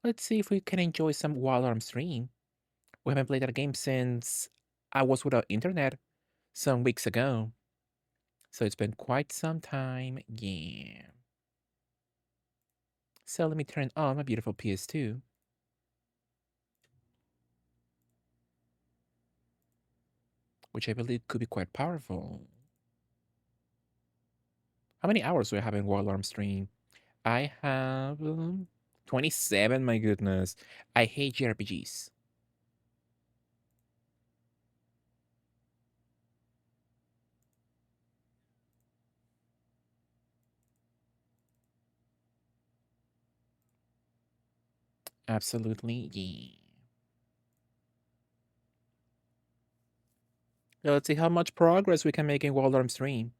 Let's see if we can enjoy some Wild Arms stream. We haven't played that game since I was without internet some weeks ago. So it's been quite some time. Yeah. So let me turn on my beautiful PS2. Which I believe could be quite powerful. How many hours do I have in Wild Arms stream? I have 27, my goodness. I hate JRPGs. Absolutely, yeah. So let's see how much progress we can make in Wild Arms stream.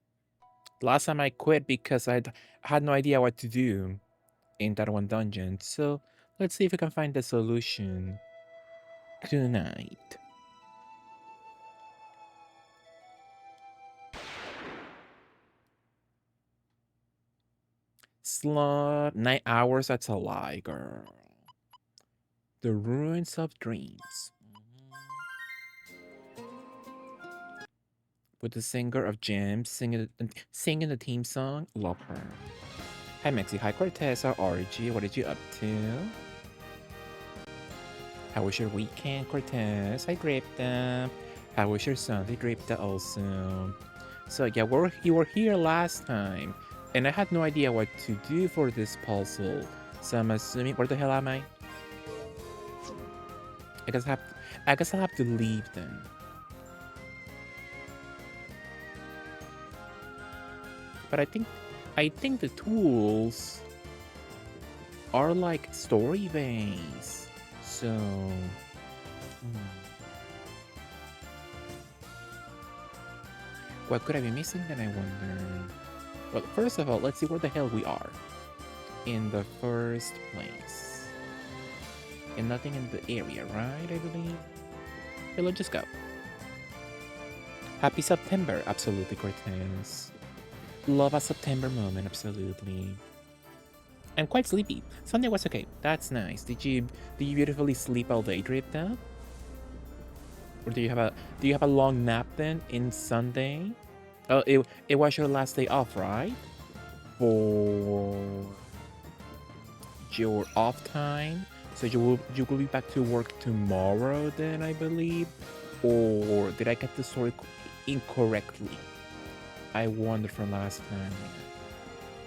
Last time I quit because had no idea what to do in that one dungeon. So let's see if we can find the solution tonight. Slot 9 hours, that's a lie, girl. The Ruins of Dreams. With the singer of Gems singing the theme song. Love her. Hi Mexi, hi Cortez, how are you? What are you up to? How was your weekend, Cortez? Hi Gripta. How was your Sunday, Gripta also? So yeah, you were here last time, and I had no idea what to do for this puzzle. So I'm assuming, where the hell am I? I guess I have, I guess I'll have to leave then. But I think the tools are like story based. So, what could I be missing then, I wonder? Well, first of all, let's see where the hell we are in the first place. And nothing in the area, right? I believe. Okay, let's just go. Happy September, absolutely, Cortez. Love a September moment, absolutely. I'm quite sleepy. Sunday was okay. That's nice. Did you beautifully sleep all day, Dripta? Or do you have a long nap then in Sunday? Oh, it was your last day off, right? For your off time. So you will be back to work tomorrow then, I believe. Or did I get the story incorrectly? I wonder from last time.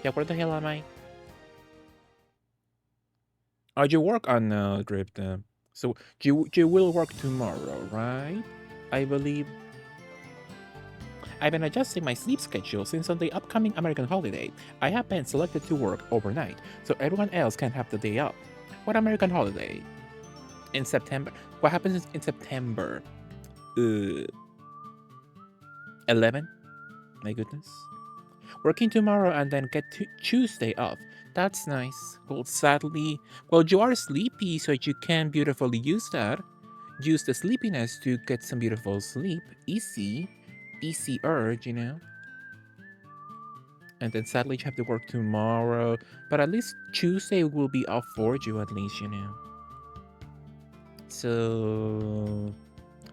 Yeah, where the hell am I? Oh, you work on Drip then. So you will work tomorrow, right? I believe. I've been adjusting my sleep schedule since on the upcoming American holiday. I have been selected to work overnight, so everyone else can have the day off. What American holiday? In September? What happens in September? 11? My goodness. Working tomorrow and then get Tuesday off. That's nice. Well, sadly, well, you are sleepy, so you can beautifully use that. Use the sleepiness to get some beautiful sleep. Easy. Easy urge, you know? And then sadly, you have to work tomorrow. But at least Tuesday will be off for you, at least, you know? So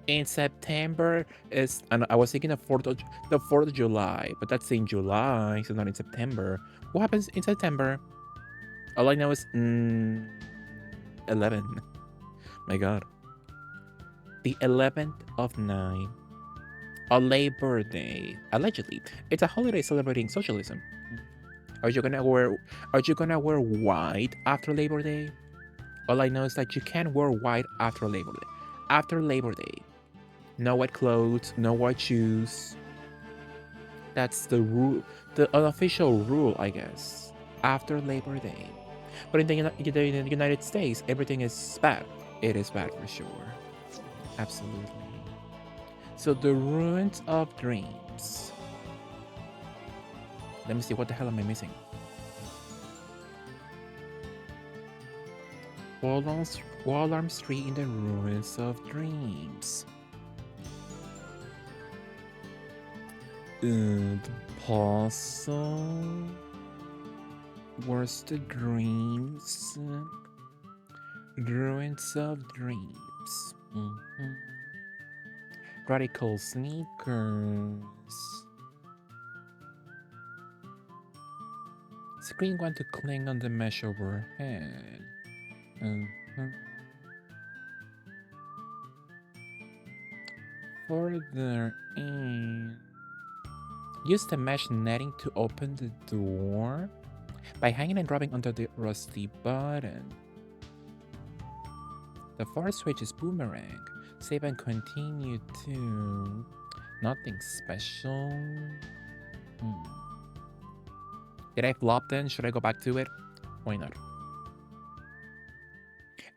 in September is, and I was thinking the 4th of July, but that's in July, so not in September. What happens in September? All I know is 11. My god. The 11th of 9. A Labor Day. Allegedly. It's a holiday celebrating socialism. Are you gonna wear white after Labor Day? All I know is that you can't wear white after Labor Day. After Labor Day. No white clothes, no white shoes. That's the rule, the unofficial rule, I guess. After Labor Day. But in the United States, everything is bad. It is bad for sure. Absolutely. So the Ruins of Dreams. Let me see, what the hell am I missing? Wallarm Street in the Ruins of Dreams. The puzzle. Where's the dreams? Ruins of dreams. Radical sneakers. Screen want to cling on the mesh overhead. Further in. Use the mesh netting to open the door by hanging and dropping onto the rusty button. The first switch is boomerang. Save and continue to... Nothing special. Did I flop then? Should I go back to it? Why not?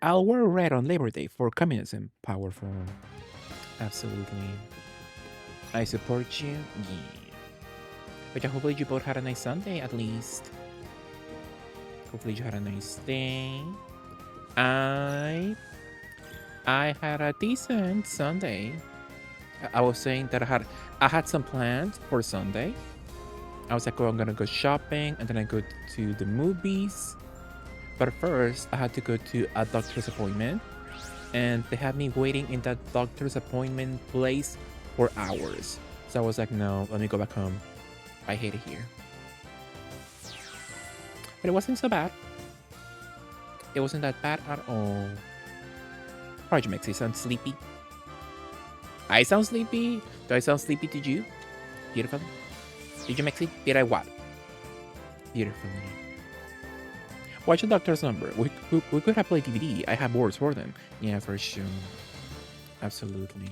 I'll wear red on Labor Day for communism. Powerful. Absolutely. I support you. Yeah. But hopefully you both had a nice Sunday at least. Hopefully you had a nice day. I had a decent Sunday. I was saying that I had some plans for Sunday. I was like, oh, I'm gonna go shopping and then I go to the movies. But first, I had to go to a doctor's appointment. And they had me waiting in that doctor's appointment place for hours. So I was like, no, let me go back home. I hate it here. But it wasn't so bad. It wasn't that bad at all. How did you make it sound sleepy? I sound sleepy? Do I sound sleepy to you? Beautiful. Did you make it? Did I what? Beautifully. Watch the doctor's number. We could have played DVD. I have words for them. Yeah, for sure. Absolutely.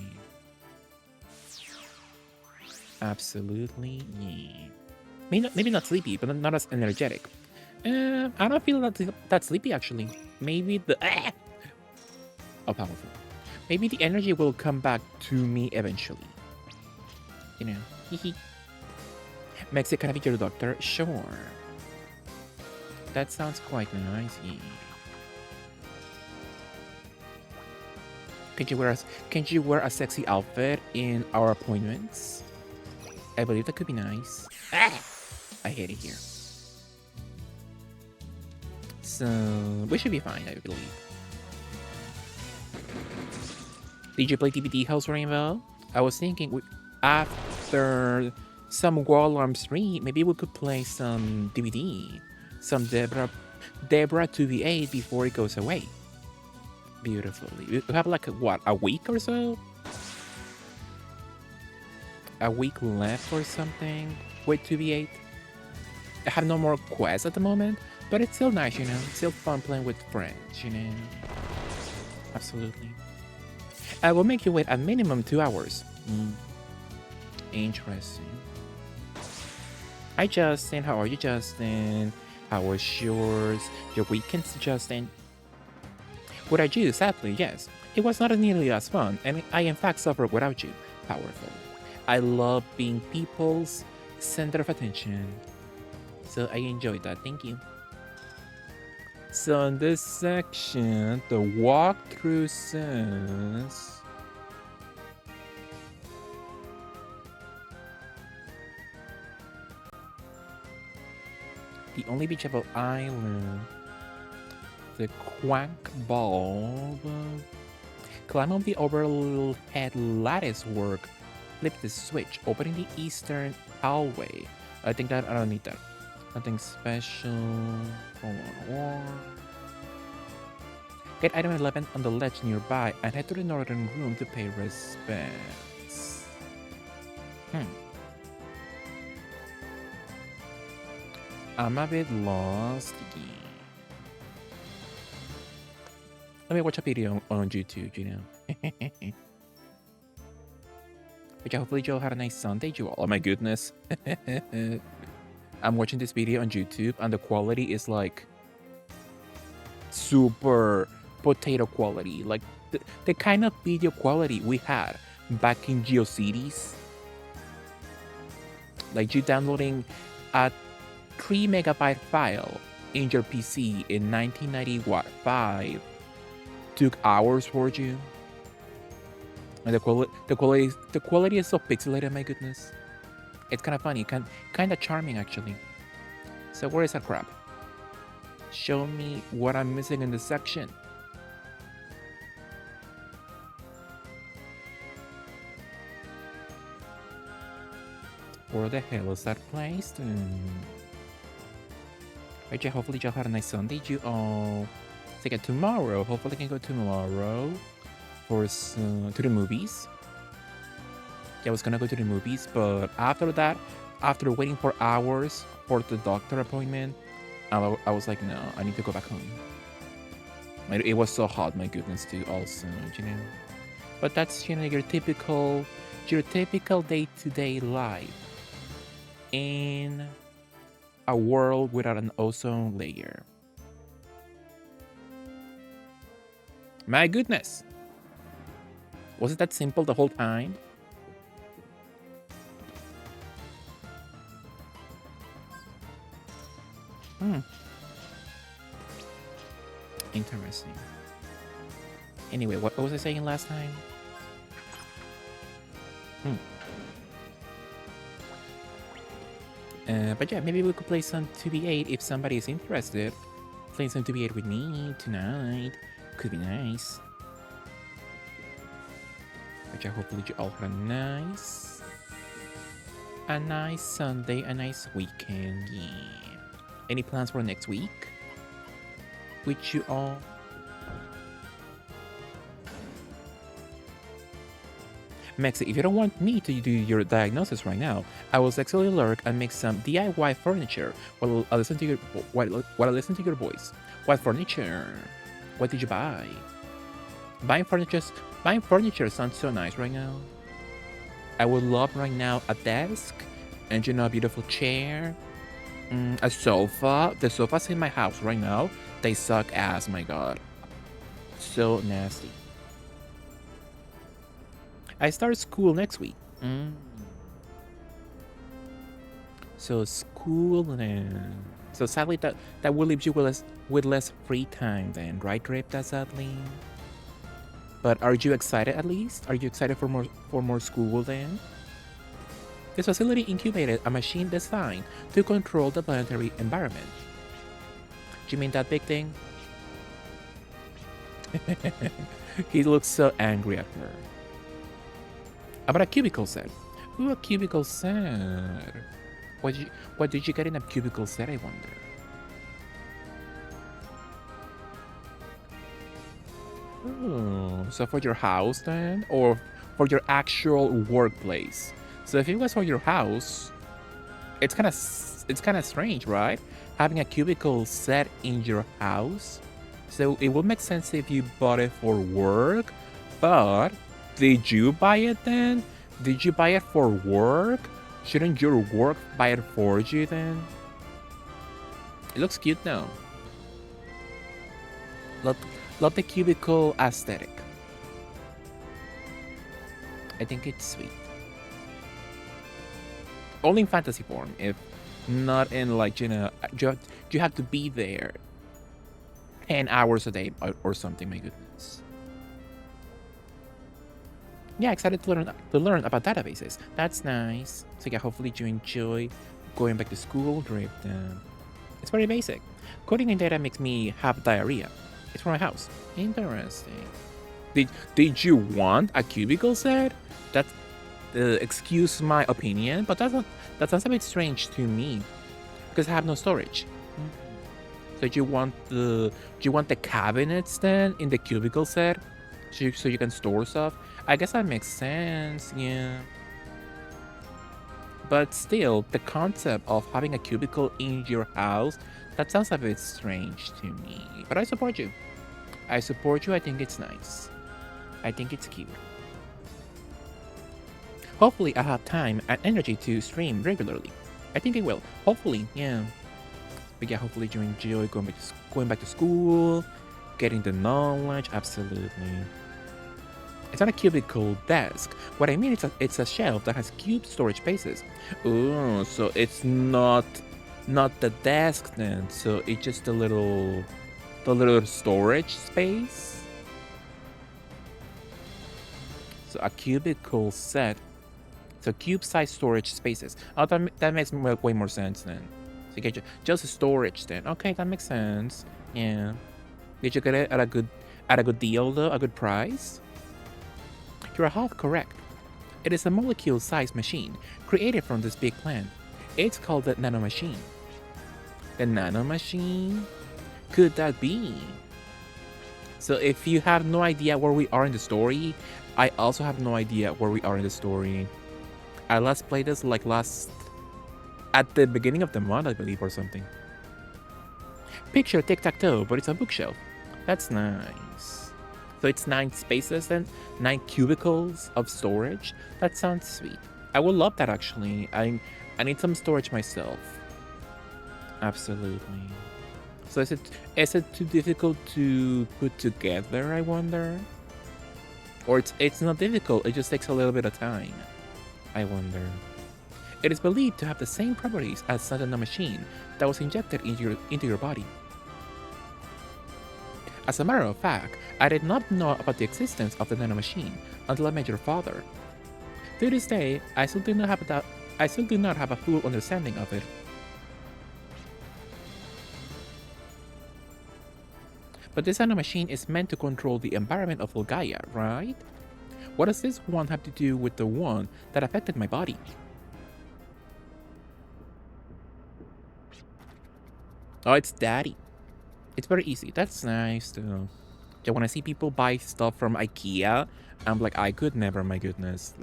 Absolutely, yeah. Maybe not sleepy, but not as energetic. I don't feel that sleepy actually. Maybe the oh, powerful. Maybe the energy will come back to me eventually. You know, hehe. Mexi, can I be your doctor? Sure. That sounds quite nice. Yeah. Can you wear a sexy outfit in our appointments? I believe that could be nice. I hate it here. So we should be fine, I believe. Did you play DVD House Rainbow? I was thinking after some Wall Arm 3, maybe we could play some DVD. Some Deborah 2v8 before it goes away. Beautifully. We have like, what, a week or so? A week left or something with 2v8. I have no more quests at the moment, but it's still nice, you know? It's still fun playing with friends, you know? Absolutely. I will make you wait a minimum 2 hours. Interesting. Hi, Justin. How are you, Justin? How was yours? Your weekends, Justin? Would I do? Sadly, yes. It was not nearly as fun, and I in fact suffered without you. Powerful. I love being people's center of attention. So I enjoyed that. Thank you. So in this section, the walkthrough says... The only beachable island. The Quack Bulb. Climb up the overhead lattice work. Flip the switch, opening the eastern hallway. I think that I don't need that. Nothing special. Get item 11 on the ledge nearby and head to the northern room to pay respects. I'm a bit lost. Let me watch a video on YouTube, you know. Which hopefully you all had a nice Sunday, you all. Oh my goodness. I'm watching this video on YouTube and the quality is like super potato quality. Like the kind of video quality we had back in GeoCities. Like you downloading a 3 megabyte file in your PC in 1995 took hours for you. And the quality is so pixelated, my goodness. It's kind of funny, kind of charming actually. So where is that crap? Show me what I'm missing in this section. Where the hell is that place? Right, hopefully y'all had a nice Sunday. You all take it tomorrow. Hopefully I can go tomorrow for to the movies. Yeah, I was gonna go to the movies, but after that, after waiting for hours for the doctor appointment, I was like, no, I need to go back home. It was so hot, my goodness, too. Also, you know. But that's your typical day-to-day life in a world without an ozone layer. My goodness, was it that simple the whole time? Interesting. Anyway, what was I saying last time? But yeah, maybe we could play some 2v8 if somebody is interested. Playing some 2v8 with me tonight could be nice. But yeah, hopefully you all had a nice Sunday, a nice weekend. Yeah. Any plans for next week? Which you all? Mexi, if you don't want me to do your diagnosis right now, I will sexually lurk and make some DIY furniture while I listen to your voice. What furniture? What did you buy? Buying furniture sounds so nice right now. I would love right now a desk, and a beautiful chair, a sofa. The sofas in my house right now, they suck ass. My God, so nasty. I start school next week. So school then. So sadly, that will leave you with less free time then, right, Ripta? Sadly. But are you excited at least? Are you excited for more school then? This facility incubated a machine designed to control the planetary environment. Do you mean that big thing? He looks so angry at her. About a cubicle set. Ooh, a cubicle set. What did you get in a cubicle set, I wonder? Oh, so for your house then? Or for your actual workplace? So if it was for your house, it's kind of strange, right? Having a cubicle set in your house. So it would make sense if you bought it for work, but did you buy it then? Did you buy it for work? Shouldn't your work buy it for you then? It looks cute now. Love the cubicle aesthetic. I think it's sweet. Only in fantasy form, if not in like, you have to be there 10 hours a day or something, my goodness. Yeah, excited to learn about databases. That's nice. So yeah, hopefully you enjoy going back to school. It's very basic. Coding in data makes me have diarrhea. It's from my house. Interesting. Did you want a cubicle set? That's excuse my opinion, but that sounds a bit strange to me because I have no storage. So you want the cabinets then in the cubicle set, so you can store stuff? I guess that makes sense, yeah. But still, the concept of having a cubicle in your house, that sounds a bit strange to me. But I support you. I think it's nice. I think it's cute. Hopefully I have time and energy to stream regularly. I think I will. Hopefully, yeah. But yeah, hopefully you enjoy going back to school, getting the knowledge. Absolutely. It's not a cubicle desk. What I mean is it's a shelf that has cube storage spaces. Oh, so it's not the desk then. So it's just the little storage space. So a cubicle set. So cube-sized storage spaces. Oh, that makes way more sense then. So you get just storage then. Okay, that makes sense. Yeah. Did you get it at a good deal though? A good price? You're half correct. It is a molecule-sized machine created from this big plant. It's called the nanomachine. The nanomachine? Could that be? So if you have no idea where we are in the story, I also have no idea where we are in the story. I last played this like at the beginning of the month, I believe, or something. Picture tic-tac-toe, but it's a bookshelf. That's nice. So it's 9 spaces then, 9 cubicles of storage. That sounds sweet. I would love that actually. I need some storage myself. Absolutely. So is it too difficult to put together, I wonder? Or it's not difficult, it just takes a little bit of time. I wonder. It is believed to have the same properties as a nanomachine that was injected into your body. As a matter of fact, I did not know about the existence of the nanomachine until I met your father. To this day, I still do not have a full understanding of it. But this nanomachine is meant to control the environment of Volgaia, right? What does this one have to do with the one that affected my body? Oh, it's Daddy. It's very easy. That's nice too. Yeah, when I see people buy stuff from IKEA, I'm like, I could never, my goodness.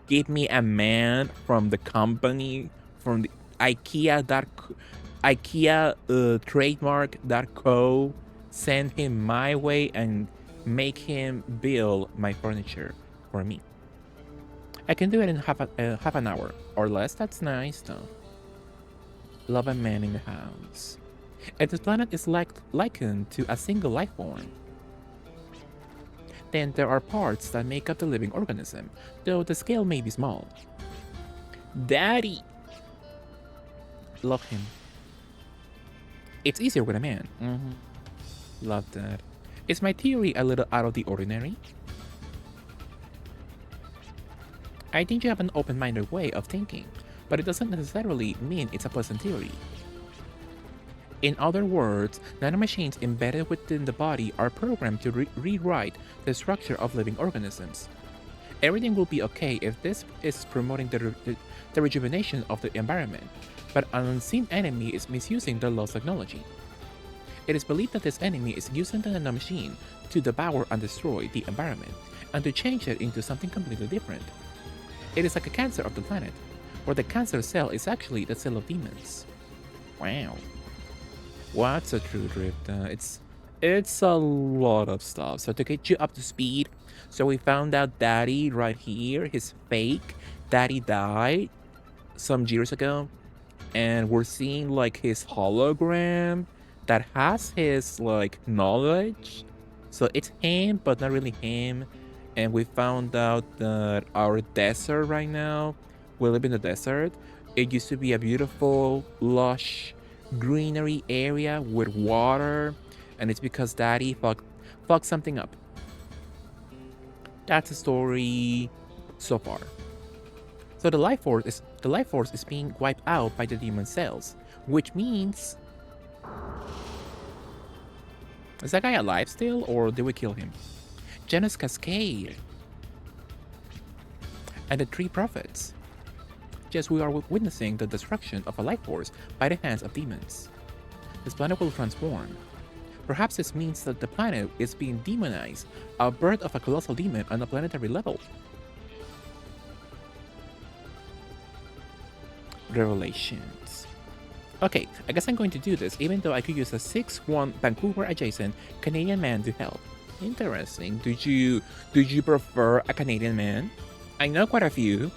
Give me a man from the company, from the IKEA trademark.co, send him my way and make him build my furniture for me. I can do it in half an hour or less. That's nice though. Love a man in the house. If this planet is likened to a single life form, then there are parts that make up the living organism, though the scale may be small. Daddy! Love him. It's easier with a man. Love that. Is my theory a little out of the ordinary? I think you have an open-minded way of thinking, but it doesn't necessarily mean it's a pleasant theory. In other words, nanomachines embedded within the body are programmed to rewrite the structure of living organisms. Everything will be okay if this is promoting the rejuvenation of the environment, but an unseen enemy is misusing the lost technology. It is believed that this enemy is using the nanomachine to devour and destroy the environment, and to change it into something completely different. It is like a cancer of the planet, where the cancer cell is actually the cell of demons. Wow. What's a true drift? It's a lot of stuff. So to get you up to speed, so we found out Daddy right here, his fake Daddy died some years ago, and we're seeing like his hologram that has his like knowledge. So it's him, but not really him. And we found out that our desert right now, we live in the desert. It used to be a beautiful, lush greenery area with water, and it's because Daddy fucked something up. That's the story so far. So the life force is being wiped out by the demon cells, which means, is that guy alive still, or did we kill him? Janus Cascade and the 3 prophets. Yes, we are witnessing the destruction of a life force by the hands of demons. This planet will transform. Perhaps this means that the planet is being demonized, a birth of a colossal demon on a planetary level. Revelations. Okay, I guess I'm going to do this, even though I could use a 6'1" Vancouver adjacent Canadian man to help. Interesting. Do you prefer a Canadian man? I know quite a few.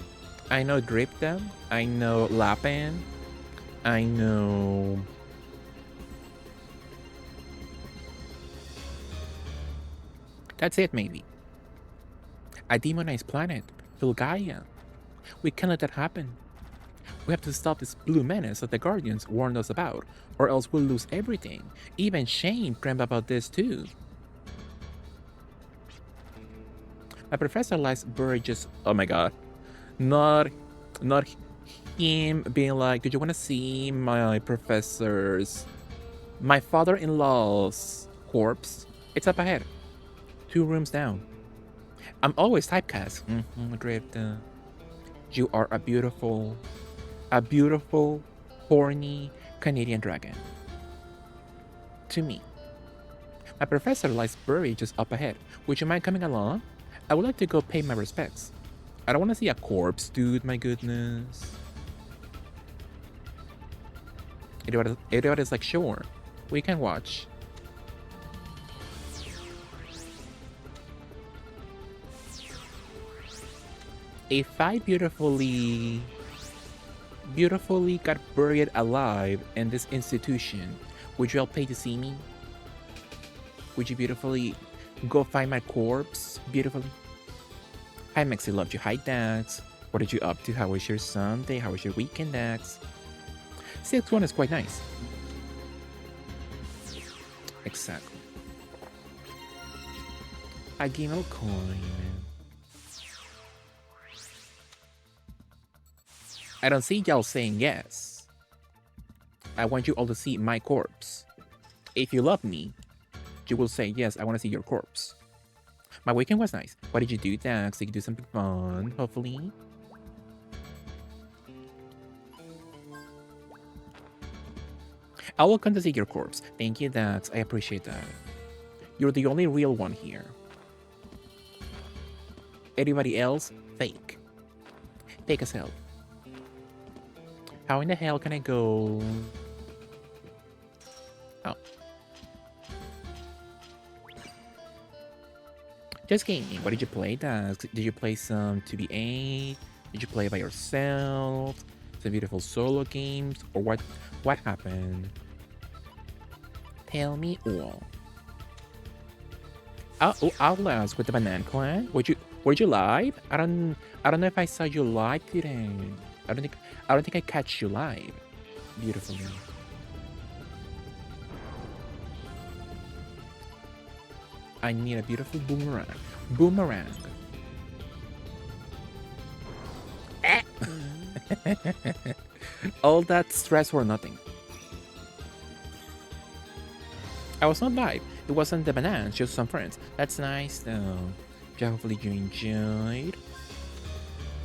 I know Dripta, I know Lapan, I know... That's it, maybe. A demonized planet, Volgaia. We can't let that happen. We have to stop this blue menace that the Guardians warned us about, or else we'll lose everything. Even Shane dreamt about this too. My professor likes Burgess. Oh my god. Not him being like, do you want to see my father-in-law's corpse? It's up ahead, 2 rooms down. I'm always typecast. Drift. You are a beautiful, horny Canadian dragon. To me. My professor lies buried just up ahead. Would you mind coming along? I would like to go pay my respects. I don't want to see a corpse, dude, my goodness. Eduardo is like, sure, we can watch. If I beautifully got buried alive in this institution, would you all pay to see me? Would you beautifully go find my corpse beautifully? Hi, Mexi, loved you. Hi, Dax. What are you up to? How was your Sunday? How was your weekend, Dax? 6-1 is quite nice. Exactly. I gave him a coin. I don't see y'all saying yes. I want you all to see my corpse. If you love me, you will say, yes, I want to see your corpse. My weekend was nice. What did you do, Dax? Did you do something fun, hopefully? I will come to see your corpse. Thank you, Dax. I appreciate that. You're the only real one here. Everybody else, fake. Fake as hell. How in the hell can I go? Oh. Just gaming. What did you play, Dax? Did you play some 2B8? Did you play by yourself? Some beautiful solo games? Or what happened? Tell me all. Oh, Outlast with the Banana Clan? Were you live? I don't know if I saw you live today. I don't think I catch you live. Beautifully. I need a beautiful boomerang. Boomerang. All that stress for nothing. I was not live. It wasn't the bananas, just some friends. That's nice though. Yeah, hopefully you enjoyed.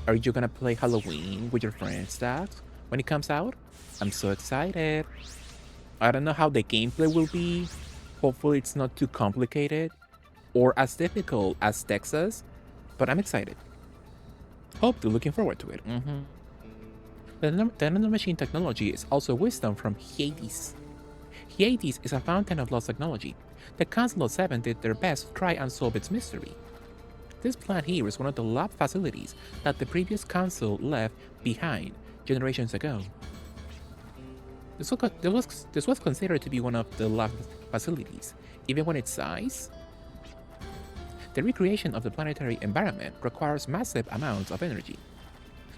Are you gonna play Halloween with your friends, Dax, when it comes out? I'm so excited. I don't know how the gameplay will be. Hopefully it's not too complicated or as difficult as Texas, but I'm excited. Hope to looking forward to it. The nanomachine technology is also wisdom from Hades. Hades is a fountain of lost technology. The Council of Seven did their best to try and solve its mystery. This plant here is one of the lab facilities that the previous council left behind generations ago. This was considered to be one of the lab facilities, even when its size. The recreation of the planetary environment requires massive amounts of energy.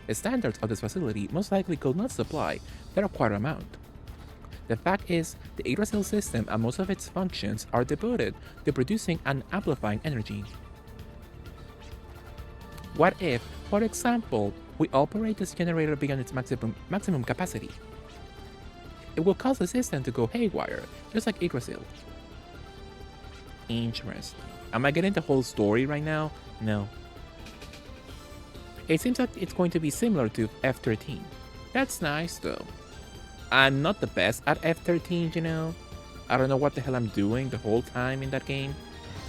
The standards of this facility most likely could not supply the required amount. The fact is, the Yggdrasil system and most of its functions are devoted to producing and amplifying energy. What if, for example, we operate this generator beyond its maximum capacity? It will cause the system to go haywire, just like Yggdrasil. Interesting. Am I getting the whole story right now? No. It seems like it's going to be similar to F13. That's nice though. I'm not the best at F13, you know. I don't know what the hell I'm doing the whole time in that game.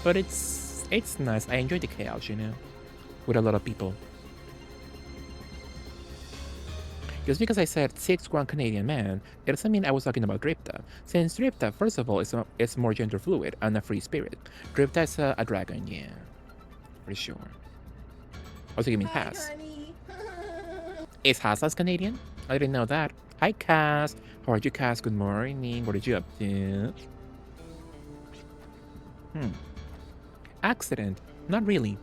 But it's nice. I enjoy the chaos, you know. With a lot of people. Just because I said 6'1" Canadian man, it doesn't mean I was talking about Dripta. Since Dripta, first of all, is more gender fluid and a free spirit. Dripta is a dragon, yeah. For sure. Also, you mean Cass. Is Haas Canadian? I didn't know that. Hi, Cass. How are you, Cass? Good morning. What are you up to? Accident? Not really.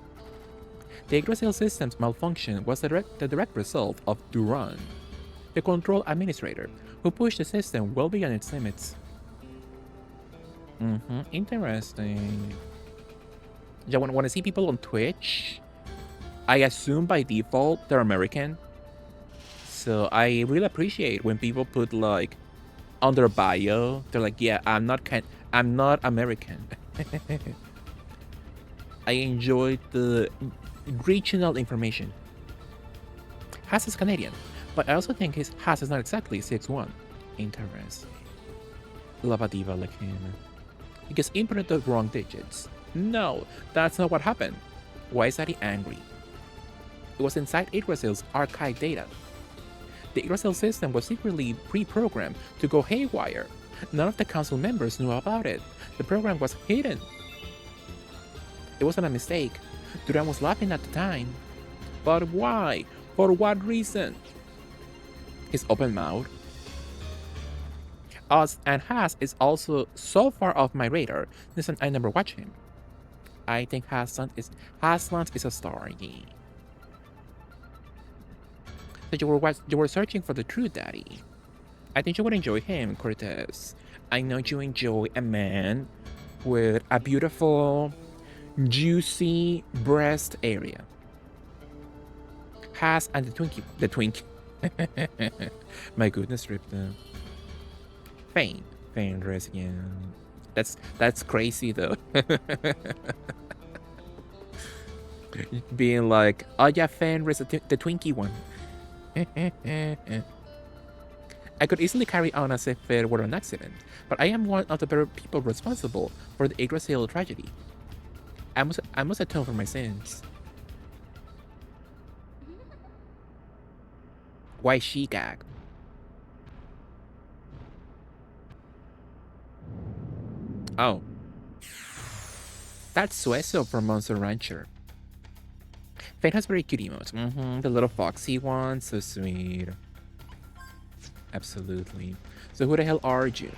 The Yggdrasil system's malfunction was the direct result of Duran, the control administrator, who pushed the system well beyond its limits. Interesting. Yeah, when I see people on Twitch, I assume by default they're American. So I really appreciate when people put like on their bio, they're like, yeah, I'm not American. I enjoy the regional information. Haas is Canadian, but I also think his Haas is not exactly 6'1". Interesting. Love a diva like him. Because inputted the wrong digits. No, that's not what happened. Why is Daddy angry? It was inside Yggdrasil's archive data. The Yggdrasil system was secretly pre-programmed to go haywire. None of the council members knew about it. The program was hidden. It wasn't a mistake. Duran was laughing at the time. But why? For what reason? His open mouth. Us and Haas is also so far off my radar. Listen, I never watch him. I think Hasland is a star, yeah. So you were searching for the true daddy. I think you would enjoy him, Cortez. I know you enjoy a man with a beautiful, juicy breast area. Haas and the twink. My goodness, Ripta. Fane dress again. That's crazy though. Being like, oh yeah, Fane dress the Twinkie one. I could easily carry on as if it were an accident, but I am one of the better people responsible for the Yggdrasil tragedy. I must atone for my sins. Why she gag? Oh. That's Sueso from Monster Rancher. Fane has very cute emotes. The little foxy one, so sweet. Absolutely. So who the hell are you?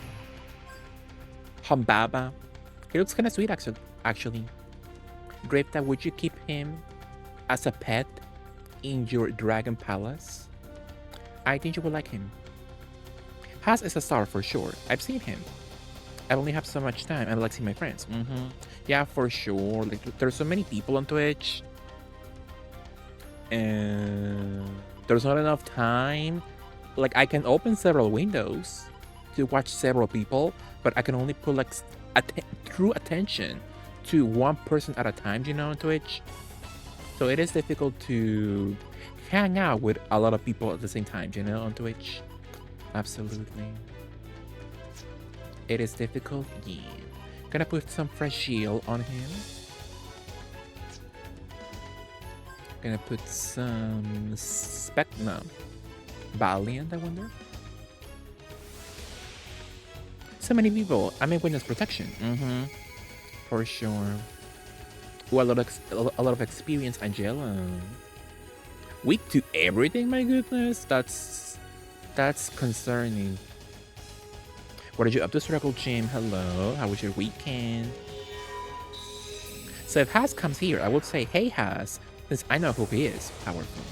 Humbaba? He looks kind of sweet actually. Grapta, would you keep him as a pet in your dragon palace? I think you would like him. Haas is a star for sure. I've seen him. I only have so much time. I like seeing my friends. Yeah, for sure. Like, there's so many people on Twitch. And there's not enough time. Like, I can open several windows to watch several people, but I can only put like true attention to one person at a time, you know, on Twitch. So it is difficult to hang out with a lot of people at the same time, you know, on Twitch. Absolutely. It is difficult, yeah. Gonna put some fresh shield on him. Gonna put some Valiant, I wonder. So many people. I'm in witness protection. For sure. Ooh, a lot of experience, Angela. Weak to everything, my goodness. That's concerning. What are you up to, Circle Jim? Hello. How was your weekend? So if Haas comes here, I would say, hey Haas, since I know who he is. Powerful.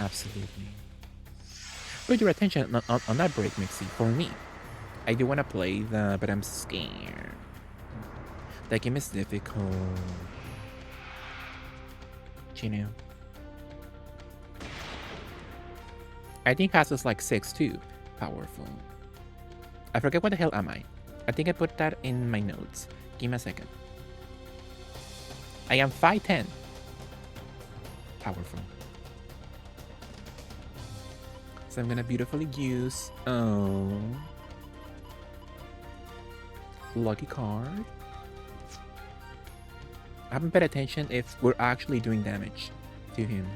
Absolutely. Put your attention on that break, Mixie, for me. I do want to play that, but I'm scared. That game is difficult. You know. I think Haas is like 6'2". Powerful. I forget what the hell am I. I think I put that in my notes. Give me a second. I am 5'10". Powerful. So I'm gonna beautifully use lucky card. I haven't paid attention if we're actually doing damage to him.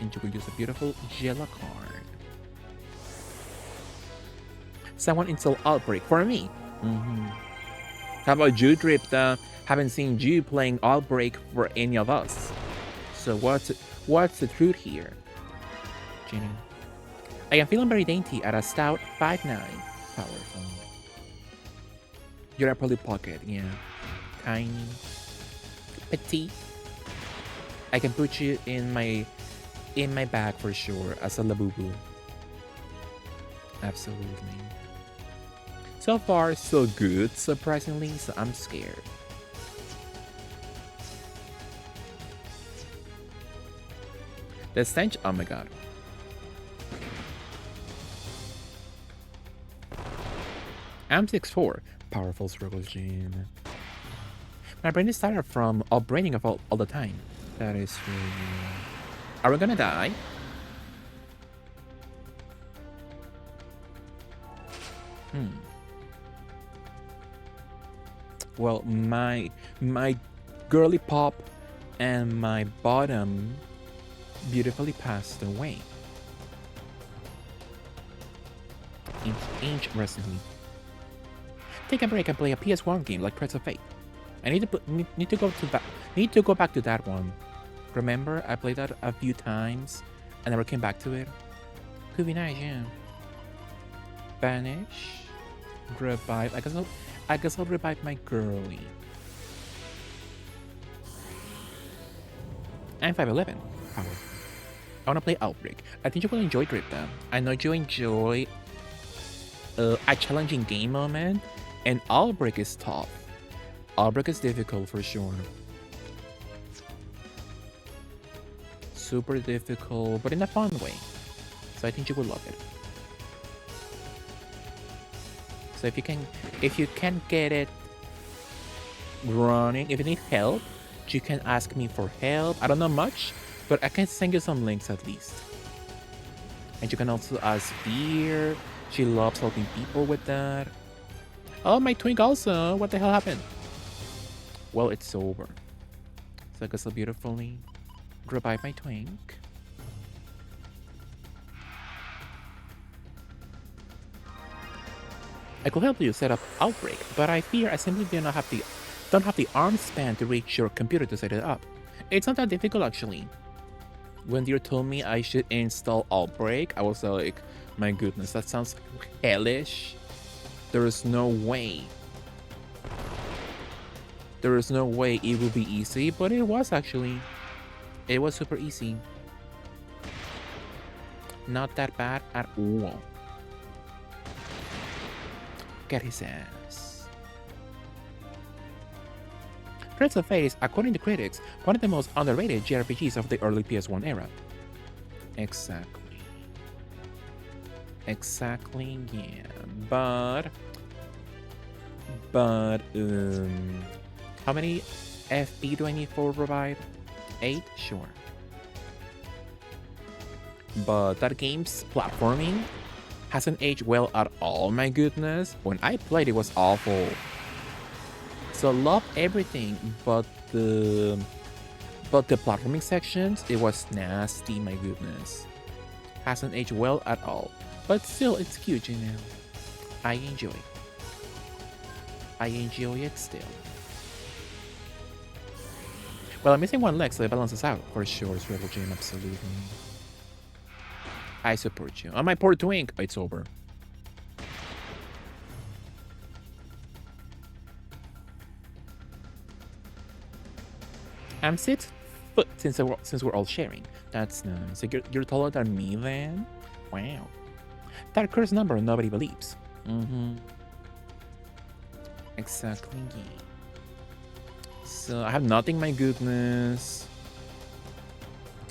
And you will use a beautiful Jella card. Someone install Outbreak for me. How about you, Dripta? Haven't seen you playing Outbreak for any of us. So what's the truth here? Jenny. I am feeling very dainty at a stout 5'9". Powerful. You're a Polly Pocket, yeah. Tiny. Petite. I can put you in my bag for sure as a Labubu. Absolutely. So far, so good, surprisingly, so I'm scared. The stench, oh my god. I'm 6'4", powerful struggle gene. My brain is tired from upbraining of all the time. That is true. Are we gonna die? Well, my girly pop and my bottom beautifully passed away. Interestingly. Take a break and play a PS1 game like Threads of Fate. I need to go back to that one. Remember, I played that a few times and never came back to it. Could be nice, yeah. Banish, revive. I guess I'll revive my girly. I'm 5'11". Power. I wanna play Outbreak. I think you will enjoy Crypta. I know you enjoy a challenging game moment, and Outbreak is tough. Outbreak is difficult for sure. Super difficult, but in a fun way. So I think you will love it. So if you can get it running, if you need help, you can ask me for help. I don't know much, but I can send you some links at least. And you can also ask Beer. She loves helping people with that. Oh, my twink also. What the hell happened? Well, it's over. So I guess I'll beautifully revive my twink. I could help you set up Outbreak, but I fear I simply don't have the arm span to reach your computer to set it up. It's not that difficult actually. When you told me I should install Outbreak, I was like, my goodness, that sounds hellish. There is no way. There is no way it would be easy, but it was actually. It was super easy. Not that bad at all. Get his ass. Threads of Fate is, according to critics, one of the most underrated JRPGs of the early PS1 era. Exactly. Exactly, yeah. But how many FP do I need for revive? 8? Sure. But that game's platforming hasn't aged well at all, my goodness. When I played, it was awful. So love everything, but the platforming sections, it was nasty, my goodness. Hasn't aged well at all. But still, it's cute, you know. I enjoy it. I enjoy it still. Well, I'm missing one leg, so it balances out. For sure, it's Rebel Gym, absolutely. I support you. On my poor twink, it's over. I'm 6 foot since we're all sharing. That's nice. So you're taller than me then? Wow. That curse number nobody believes. Exactly. So I have nothing, my goodness.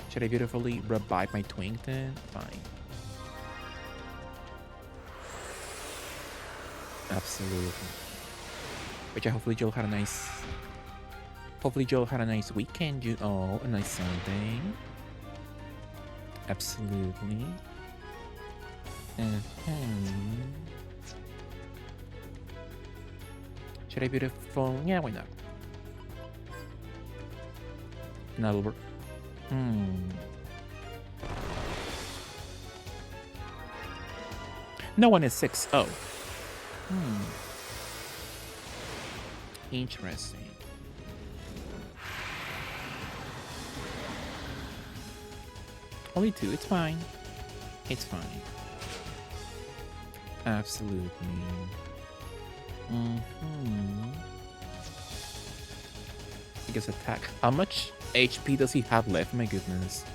Should I beautifully revive my twink then? Fine. Absolutely. But yeah, hopefully Joel had a nice weekend, you all. A nice Sunday. Absolutely. Should I beautiful? Yeah, why not? That'll work. No one is 6-0. Interesting. Only 2, it's fine. It's fine. Absolutely. I guess attack. How much HP does he have left? My goodness.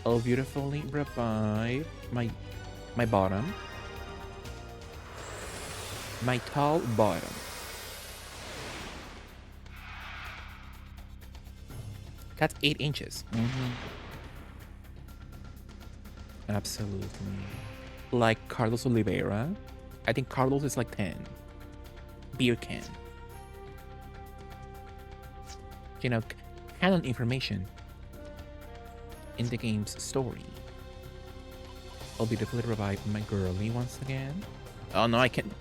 I'll beautifully revive my bottom. My tall bottom. That's 8 inches. Absolutely. Like Carlos Oliveira. I think Carlos is like 10. Beer can. You know, canon information. in the game's story. I'll beautifully revive my girly once again. Oh no, I can't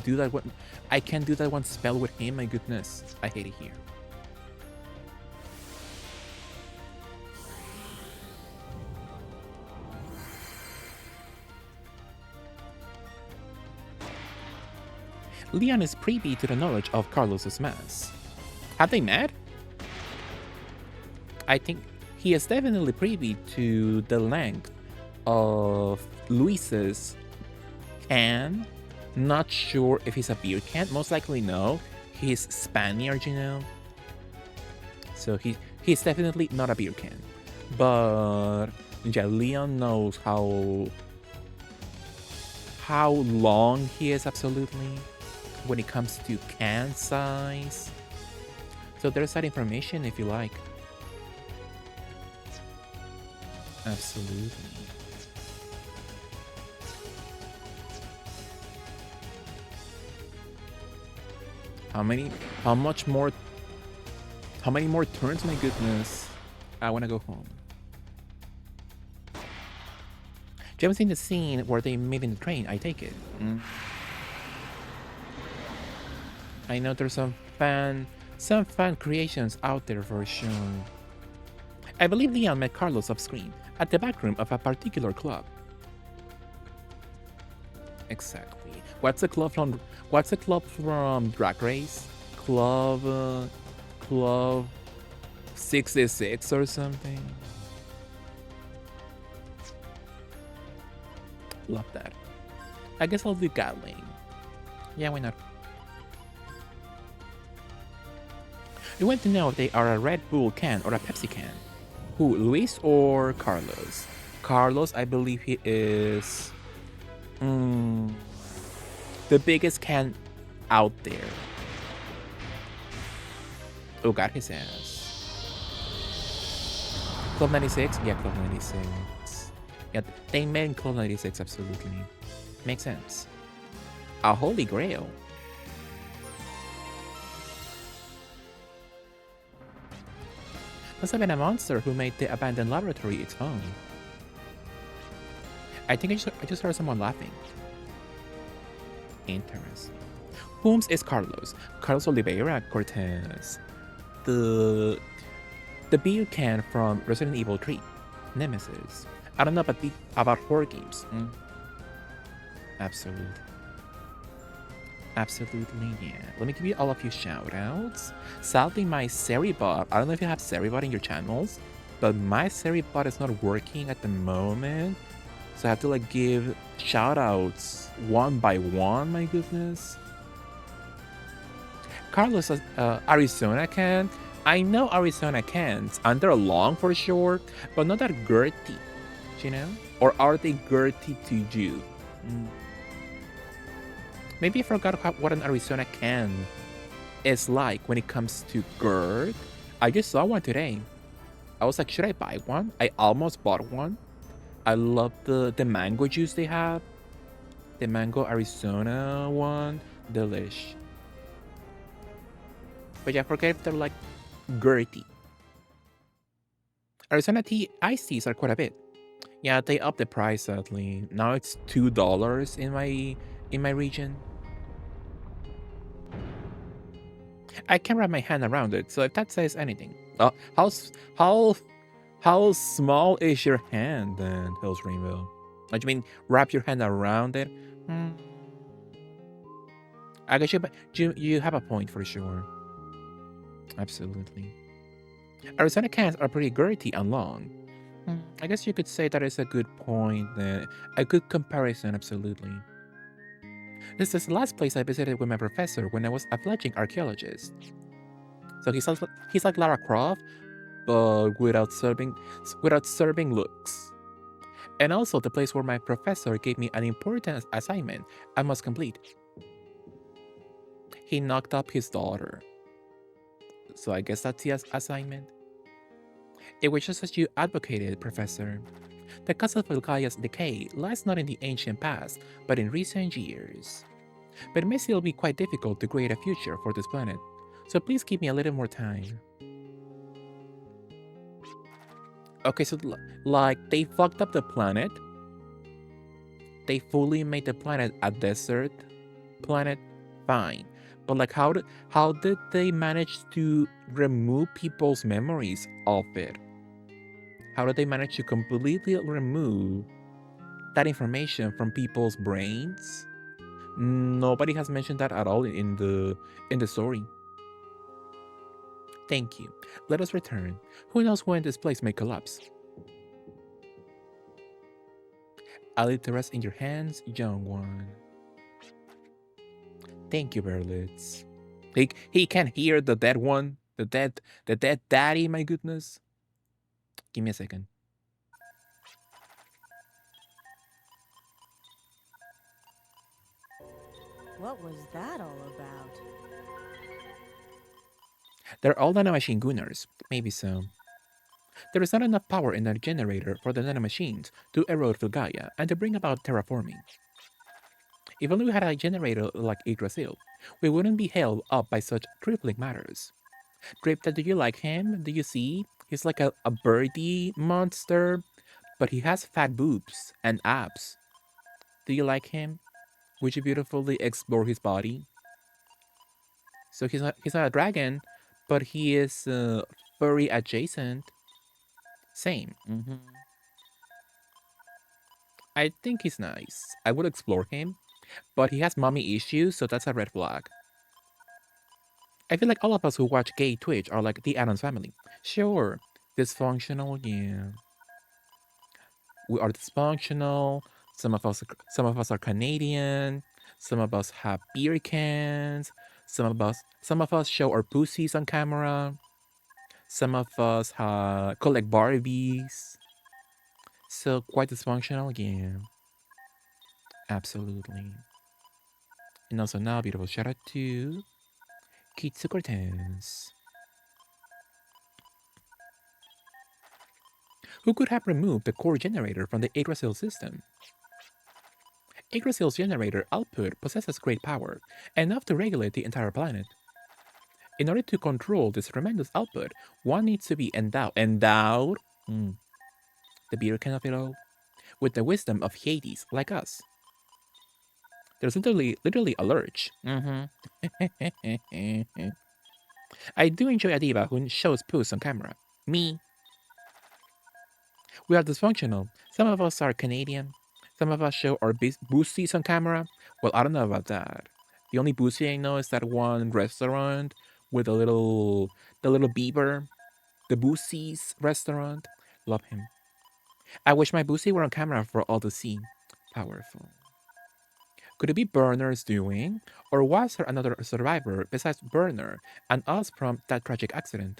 do that one. I can't do that one spell with him. My goodness, I hate it here. Leon is privy to the knowledge of Carlos's mass. Have they met? I think he is definitely privy to the length of Luis's can. Not sure if he's a beer can. Most likely no. He's Spaniard, you know. So he's definitely not a beer can. But yeah, Leon knows how long he is absolutely when it comes to can size. So there's that information if you like. Absolutely. How many more turns, my goodness. I wanna go home. You haven't seen the scene where they meet in the train, I take it. I know there's some fan creations out there for sure. I believe Leon met Carlos off screen at the back room of a particular club. Exactly. What's the club from Drag Race? Club 66 or something. Love that. I guess I'll do Gatling. Yeah, why not? You want to know if they are a Red Bull can or a Pepsi can. Who, Luis or Carlos? Carlos, I believe he is the biggest can out there. Oh, got his ass. Club 96? Yeah, Club 96. Yeah, they met in Club 96, absolutely. Makes sense. A holy grail. Must have been a monster who made the abandoned laboratory its home. I think I just heard someone laughing. Interesting. Whom's is Carlos? Carlos Oliveira Cortez. The beer can from Resident Evil 3. Nemesis. I don't know about horror games. Absolutely. Absolutely, yeah. Let me give you all of you shoutouts. Sadly, my Seribot, I don't know if you have Seribot in your channels, but my Seribot is not working at the moment. So I have to like give shoutouts one by one, my goodness. Carlos, Arizona can. I know Arizona cans, and they're long for sure, but not that girthy, you know? Or are they girthy to you? Maybe I forgot what an Arizona can is like when it comes to girth. I just saw one today. I was like, should I buy one? I almost bought one. I love the mango juice they have. The mango Arizona one. Delish. But yeah, I forget if they're like girthy. Arizona tea iced teas are quite a bit. Yeah, they upped the price sadly. Now it's $2 in my region. I can't wrap my hand around it, so if that says anything. How small is your hand then, Hills Rainbow? Like, you mean wrap your hand around it? I guess you have a point for sure. Absolutely. Arizona cans are pretty girthy and long. I guess you could say that is a good point then. A good comparison, absolutely. This is the last place I visited with my professor when I was a fledgling archaeologist. So he's like Lara Croft, but without serving looks. And also the place where my professor gave me an important assignment I must complete. He knocked up his daughter. So I guess that's the assignment. It was just as you advocated, Professor. The cause of Vilgaya's decay lies not in the ancient past, but in recent years. But it may still be quite difficult to create a future for this planet, so please give me a little more time. Okay, so like they fucked up the planet. They fully made the planet a desert planet. Fine, but like, how did they manage to remove people's memories of it? How did they manage to completely remove that information from people's brains? Nobody has mentioned that at all in the story. Thank you. Let us return. Who knows when this place may collapse? I leave the rest in your hands, young one. Thank you, Berlitz. He can hear the dead one, the dead daddy. My goodness. Give me a second. What was that all about? They're all nanomachine gunners. Maybe so. There is not enough power in the generator for the nanomachines to erode Gaia and to bring about terraforming. If only we had a generator like Yggdrasil, we wouldn't be held up by such crippling matters. Dripta, do you like him? Do you see? He's like a birdie monster, but he has fat boobs and abs. Do you like him? Would you beautifully explore his body? So he's not a dragon, but he is furry adjacent. Same. I think he's nice. I would explore him, but he has mommy issues, so that's a red flag. I feel like all of us who watch gay Twitch are like the Addams family. Sure, dysfunctional, yeah. We are dysfunctional. Some of us are Canadian. Some of us have beer cans. Some of us show our pussies on camera. Some of us collect Barbies. So quite dysfunctional, yeah. Absolutely. And also now, beautiful shout out to Kitsu Cortez, who could have removed the core generator from the Yggdrasil system. Yggdrasil's generator output possesses great power, enough to regulate the entire planet. In order to control this tremendous output, one needs to be endowed, the beer can of it all, with the wisdom of Hades, like us. There's literally a lurch. I do enjoy a diva who shows puss on camera. Me. We are dysfunctional. Some of us are Canadian. Some of us show our boosties on camera. Well, I don't know about that. The only boosty I know is that one restaurant with the little beaver, the Boosie's restaurant. Love him. I wish my Boosie were on camera for all to see. Powerful. Could it be Burner's doing? Or was there another survivor besides Burner and us from that tragic accident?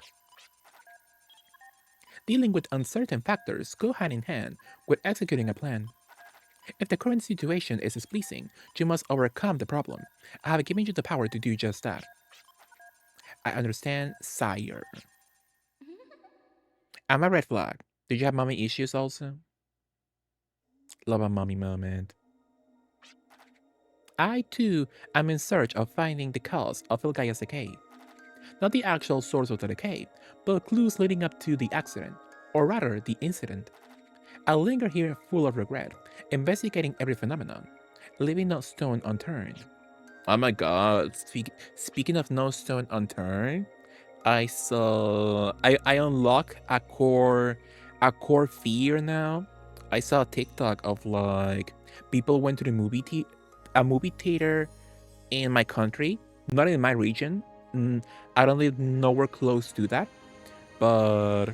Dealing with uncertain factors go hand in hand with executing a plan. If the current situation is displeasing, you must overcome the problem. I have given you the power to do just that. I understand, sire. I'm a red flag. Did you have mommy issues also? Love a mommy moment. I too am in search of finding the cause of Filgaia's decay. Not the actual source of the decay, but clues leading up to the accident, or rather the incident. I linger here full of regret, investigating every phenomenon, leaving no stone unturned. Oh my god, speaking of no stone unturned, I unlock a core fear now. I saw a TikTok of like people went to the a movie theater in my country, not in my region. I don't live nowhere close to that, but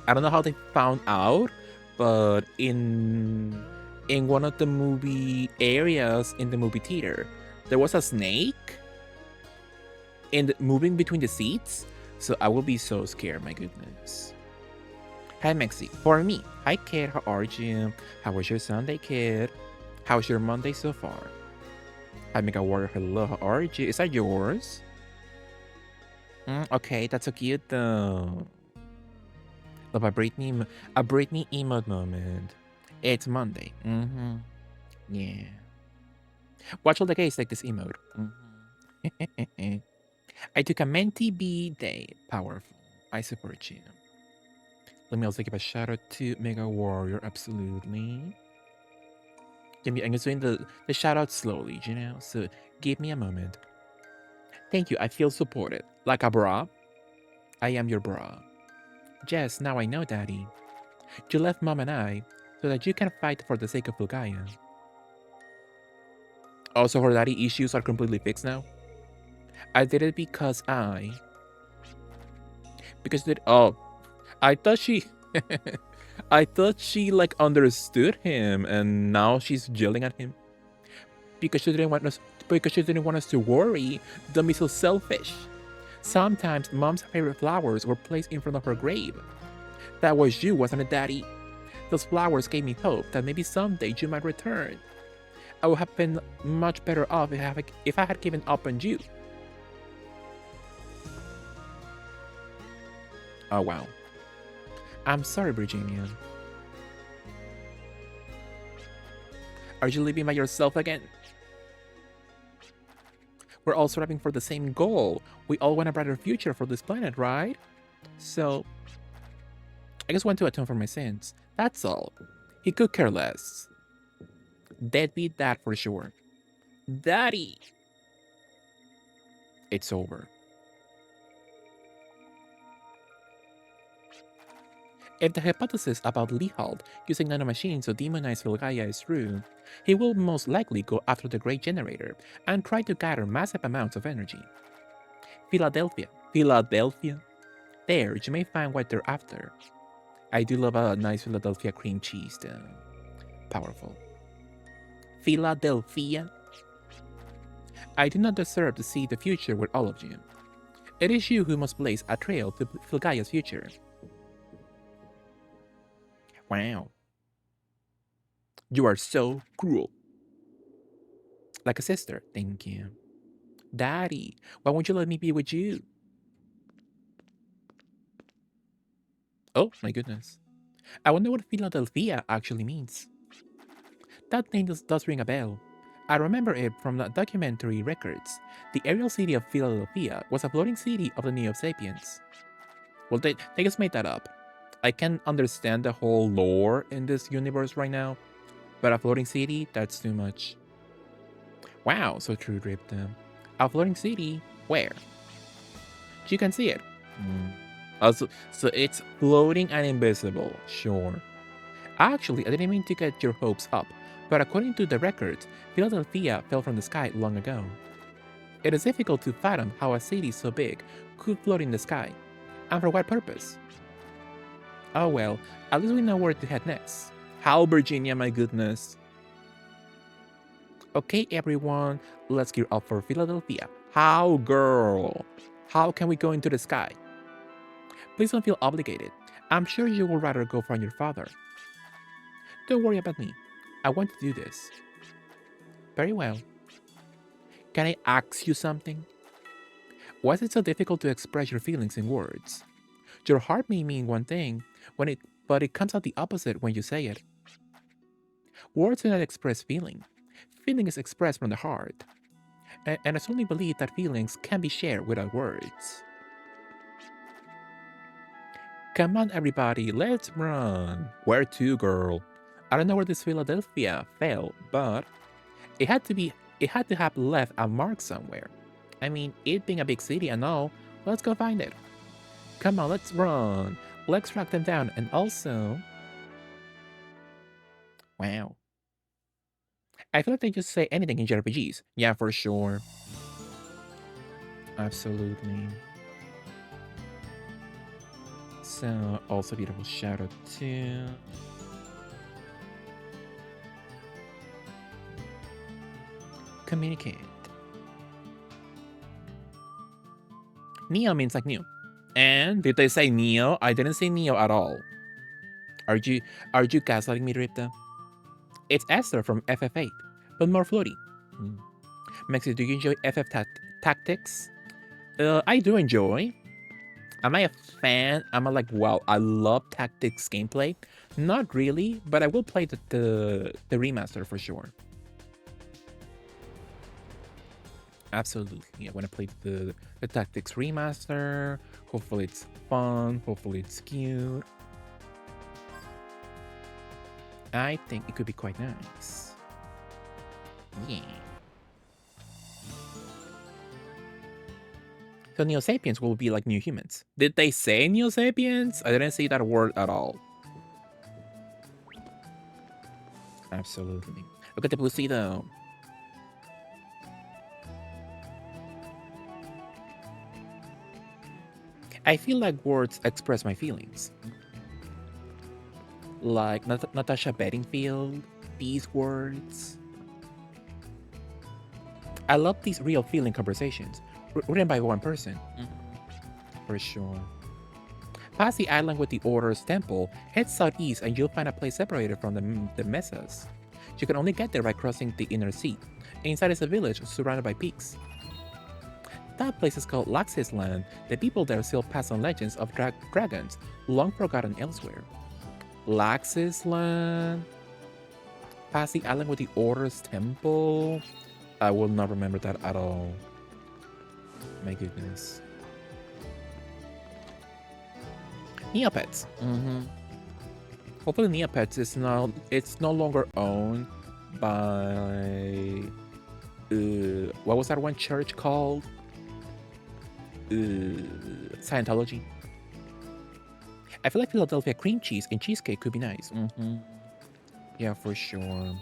I don't know how they found out. But in one of the movie areas in the movie theater, there was a snake and moving between the seats. So I will be so scared. My goodness. Hi, Mexi. For me, hi, kid. How are you? How was your Sunday, kid? How's your Monday so far? Hi, Mega Warrior. Hello. How are you? Is that yours? Okay, that's so cute though. Love a Britney emote moment. It's Monday. Yeah. Watch all the gays like this emote. I took a Menti B day. Powerful. I support you. Let me also give a shout out to Mega Warrior, absolutely. I'm just doing the shout out slowly, you know? So give me a moment. Thank you, I feel supported. Like a bra. I am your bra. Yes, now I know, Daddy. You left Mom and I so that you can fight for the sake of Fulgaia. Also, her daddy issues are completely fixed now. I did it because oh, I thought she I thought she like understood him and now she's yelling at him because she didn't want us to worry. Don't be so selfish. Sometimes Mom's favorite flowers were placed in front of her grave. That was you, wasn't it, Daddy? Those flowers gave me hope that maybe someday you might return. I would have been much better off if I had given up on you. Oh wow. I'm sorry, Virginia. Are you living by yourself again? We're all striving for the same goal. We all want a brighter future for this planet, right? So, I just want to atone for my sins. That's all. He could care less. Deadbeat dad for sure. Daddy! It's over. If the hypothesis about Lihald using nanomachines to demonize Filgaia is true, he will most likely go after the Great Generator and try to gather massive amounts of energy. Philadelphia. Philadelphia? There, you may find what they're after. I do love a nice Philadelphia cream cheese, though. Powerful. Philadelphia? I do not deserve to see the future with all of you. It is you who must blaze a trail to Filgaia's future. Wow. You are so cruel. Like a sister, thank you. Daddy, why won't you let me be with you? Oh, my goodness. I wonder what Philadelphia actually means. That name does ring a bell. I remember it from the documentary records. The aerial city of Philadelphia was a floating city of the Neo Sapiens. Well, they just made that up. I can't understand the whole lore in this universe right now, but a floating city, that's too much. Wow, so true, Dripped. A floating city? Where? You can see it. Also, so it's floating and invisible, sure. Actually, I didn't mean to get your hopes up, but according to the records, Philadelphia fell from the sky long ago. It is difficult to fathom how a city so big could float in the sky, and for what purpose? Oh well, at least we know where to head next. How, Virginia, my goodness. Okay, everyone, let's gear up for Philadelphia. How, girl? How can we go into the sky? Please don't feel obligated. I'm sure you would rather go find your father. Don't worry about me. I want to do this. Very well. Can I ask you something? Why is it so difficult to express your feelings in words? Your heart may mean one thing, but it comes out the opposite when you say it. Words do not express feeling. Feeling is expressed from the heart. And I strongly believe that feelings can be shared without words. Come on, everybody, let's run. Where to, girl? I don't know where this Philadelphia fell, but it had to have left a mark somewhere. I mean, it being a big city and all, let's go find it. Come on, let's run. Let's track them down and also... Wow. I feel like they just say anything in JRPGs. Yeah, for sure. Absolutely. So, also beautiful shout out to... Communicate. Neo means like new. And did they say Neo? I didn't say Neo at all. Are you gaslighting me, Ripta? It's Esther from FF8, but more floaty. Maxi, do you enjoy FF Tactics? I do enjoy. Am I a fan? Am I like, wow, I love Tactics gameplay? Not really, but I will play the remaster for sure. Absolutely, I want to play the Tactics remaster. Hopefully it's fun, hopefully it's cute. I think it could be quite nice. Yeah. So Neo Sapiens will be like new humans. Did they say Neo Sapiens? I didn't see that word at all. Absolutely. Look at the pussy though. I feel like words express my feelings. Like Natasha Bedingfield, these words. I love these real feeling conversations, written by one person. For sure. Pass the island with the Order's temple, head southeast and you'll find a place separated from the mesas. You can only get there by crossing the inner sea. Inside is a village surrounded by peaks. That place is called Laxis Land. The people there still pass on legends of dragons, long forgotten elsewhere. Laxis Land? Pass the island with the Order's temple? I will not remember that at all. My goodness. Neopets. Hopefully Neopets is now it's no longer owned by what was that one church called? Scientology. I feel like Philadelphia cream cheese and cheesecake could be nice. Yeah, for sure.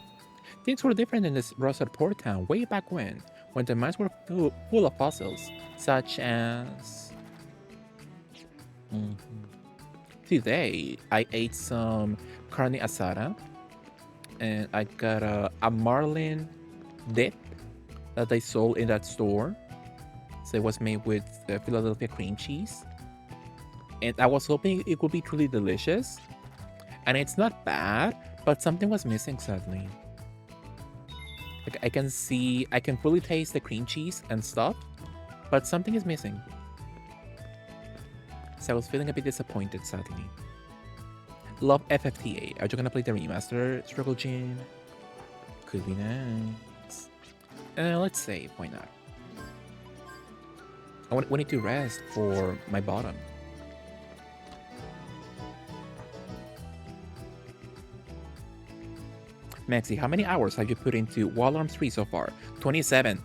Things were different in this rusted port town way back when the mines were full of fossils, such as... Today, I ate some carne asada, and I got a marlin dip that they sold in that store. So it was made with Philadelphia cream cheese. And I was hoping it would be truly delicious. And it's not bad, but something was missing sadly. Like I can fully taste the cream cheese and stuff, but something is missing. So I was feeling a bit disappointed sadly. Love FFTA. Are you gonna play the remaster, Struggle Gym? Could be nice. Let's save, why not? We need to rest for my bottom. Maxi, how many hours have you put into Wall Arms 3 so far? 27.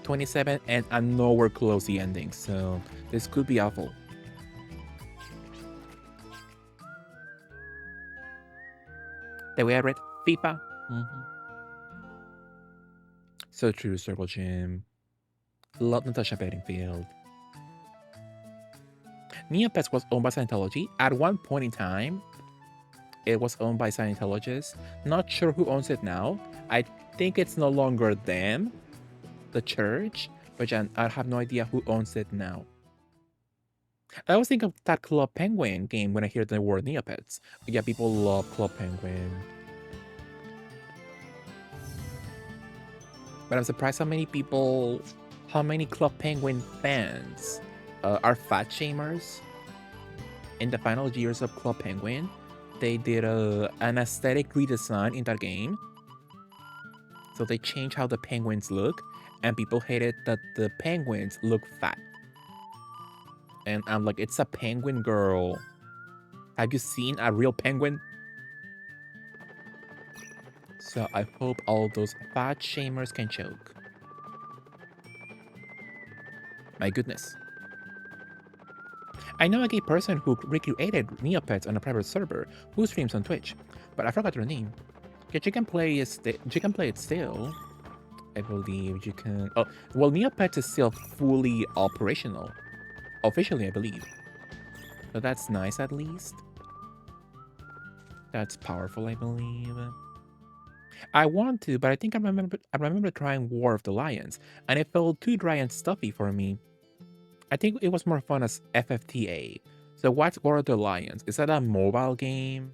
27, and I'm nowhere close to the ending, so this could be awful. The way I read FIFA. So true, Circle Gym. Love Natasha Bedingfield. Neopets was owned by Scientology. At one point in time, it was owned by Scientologists. Not sure who owns it now. I think it's no longer them, the church, but I have no idea who owns it now. I always think of that Club Penguin game when I hear the word Neopets. Yeah, people love Club Penguin. But I'm surprised how many Club Penguin fans are fat shamers. In the final years of Club Penguin, they did an aesthetic redesign in that game. So they changed how the penguins look, and people hated that the penguins look fat. And I'm like, it's a penguin, girl. Have you seen a real penguin? So I hope all those fat shamers can choke. My goodness. I know a gay person who recreated Neopets on a private server who streams on Twitch, but I forgot her name. Yeah, you can play it still. I believe you can. Oh, well, Neopets is still fully operational. Officially, I believe. So that's nice at least. That's powerful, I believe. I want to, but I think I remember trying War of the Lions, and it felt too dry and stuffy for me. I think it was more fun as FFTA. So what's War of the Lions? Is that a mobile game?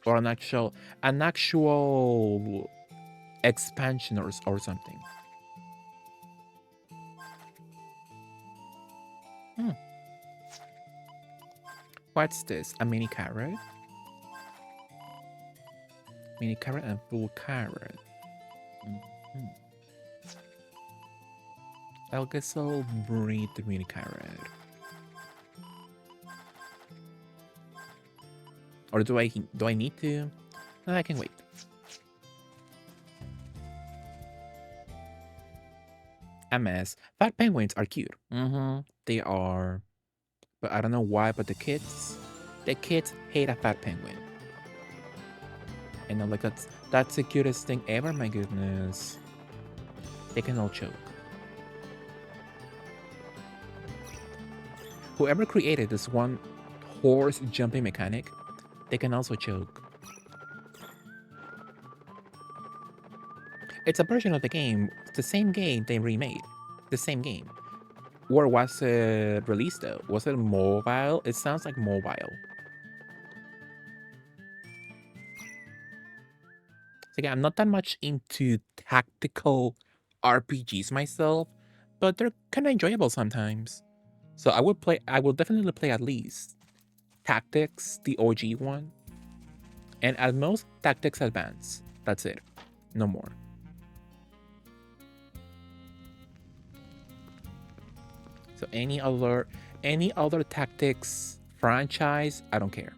Or an actual expansion or something? What's this? A mini carrot? Mini carrot and full carrot. I guess I'll breed the mini carrot. Or do I need to? I can wait. MS. Fat penguins are cute. They are. But I don't know why, but the kids hate a fat penguin. And I'm like, that's the cutest thing ever, my goodness. They can all choke. Whoever created this one horse jumping mechanic, they can also choke. It's a version of the game, the same game they remade. The same game. Where was it released though? Was it mobile? It sounds like mobile. So yeah, I'm not that much into tactical RPGs myself, but they're kind of enjoyable sometimes. So I will definitely play at least Tactics, the OG one, and at most Tactics Advance. That's it. No more. So any other Tactics franchise, I don't care.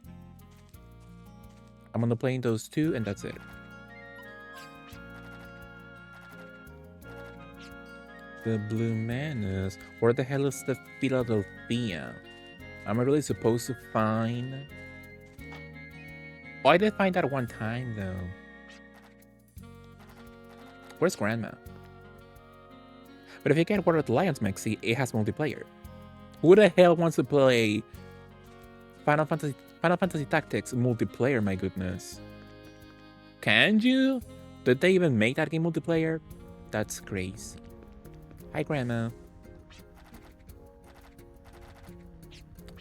I'm gonna play those two and that's it. The Blue Manus. Where the hell is the Philadelphia? Am I really supposed to find? Oh, I did find that one time though. Where's Grandma? But if you get War of the Lions Mexi, it has multiplayer. Who the hell wants to play Final Fantasy Tactics multiplayer, my goodness? Can you? Did they even make that game multiplayer? That's crazy. Hi, Grandma.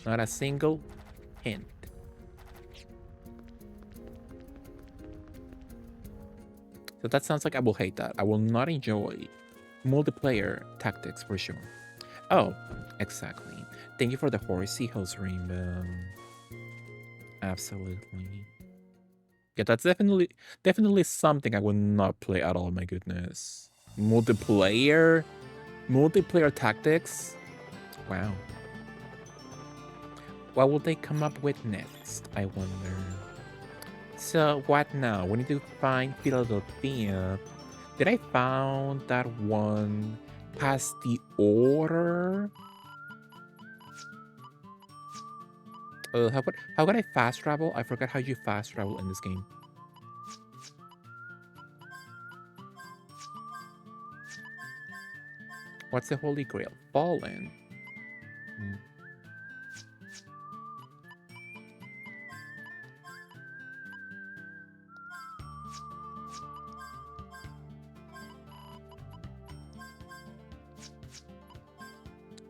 Not a single hint. So that sounds like I will hate that. I will not enjoy multiplayer tactics for sure. Oh, exactly. Thank you for the horsey hose rainbow. Absolutely. Yeah, that's definitely something I would not play at all, my goodness. Multiplayer tactics? Wow. What will they come up with next, I wonder? So, what now? We need to find Philadelphia. Did I found that one past the order? How could I fast travel? I forgot how you fast travel in this game. What's the Holy Grail? Fallen.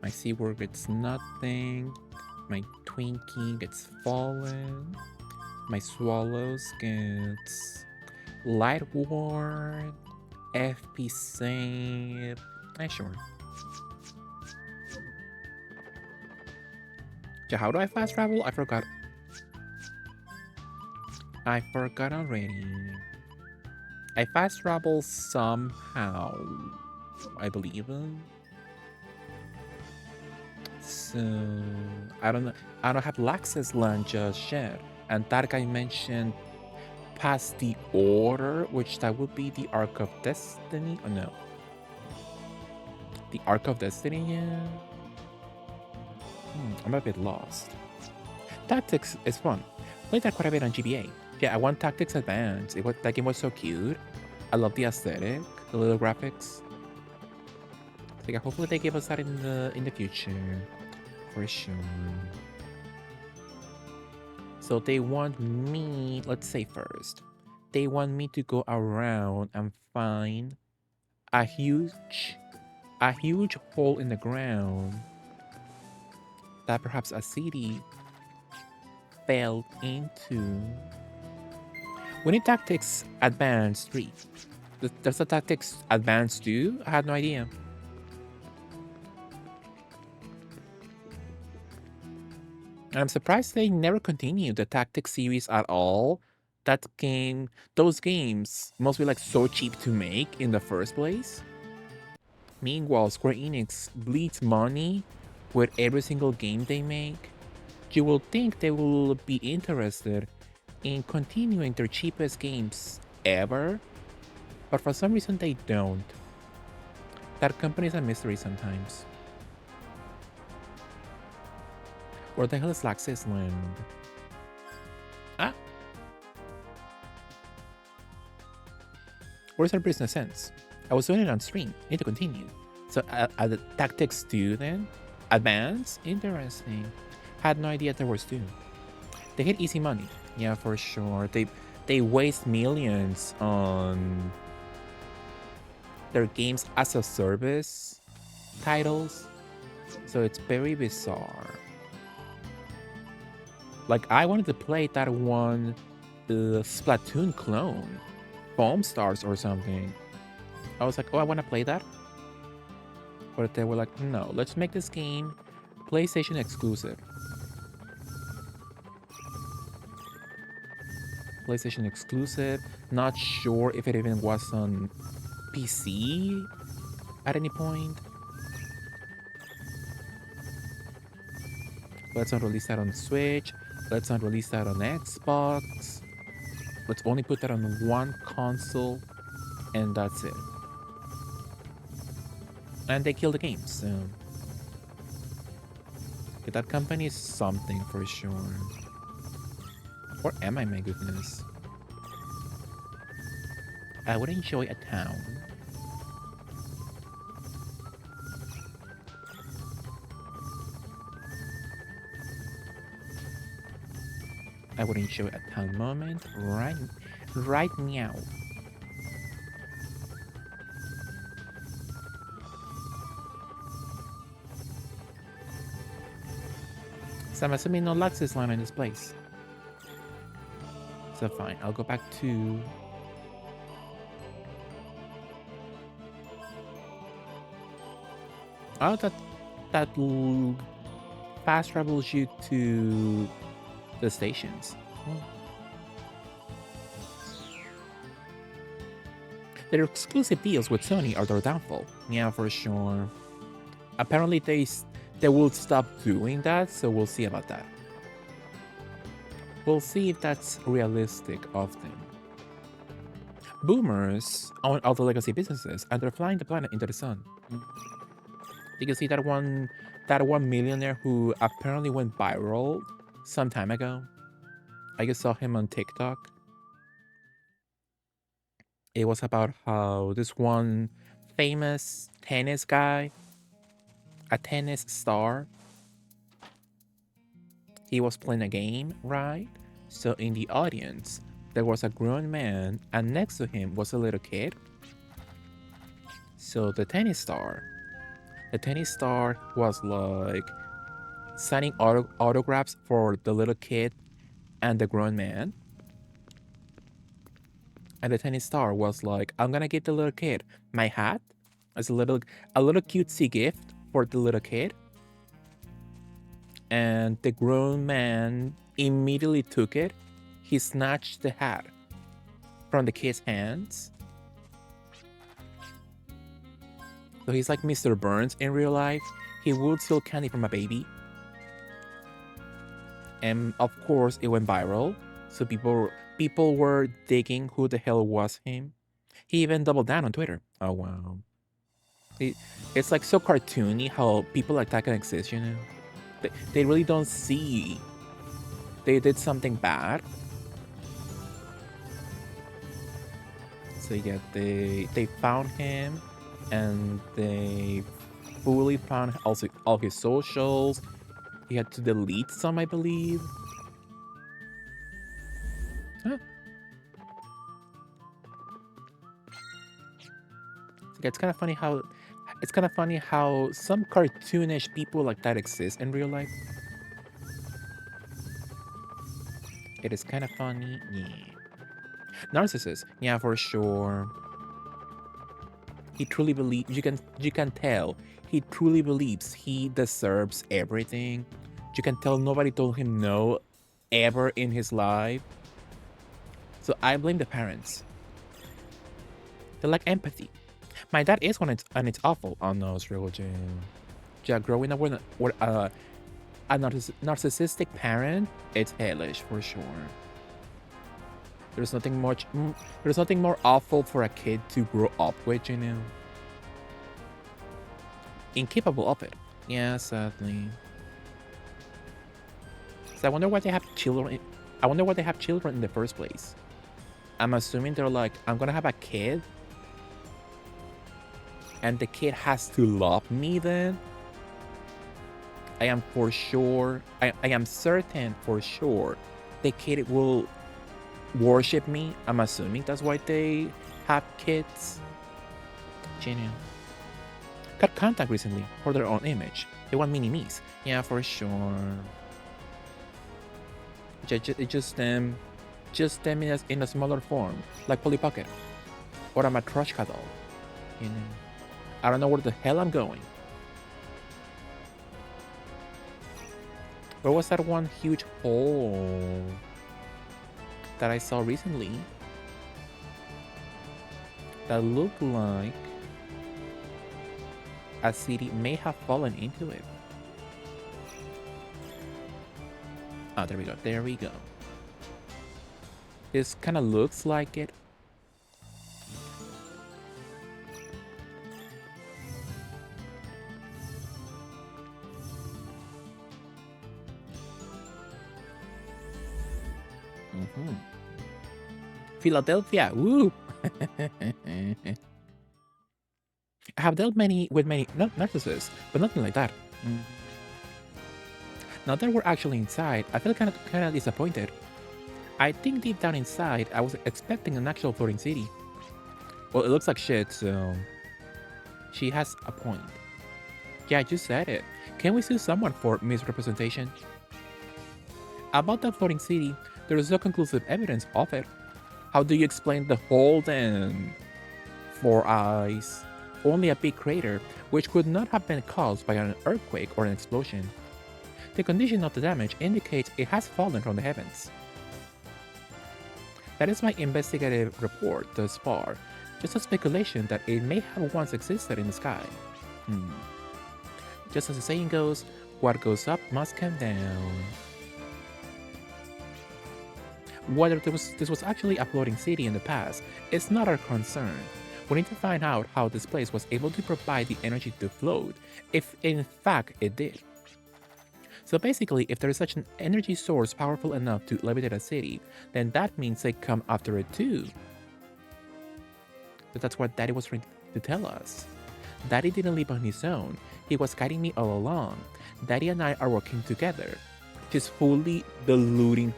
My Seaworld gets nothing. My Twinkie gets Fallen. My Swallows gets Light Ward. FP Save. Sure. So how do I fast travel? I forgot. I forgot already. I fast travel somehow, I believe. So I don't know. I don't have Lax's land just yet. And that guy mentioned past the order, which that would be the Arc of Destiny. Oh no. The Arc of Destiny, yeah. I'm a bit lost. Tactics is fun. Played that quite a bit on GBA. Yeah, I want Tactics Advance. That game was so cute. I love the aesthetic, the little graphics. So yeah, hopefully they give us that in the future, for sure. So they want me. Let's say first, they want me to go around and find a huge hole in the ground that perhaps a city fell into. We need Tactics Advance 3. There's a Tactics Advance 2? I had no idea. I'm surprised they never continued the Tactics series at all. Those games must be like so cheap to make in the first place. Meanwhile, Square Enix bleeds money with every single game they make. You will think they will be interested in continuing their cheapest games ever, but for some reason they don't. That company is a mystery sometimes. Where the hell is Laxis Land? Ah! Where's our business sense? I was doing it on stream. Need to continue. So, the tactics 2 then? Advance? Interesting. Had no idea there was 2. They hit easy money. Yeah, for sure. They waste millions on their games as a service titles. So it's very bizarre. Like, I wanted to play that one Splatoon clone, Foam Stars or something. I was like, oh, I want to play that. But they were like, no, let's make this game PlayStation exclusive. PlayStation exclusive. Not sure if it even was on PC at any point. Let's not release that on Switch. Let's not release that on Xbox. Let's only put that on one console, and that's it. And they kill the game, so... Okay, that company is something for sure. Or am I, my goodness? I would enjoy a town. I would enjoy a town moment right now. So I'm assuming no Luxus line in this place. So fine, I'll go back to... Oh, that fast travels you to the stations. Oh. Their exclusive deals with Sony are their downfall. Yeah, for sure. Apparently they will stop doing that, so we'll see about that. We'll see if that's realistic of them. Boomers own all the legacy businesses, and they're flying the planet into the sun. You can see that one millionaire who apparently went viral some time ago. I just saw him on TikTok. It was about how this one famous tennis guy, a tennis star, he was playing a game, right? So in the audience, there was a grown man, and next to him was a little kid. So the tennis star was like signing autographs for the little kid and the grown man. And the tennis star was like, I'm gonna give the little kid my hat as a little cutesy gift for the little kid. And the grown man immediately took it. He snatched the hat from the kid's hands. So he's like Mr. Burns in real life. He would steal candy from a baby. And of course, it went viral. So people were digging who the hell was him. He even doubled down on Twitter. Oh, wow. It's like so cartoony how people like that can exist, you know? They really don't see they did something bad. So yeah, they found him, and they fully found also all his socials. He had to delete some, I believe. Huh. It's kind of funny how some cartoonish people like that exist in real life. It is kind of funny, yeah. Narcissist, yeah, for sure. He truly believes, you can tell he truly believes he deserves everything. You can tell nobody told him no ever in his life. So I blame the parents. They lack empathy. My dad is one, and it's awful. Oh no, it's real Jim. Yeah, growing up with a narcissistic parent, it's hellish for sure. There's nothing much. There's nothing more awful for a kid to grow up with, you know. Incapable of it. Yeah, sadly. So I wonder why they have children. I wonder why they have children in the first place. I'm assuming they're like, I'm gonna have a kid, and the kid has to love me then. I am for sure. I am certain for sure the kid will worship me. I'm assuming that's why they have kids. Genius. Got contact recently for their own image. They want mini-me's. Yeah, for sure. Just them in a smaller form, like Polly Pocket or a Matryoshka doll. You know, I don't know where the hell I'm going. Where was that one huge hole that I saw recently that looked like a city may have fallen into it? Oh, there we go. There we go. This kind of looks like it. Philadelphia, woo! I have dealt with many narcissists, but nothing like that. Now that we're actually inside, I feel kind of disappointed. I think deep down inside, I was expecting an actual floating city. Well, it looks like shit, so she has a point. Yeah, you said it. Can we sue someone for misrepresentation? About that floating city, there is no conclusive evidence of it. How do you explain the hole then? 4 eyes. Only a big crater, which could not have been caused by an earthquake or an explosion. The condition of the damage indicates it has fallen from the heavens. That is my investigative report thus far, just a speculation that it may have once existed in the sky. Just as the saying goes, what goes up must come down. Whether this was actually a floating city in the past is not our concern. We need to find out how this place was able to provide the energy to float, if in fact it did. So basically, if there is such an energy source powerful enough to levitate a city, then that means they come after it too. But that's what Daddy was trying to tell us. Daddy didn't leave on his own. He was guiding me all along. Daddy and I are working together. She's fully deluding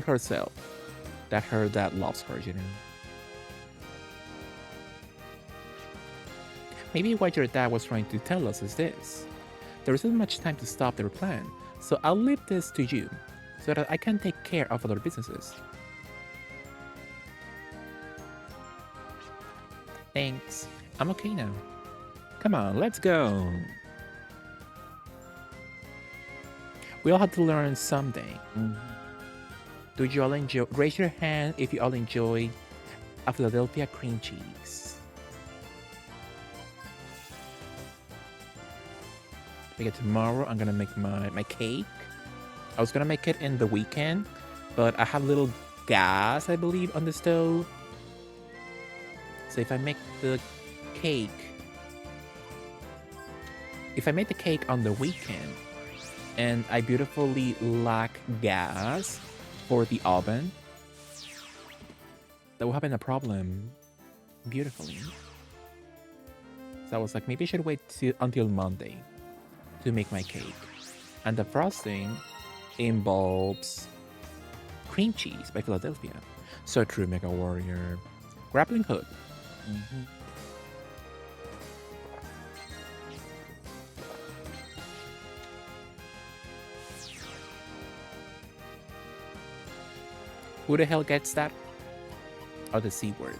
herself that her dad loves her, you know. Maybe what your dad was trying to tell us is this. There isn't much time to stop their plan, so I'll leave this to you, so that I can take care of other businesses. Thanks. I'm okay now. Come on, let's go. We all have to learn someday. Do you all enjoy? Raise your hand if you all enjoy a Philadelphia cream cheese. Because tomorrow I'm gonna make my cake. I was gonna make it in the weekend, but I have little gas, I believe, on the stove. So if I make the cake on the weekend and I beautifully lack gas for the oven, that will have been a problem beautifully. So I was like, maybe I should wait until Monday to make my cake. And the frosting involves cream cheese by Philadelphia. So true, Mega Warrior. Grappling hook. Who the hell gets that? Or the C word?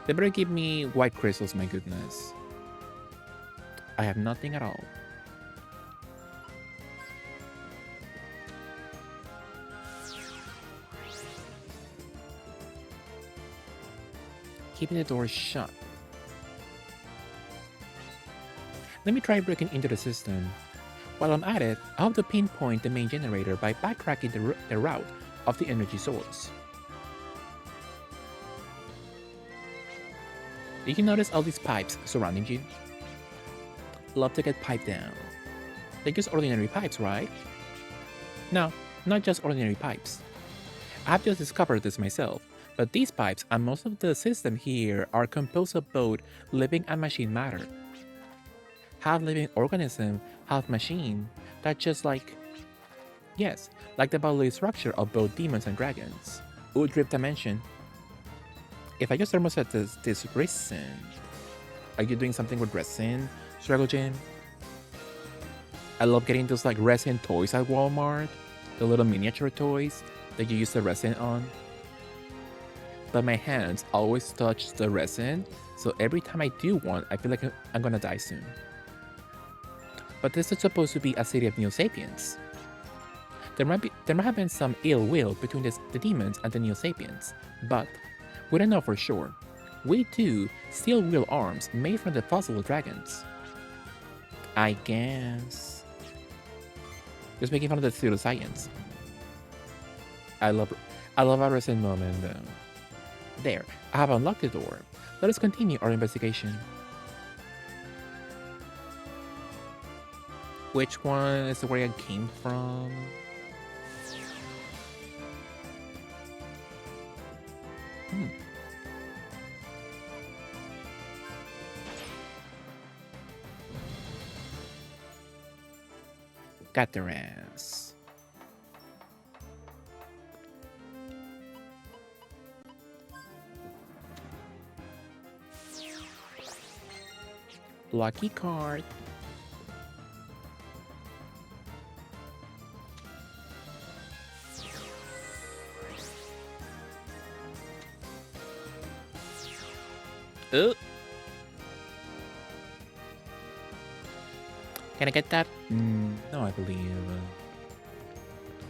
They better give me white crystals, my goodness. I have nothing at all. Keeping the door shut. Let me try breaking into the system. While I'm at it, I hope to pinpoint the main generator by backtracking the route of the energy source. Did you notice all these pipes surrounding you? Love to get piped down. They're just ordinary pipes, right? No, not just ordinary pipes. I've just discovered this myself, but these pipes and most of the system here are composed of both living and machine matter. Half living organism, half machine. That's just like... Yes, like the bodily structure of both demons and dragons. Ooh, drip dimension. If I just thermoset this resin... Are you doing something with resin, Struggle Jim? I love getting those like resin toys at Walmart. The little miniature toys that you use the resin on. But my hands always touch the resin, so every time I do one, I feel like I'm gonna die soon. But this is supposed to be a city of Neo-Sapiens. There might have been some ill will between the demons and the Neo-Sapiens, but we don't know for sure. We do still wield arms made from the fossil dragons. I guess. Just making fun of the pseudoscience. I love our recent moment though. There, I have unlocked the door. Let us continue our investigation. Which one is where I came from? Got their ass. Lucky card. Can I get that? No, I believe.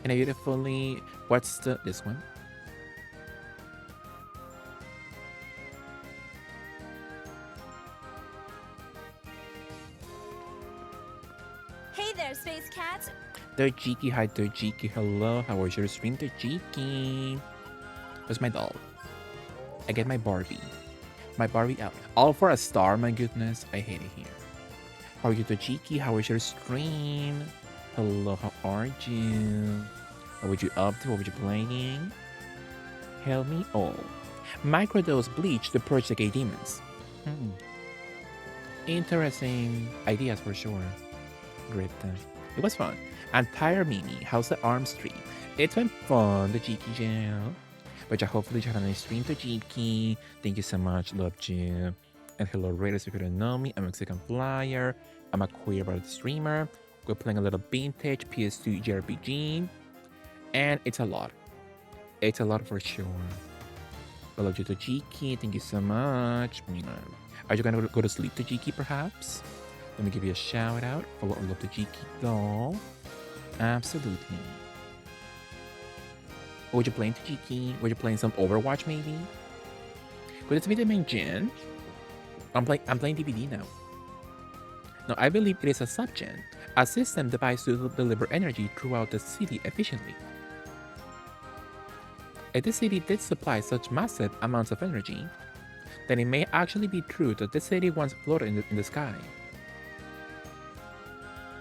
Can I beautifully... What's this one? Hey there, Space Cat. Dojiki, hi Dojiki, hello. How was your stream, Dojiki? Where's my doll? I get my Barbie. My Barbie out. All for a star, my goodness. I hate it here. How are you, Dojiki? How was your stream? Hello, how are you? What were you up to? What were you playing? Help me all. Microdose bleach to purge the gay demons. Interesting ideas for sure. Great. It was fun. And Tire Mimi, how's the arm stream? It's been fun, Dojiki Jam. But yeah, hopefully you had a nice stream, Dojiki. Thank you so much, loved you. And hello, Raiders, if you don't know me, I'm a Mexican Flyer. I'm a queer art streamer. We're playing a little vintage PS2 JRPG. And it's a lot. It's a lot for sure. I love you, Dojiki. Thank you so much. Are you gonna go to sleep, Dojiki, perhaps? Let me give you a shout out for what we love, Dojiki doll. Absolutely. What were you playing, Dojiki? Were you playing some Overwatch, maybe? Could it be the main gen? I'm playing DVD now. Now, I believe it is a subgen, a system devised to deliver energy throughout the city efficiently. If this city did supply such massive amounts of energy, then it may actually be true that this city once floated in the sky.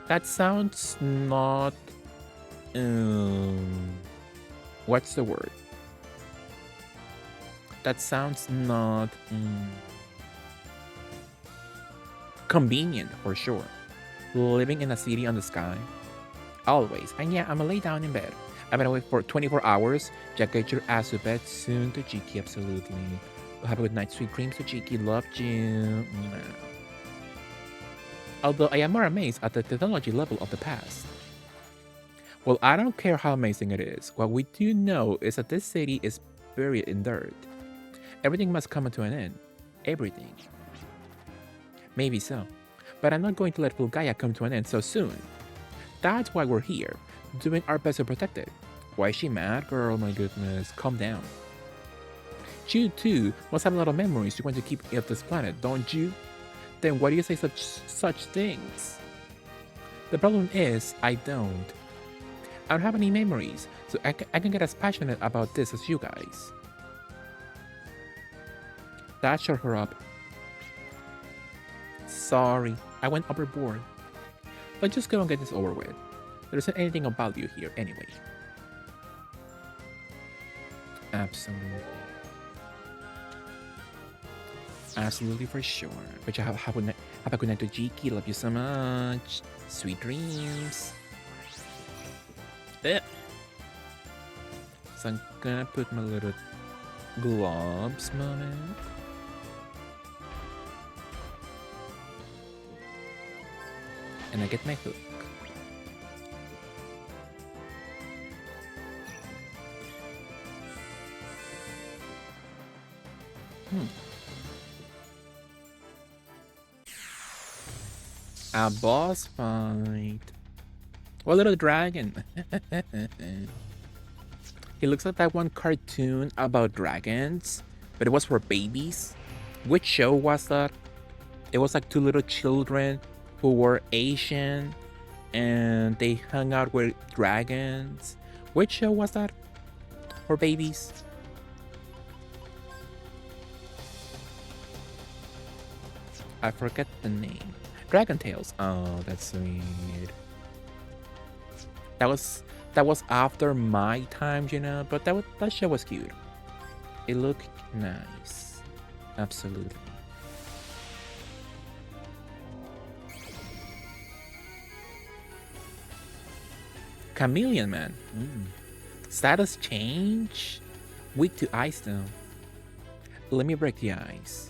That sounds not... what's the word? That sounds not... convenient for sure. Living in a city on the sky. Always. And yeah, I'm gonna lay down in bed. I've been awake for 24 hours. Just get your ass to bed soon, Dojiki, absolutely. Have a good night, sweet dreams, Dojiki. Loved you. Although I am more amazed at the technology level of the past. Well, I don't care how amazing it is. What we do know is that this city is buried in dirt. Everything must come to an end. Everything. Maybe so. But I'm not going to let Fulgaia come to an end so soon. That's why we're here, doing our best to protect it. Why is she mad, girl? My goodness, calm down. You too must have a lot of memories you want to keep of this planet, don't you? Then why do you say such things? The problem is, I don't. I don't have any memories, so I can get as passionate about this as you guys. That shut her up. Sorry, I went overboard. But just go and get this over with. There isn't anything of value here anyway. Absolutely. Absolutely for sure. But you have a good night to Jiki. Love you so much. Sweet dreams. So I'm gonna put my little gloves moment. And I get my hook. A boss fight. What little dragon? He looks like that one cartoon about dragons, but it was for babies. Which show was that? It was like two little children who were Asian and they hung out with dragons. Which show was that? For babies? I forget the name. Dragon Tales. Oh, that's sweet. That was after my time, you know, but that show was cute. It looked nice. Absolutely. Chameleon Man. Status change? Weak to ice though. Let me break the ice.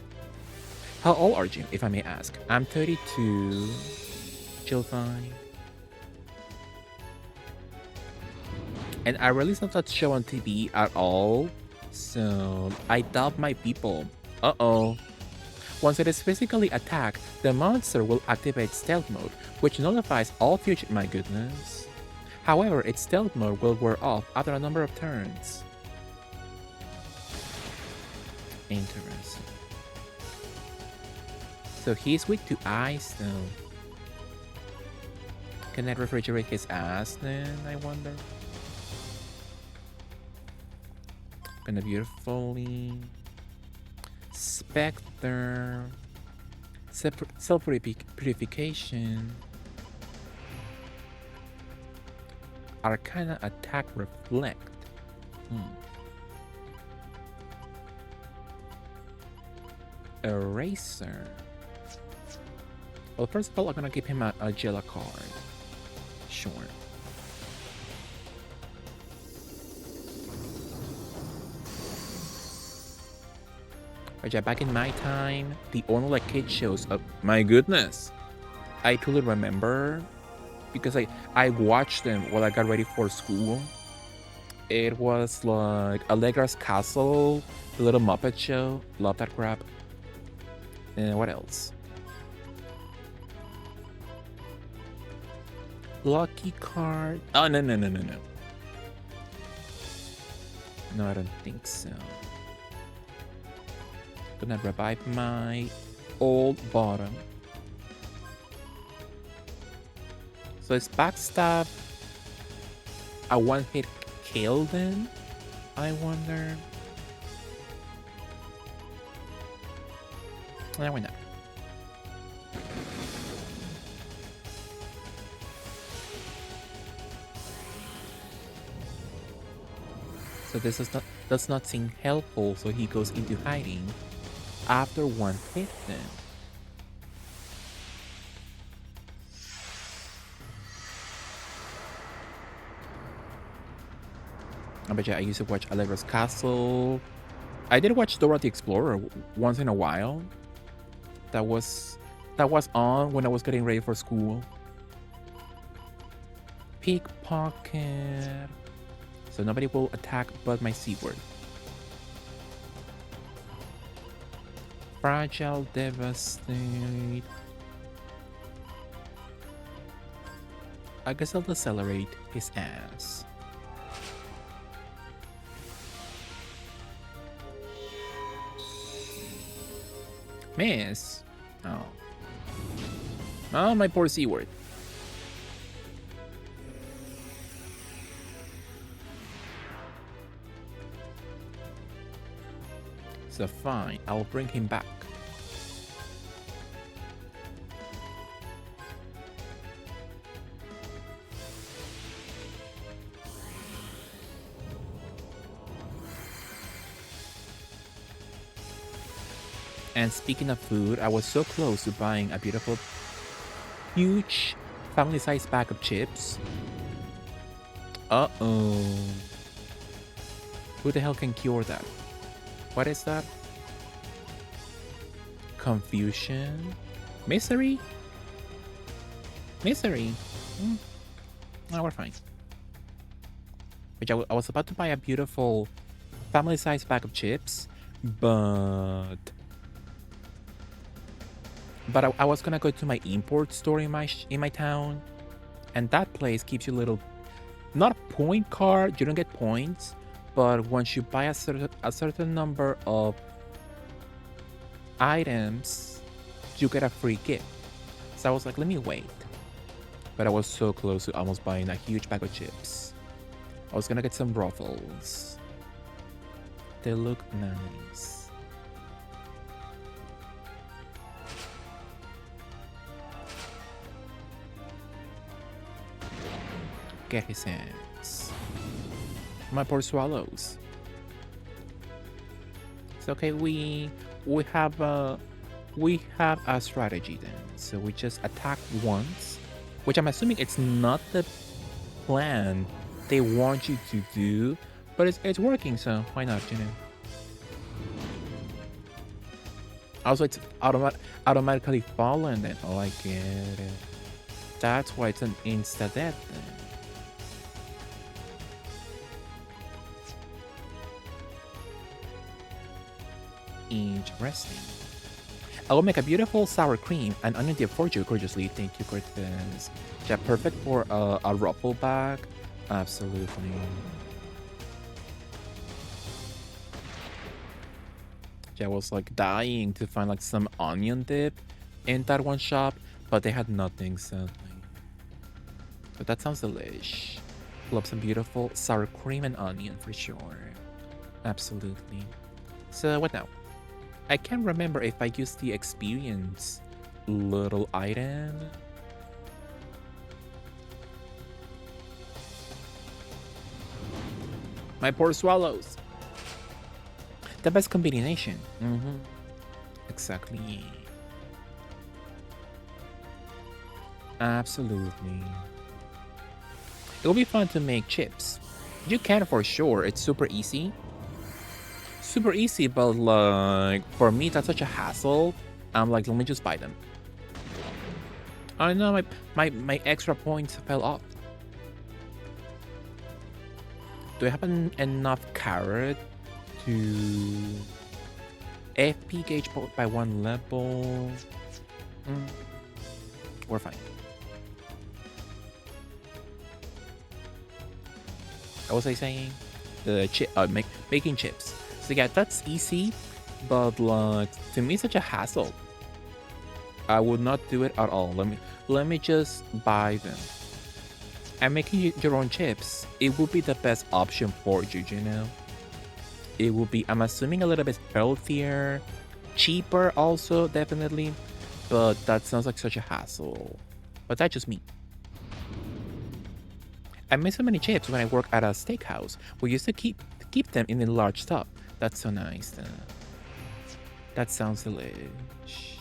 How old are you, if I may ask? I'm 32. Chill fine. And I really saw that show on TV at all, so I doubt my people. Uh-oh. Once it is physically attacked, the monster will activate stealth mode, which nullifies all future— my goodness. However, its stealth mode will wear off after a number of turns. Interesting. So he's weak to ice though. Can I refrigerate his ass then, I wonder? Gonna beautifully Spectre, self-purification, Arcana attack reflect. Eraser. Well, first of all, I'm gonna give him a Jella card. Sure. But yeah, back in my time, the only like kid shows up. My goodness, I truly remember because I watched them while I got ready for school. It was like Allegra's Castle, The Little Muppet Show. Love that crap. And what else? Lucky card. Oh no. No, I don't think so. Gonna revive my old bottom. So is backstab a one-hit kill then? I wonder. Why not? So this does not seem helpful, so he goes into hiding after one hit then. I bet you I used to watch Allegra's Castle. I did watch Dora the Explorer once in a while. That was on when I was getting ready for school. Pickpocket. So nobody will attack but my C-word. Fragile, devastate. I guess I'll decelerate his ass. Miss. Oh. Oh, my poor C-word. So fine, I'll bring him back. And speaking of food, I was so close to buying a beautiful, huge, family-sized bag of chips. Uh-oh. Who the hell can cure that? What is that? Confusion? Misery? Misery? No, we're fine. Which I was about to buy a beautiful family-sized bag of chips, but I was gonna go to my import store in my town, and that place gives you little, not a point card. You don't get points, but once you buy a certain number of items, you get a free gift. So I was like, let me wait. But I was so close to almost buying a huge bag of chips. I was gonna get some Ruffles. They look nice. Get his hands. My poor swallows. It's okay. We have a strategy then. So we just attack once, which I'm assuming it's not the plan they want you to do, but it's working. So why not? You know. Also, it's automatically fallen. Then oh, I get it. That's why it's an insta death then. Interesting. I will make a beautiful sour cream and onion dip for you, gorgeously. Thank you, Cortez. Yeah, perfect for a ruffle bag. Absolutely. Yeah, I was like dying to find like some onion dip in that one shop, but they had nothing, sadly. But that sounds delish. Love some beautiful sour cream and onion for sure. Absolutely. So what now? I can't remember if I used the experience little item. My poor swallows. The best combination. Exactly. Absolutely. It'll be fun to make chips. You can for sure. It's super easy. Super easy, but like for me that's such a hassle. I'm like, let me just buy them. I know my extra points fell off. Do I have enough carrot to FP gauge by one level? We're fine. What was I saying? The making chips. So yeah, that's easy, but like to me, it's such a hassle. I would not do it at all. Let me just buy them. And making your own chips, it would be the best option for you, you know. It would be, I'm assuming, a little bit healthier, cheaper also, definitely. But that sounds like such a hassle. But that's just me. I made so many chips when I worked at a steakhouse. We used to keep them in a large tub. That's so nice. That sounds delish.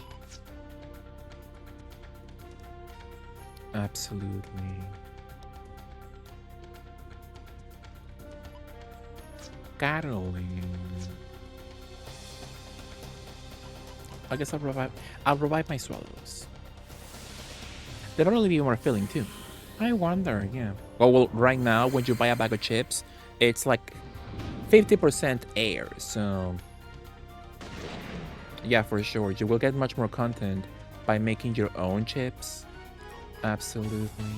Absolutely. Caroling. I guess I'll revive my swallows. They'll probably be more filling too. I wonder, yeah. Well, right now when you buy a bag of chips, it's like 50% air, so yeah, for sure. You will get much more content by making your own chips. Absolutely.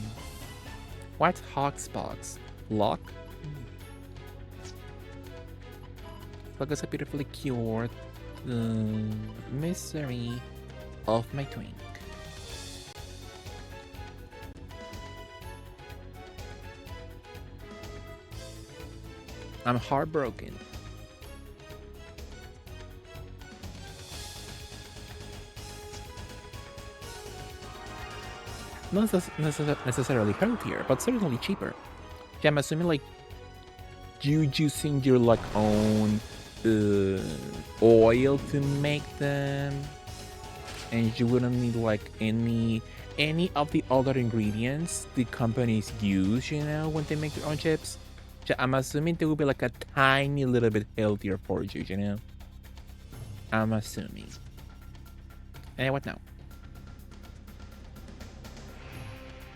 What's Hogspots? Lock? Focus a beautifully cured the misery of my twink. I'm heartbroken. Not necessarily healthier, but certainly cheaper. Yeah, I'm assuming like you using your like own oil to make them, and you wouldn't need like any of the other ingredients the companies use, you know, when they make their own chips. So I'm assuming they will be like a tiny little bit healthier for you, you know. I'm assuming. And what now?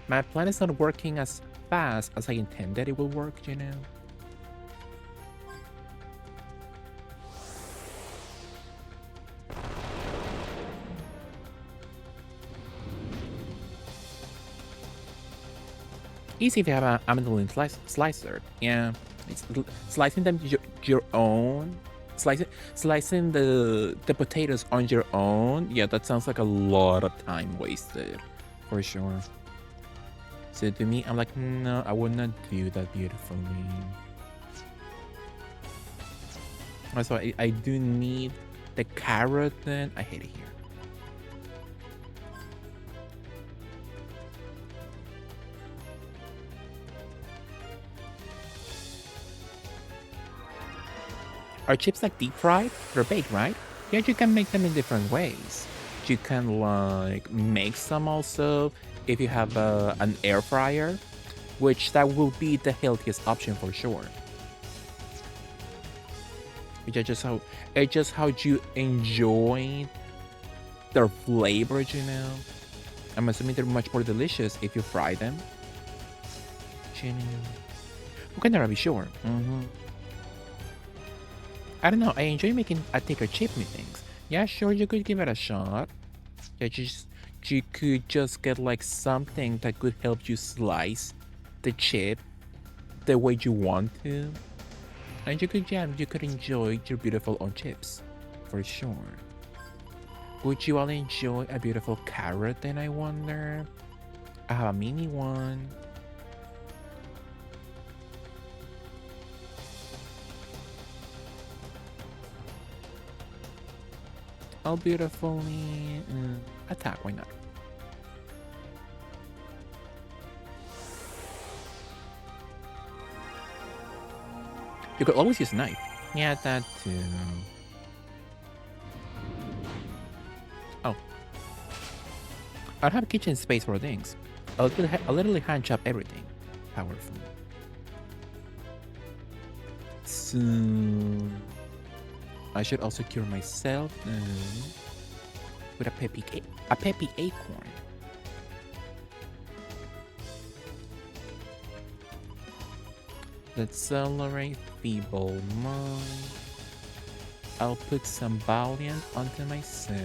My plan is not working as fast as I intended it will work, you know. Easy if you have a Amandolin slicer. Yeah, it's slicing them your own. Slicing the potatoes on your own. Yeah, that sounds like a lot of time wasted, for sure. So to me, I'm like, no, I would not do that beautifully. Also, I do need the carrot. Then I hate it here. Are chips like deep fried? They're baked, right? Yeah, you can make them in different ways. You can like make some also if you have an air fryer, which that will be the healthiest option for sure. It's just how you enjoy their flavor, you know. I'm assuming they're much more delicious if you fry them. You can never be sure. I don't know, I enjoy making a thicker chipmy things. Yeah, sure, you could give it a shot. Yeah, you could just get like something that could help you slice the chip the way you want to. And you could enjoy your beautiful own chips, for sure. Would you all enjoy a beautiful carrot then, I wonder? I have a mini one. I'll beautifully attack, why not? You could always use a knife. Yeah, that too. Oh. I don't have kitchen space for things. I'll literally hand chop everything. Powerful. So I should also cure myself with a peppy acorn. Let's celebrate feeble mind. I'll put some valiant onto myself.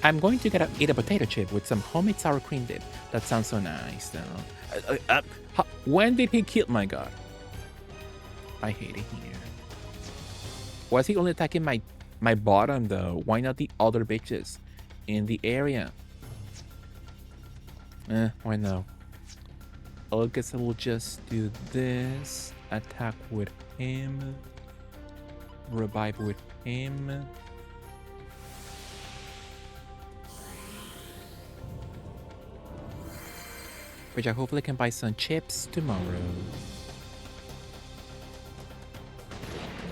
I'm going to eat a potato chip with some homemade sour cream dip. That sounds so nice, though. When did he kill my god? I hate it here. Was he only attacking my bottom, though? Why not the other bitches in the area? Why not? I guess I will just do this. Attack with him. Revive with him. Which I hopefully can buy some chips tomorrow.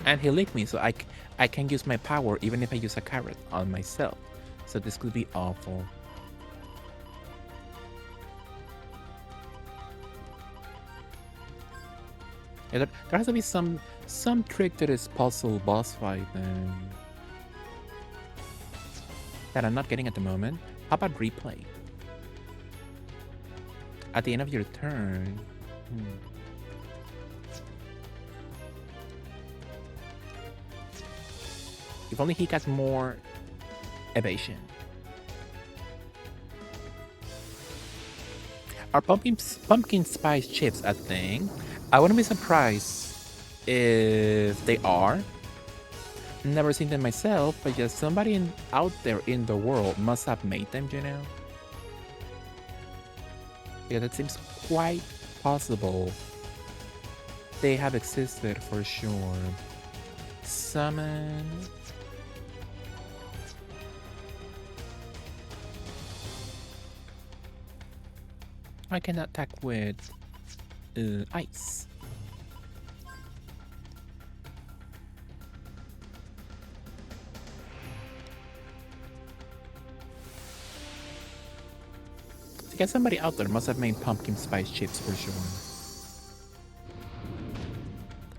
And he licked me, so I can use my power even if I use a carrot on myself. So this could be awful. Yeah, there has to be some trick to this puzzle boss fight then. That I'm not getting at the moment. How about replay? At the end of your turn. If only he got more evasion. Are pumpkin spice chips a thing? I wouldn't be surprised if they are. never seen them myself, but just somebody out there in the world must have made them, you know? Yeah, that seems quite possible. They have existed for sure. Summon. I can attack with ice. I guess somebody out there must have made pumpkin spice chips for sure.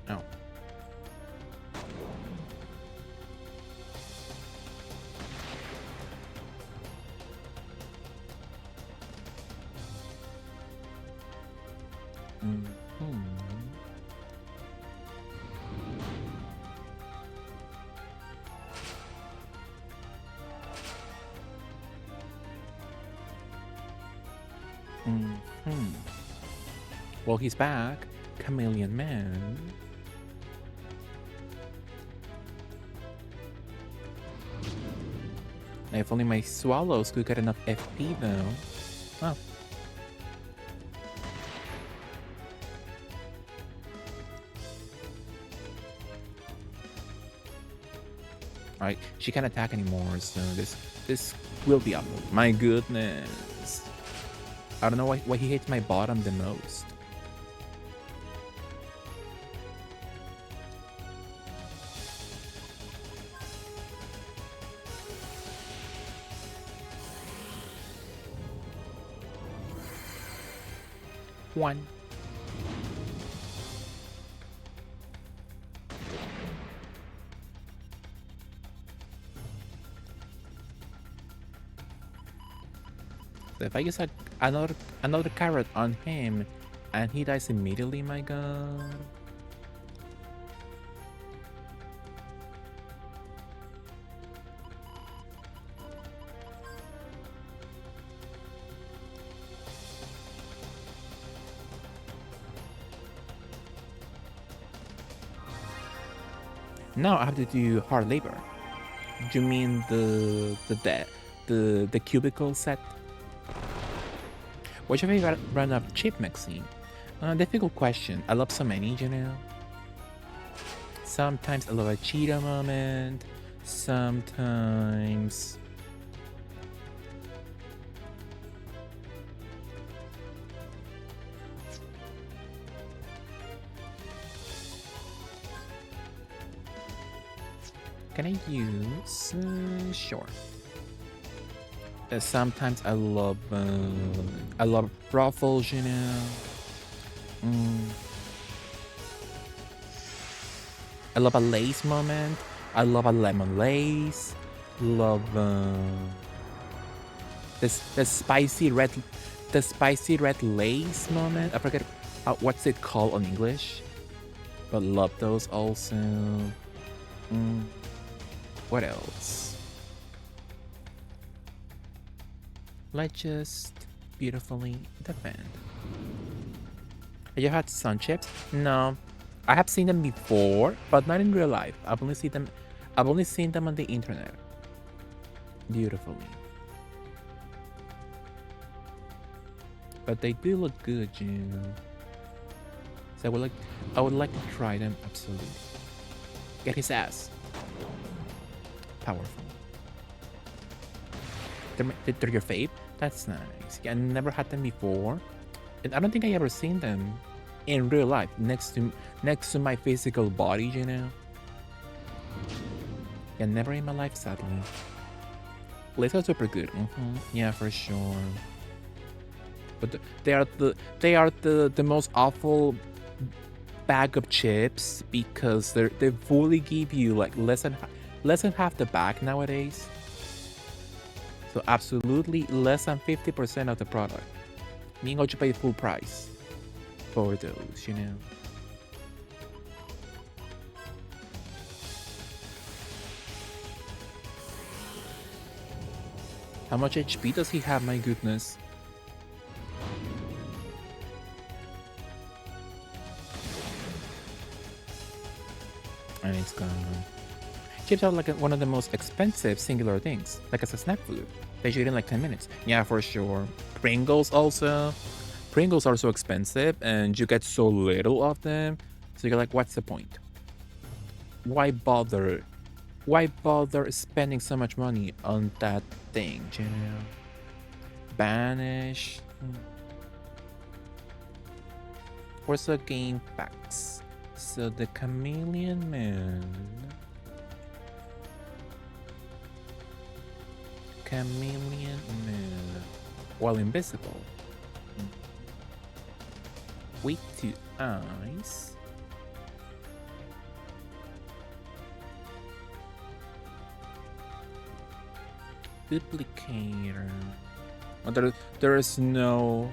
Oh. Well, he's back. Chameleon Man. If only my swallows could get enough FP though. Oh. Alright, she can't attack anymore, so this will be awful. My goodness. I don't know why he hits my bottom the most. One. So if I use another carrot on him and he dies immediately, my god. Now I have to do hard labor. Do you mean the cubicle set? What should I run up chip mixing? Difficult question. I love so many, you know. Sometimes I love a cheetah moment. Sometimes. Can I use? Sure. Sometimes I love ruffles, you know. I love a lace moment. I love a lemon lace. Love the spicy red lace moment. I forget what's it called in English, but love those also. What else? Let's just beautifully defend. Have you had sun chips? No, I have seen them before, but not in real life. I've only seen them on the internet. Beautifully, but they do look good, you know. So I would like to try them. Absolutely. Get his ass. Powerful. They're your fave? That's nice. Yeah, I never had them before, and I don't think I ever seen them in real life next to my physical body, you know. Yeah, never in my life, sadly. Lace are super good. Yeah, for sure. But they are the most awful bag of chips because they fully give you like less than half the bag nowadays. So absolutely less than 50% of the product. Meaning you pay full price for those, you know. How much HP does he have, my goodness? And it's gone. Chips are like one of the most expensive singular things, like as a snack food. They should eat in like 10 minutes. Yeah, for sure. Pringles also. Pringles are so expensive and you get so little of them. So you're like, what's the point? Why bother? Why bother spending so much money on that thing, you know? Banish. Where's the game packs? So the Chameleon Man. Chameleon Man. While invisible. With 2 eyes. Duplicator. Oh, there is no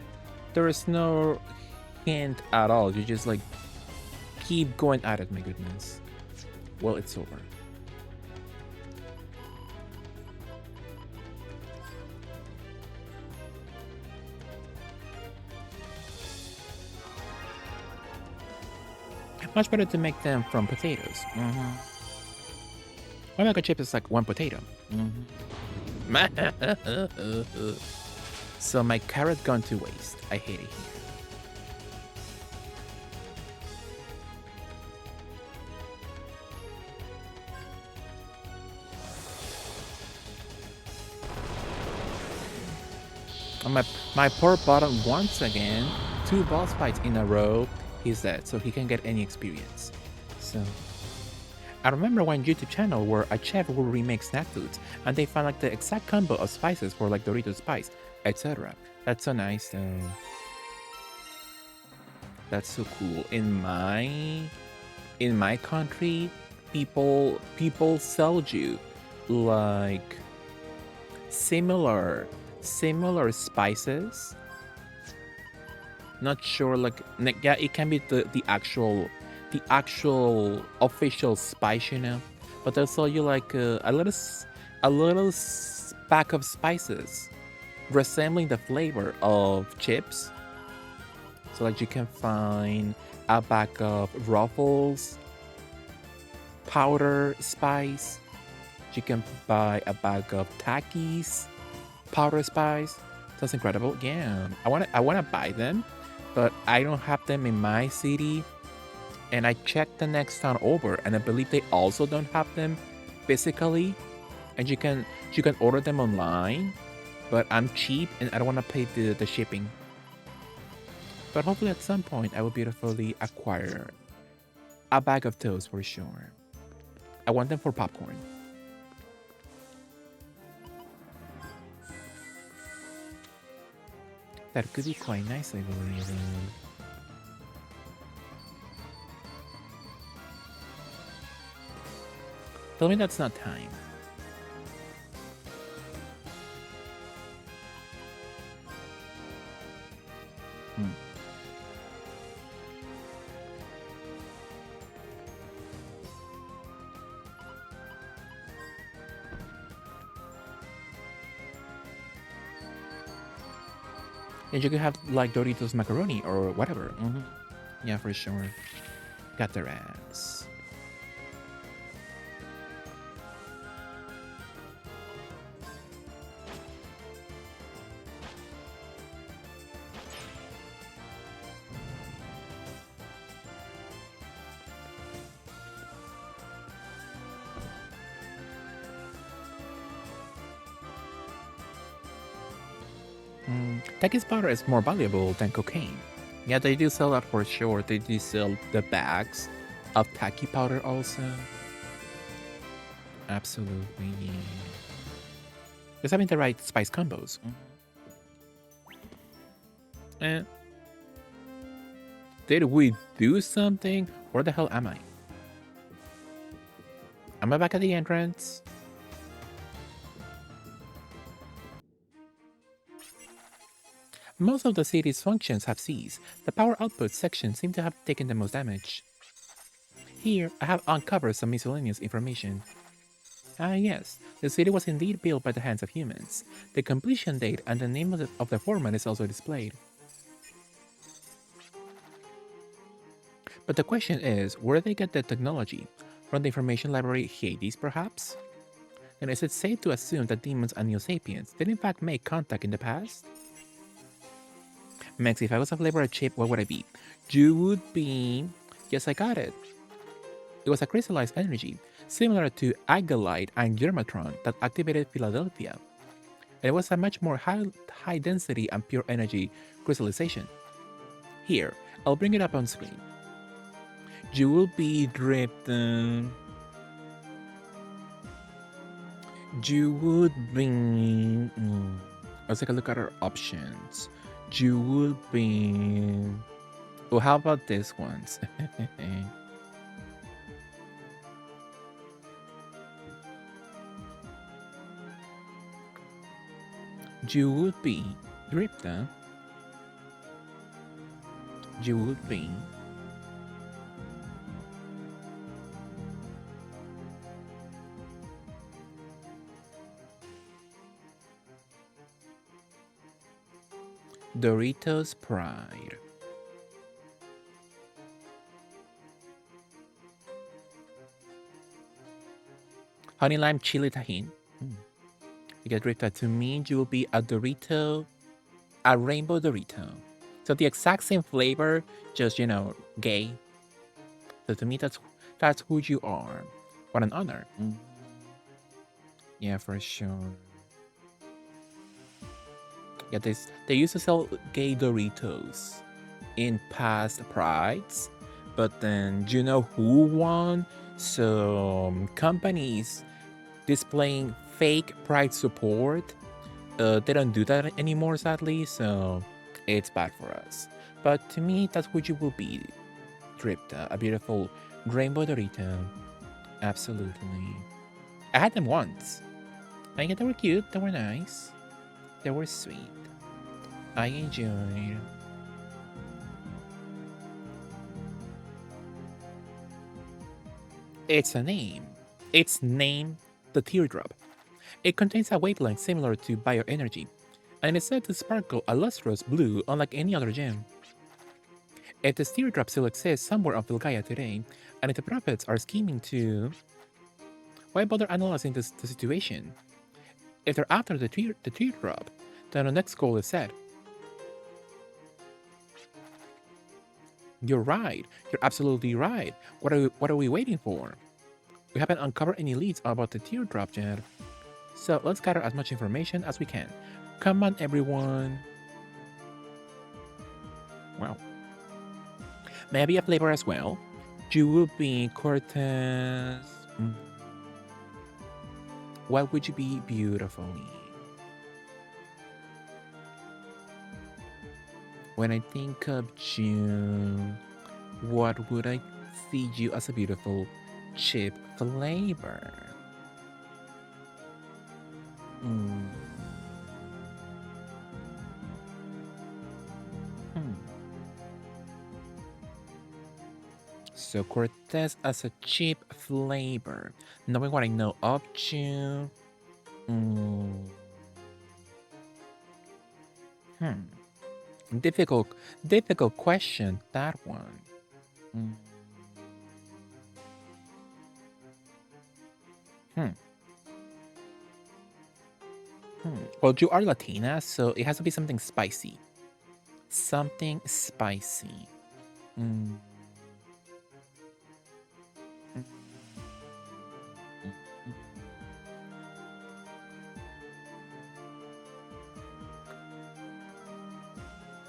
hint at all. You just like keep going at it. My goodness. Well, it's over. Much better to make them from potatoes. One bag of chips is like 1 potato. So my carrot gone to waste. I hate it here. My poor bottom once again. 2 boss fights in a row. He's dead, so he can't get any experience. So I remember one YouTube channel where a chef will remake snack foods and they find like the exact combo of spices for like Doritos spice, etc. That's so nice though. That's so cool. In my country, people sell you like similar spices. Not sure, like yeah, it can be the actual official spice, you know, but they'll sell you like a little pack of spices resembling the flavor of chips. So like you can find a bag of Ruffles powder spice. You can buy a bag of Takis powder spice. That's incredible. Yeah, I wanna buy them, but I don't have them in my city. And I checked the next town over, and I believe they also don't have them physically. And you can order them online, but I'm cheap and I don't want to pay the shipping. But hopefully at some point I will beautifully acquire a bag of those for sure. I want them for popcorn. That could be quite nice, I believe. Tell me that's not time. And you could have like Doritos macaroni or whatever. Yeah, for sure. Got their ass. Takis powder is more valuable than cocaine. Yeah, they do sell that for sure. They do sell the bags of Taki powder also. Absolutely. Just having the right spice combos. Did we do something? Where the hell am I? Am I back at the entrance? Most of the city's functions have ceased. The power output section seems to have taken the most damage. Here, I have uncovered some miscellaneous information. Ah yes, the city was indeed built by the hands of humans. The completion date and the name of the foreman is also displayed. But the question is, where did they get the technology? From the information library Hades, perhaps? And is it safe to assume that demons and Neo Sapiens did in fact make contact in the past? Max, if I was a flavor chip, what would I be? You would be... Yes, I got it. It was a crystallized energy, similar to Agalite and Germatron that activated Philadelphia. And it was a much more high density and pure energy crystallization. Here, I'll bring it up on screen. You will be dripped. You would be. Let's take a look at our options. You would be. Well, how about this ones? You would be dripped. You would be. Doritos Pride. Honey lime chili tahini. You get drifted. To me, you will be a Dorito, a rainbow Dorito. So the exact same flavor, just gay. So to me, that's who you are. What an honor. Yeah, for sure. Yeah, they used to sell gay Doritos in past prides, but then you know who won? Some companies displaying fake pride support. They don't do that anymore, sadly, so it's bad for us. But to me, that's what you will be. Dripta, a beautiful rainbow Dorito. Absolutely. I had them once. I think they were cute, they were nice, they were sweet. I enjoyed. It's a name. It's named the Teardrop. It contains a wavelength similar to bioenergy, and is said to sparkle a lustrous blue unlike any other gem. If the Teardrop still exists somewhere on Filgaia today, and if the prophets are scheming to... Why bother analyzing the situation? If they're after the Teardrop, then the next goal is set. You're right. You're absolutely right. What are we waiting for? We haven't uncovered any leads about the Teardrop yet. So let's gather as much information as we can. Come on, everyone. Wow. Maybe a flavor as well. You will be Cortez. What would you be beautifully? When I think of you, what would I see you as a beautiful chip flavor? So Cortez as a chip flavor. Knowing what I know of you. Difficult question, that one. Well, you are Latina, so it has to be something spicy. Something spicy.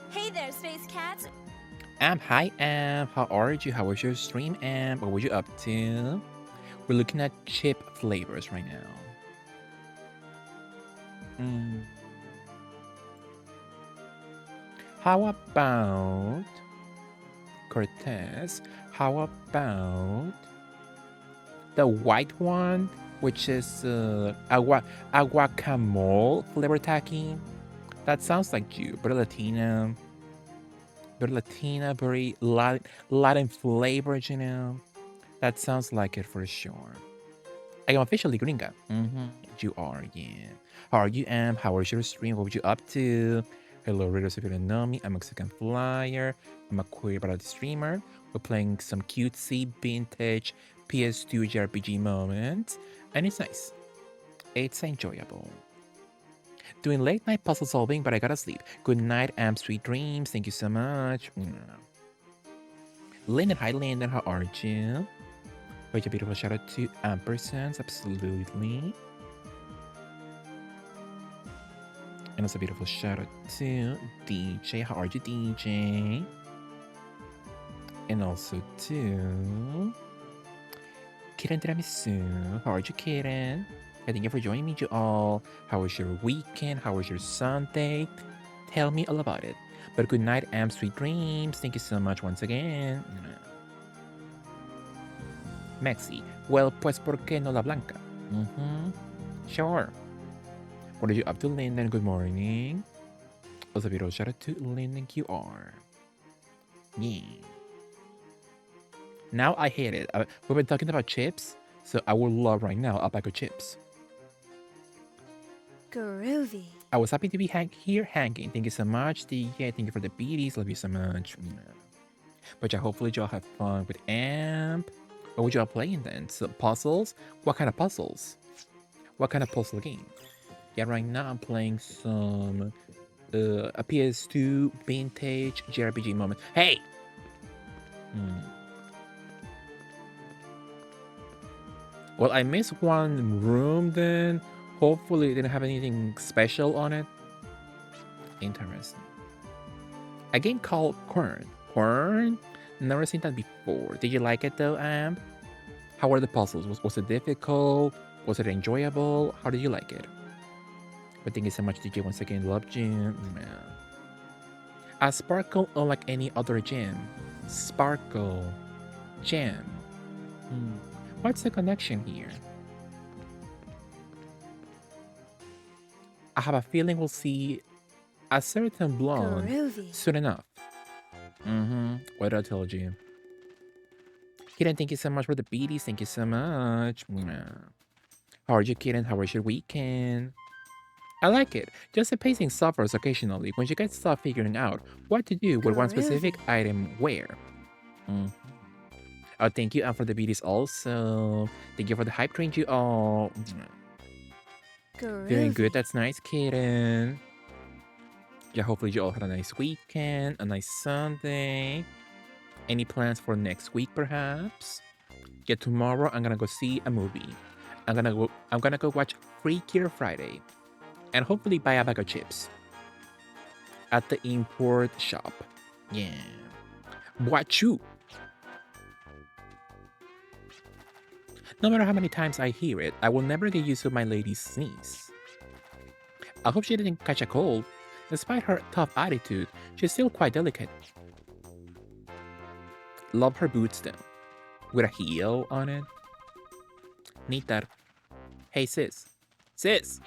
Hey there, Space Cats. Hi, how are you? How was your stream, what were you up to? We're looking at chip flavors right now. How about Cortez? How about the white one, which is aguacamole flavor tacky? That sounds like you, very Latina, very Latin flavor, That sounds like it for sure. I am officially gringa. You are, yeah. How are you, How was your stream? What were you up to? Hello, readers. If you don't know me, I'm Mexican Flyer. I'm a queer variety streamer. We're playing some cutesy, vintage, PS2 JRPG moment, and it's nice. It's enjoyable. Doing late night puzzle solving, but I gotta sleep. Good night, sweet dreams. Thank you so much. Lyndon, hi Lyndon, how are you? Quite a beautiful shout out to ampersands, absolutely. And also a beautiful shout out to DJ. How are you, DJ? And also to Kiran Tiramisu. How are you, Kiran? Thank you for joining me, you all. How was your weekend? How was your Sunday? Tell me all about it. But good night, sweet dreams. Thank you so much once again. Maxi. Well, pues, ¿por qué no la blanca? Sure. What are you up to, Lyndon? Good morning. Also, beautiful shout out to Lyndon QR. Yeah. Now I hate it. We've been talking about chips, so I would love right now a bag of chips. Groovy. I was happy to be here hanging. Thank you so much, DJ. Thank you for the beaties. Love you so much. But yeah, hopefully y'all have fun with AMP. What would y'all playing then? So puzzles? What kind of puzzles? What kind of puzzle game? Yeah, right now I'm playing some a PS2 vintage JRPG moment. Hey! Well, I missed one room then. Hopefully it didn't have anything special on it. Interesting. A game called Quern. Quern? Never seen that before. Did you like it though, Amp? How were the puzzles? Was it difficult? Was it enjoyable? How did you like it? But thank you so much, DJ, once again. Love Jim. A sparkle unlike any other gem. Sparkle. Gem. What's the connection here? I have a feeling we'll see a certain blonde Groovy. soon enough. What I told you. Kiran, thank you so much for the beaties. Thank you so much. How are you, Kiran? How was your weekend? I like it. Just the pacing suffers occasionally when you get stuff figuring out what to do with one specific item where. Oh, thank you for the beaties also. Thank you for the hype train, you all. Groovy. Feeling good, that's nice, Kitten. Yeah, hopefully you all had a nice weekend, a nice Sunday. Any plans for next week, perhaps? Yeah, tomorrow I'm gonna go see a movie. I'm gonna go watch Freakier Friday. And hopefully buy a bag of chips. At the import shop. Yeah. What you? No matter how many times I hear it, I will never get used to my lady's sneeze. I hope she didn't catch a cold. Despite her tough attitude, she's still quite delicate. Love her boots though. With a heel on it. Need that. Hey sis. Sis!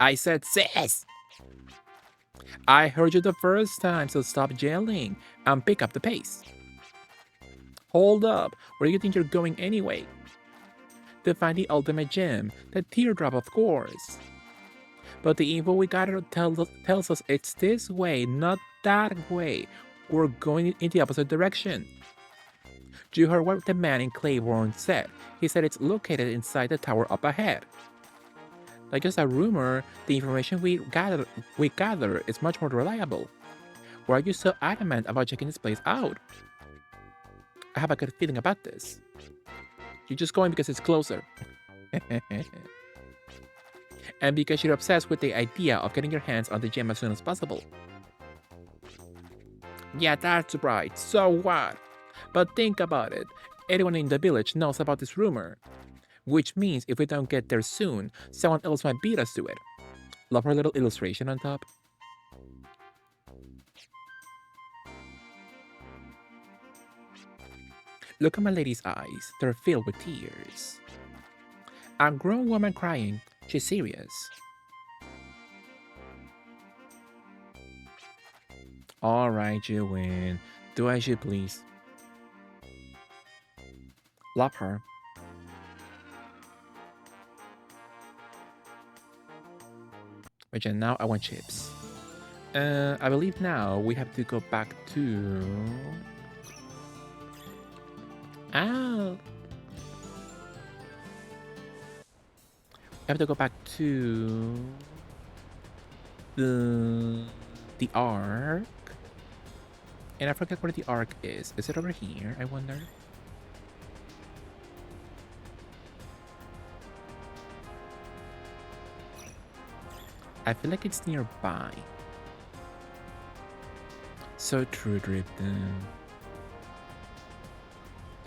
I said sis! I heard you the first time, so stop yelling and pick up the pace. Hold up, where do you think you're going anyway? To find the ultimate gem, the teardrop of course. But the info we got tells us it's this way, not that way. We're going in the opposite direction. You heard what the man in Claiborne said. He said it's located inside the tower up ahead. Like just a rumor, the information we gather is much more reliable. Why are you so adamant about checking this place out? I have a good feeling about this. You're just going because it's closer. And because you're obsessed with the idea of getting your hands on the gem as soon as possible. Yeah, that's right. So what? But think about it. Everyone in the village knows about this rumor. Which means if we don't get there soon, someone else might beat us to it. Love her little illustration on top. Look at my lady's eyes. They're filled with tears. A grown woman crying. She's serious. Alright, you win. Do as you please. Love her. Which now I want chips. I believe now we have to go back to Ow! I have to go back to the Ark. And I forget where the Ark is. Is it over here, I wonder? I feel like it's nearby. So true, Drifton.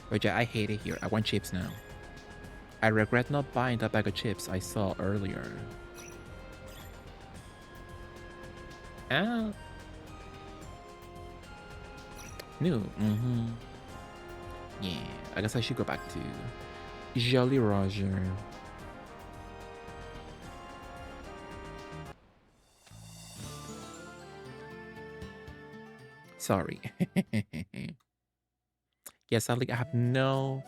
But yeah, I hate it here. I want chips now. I regret not buying that bag of chips I saw earlier. Ah. New. Yeah, I guess I should go back to Jolly Roger. Sorry. Yes, sadly I have no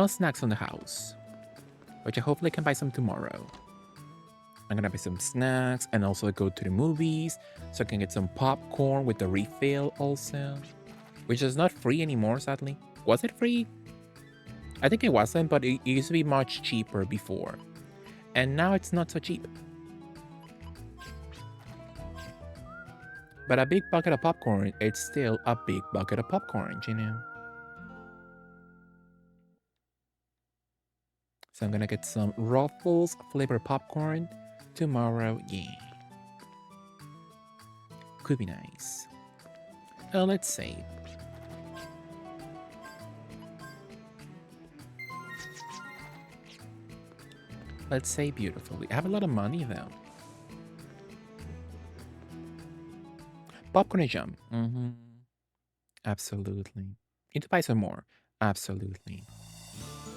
snacks on the house, which I hopefully can buy some tomorrow. I'm gonna buy some snacks and also go to the movies so I can get some popcorn with the refill also, which is not free anymore, sadly. Was it free? I think it wasn't, but it used to be much cheaper before. And now it's not so cheap. But a big bucket of popcorn, it's still a big bucket of popcorn, you know? So I'm gonna get some Ruffles flavored popcorn tomorrow, yeah. Could be nice. Let's see. Let's say beautifully. I have a lot of money though. Popcorn and jam. Absolutely. Need to buy some more. Absolutely.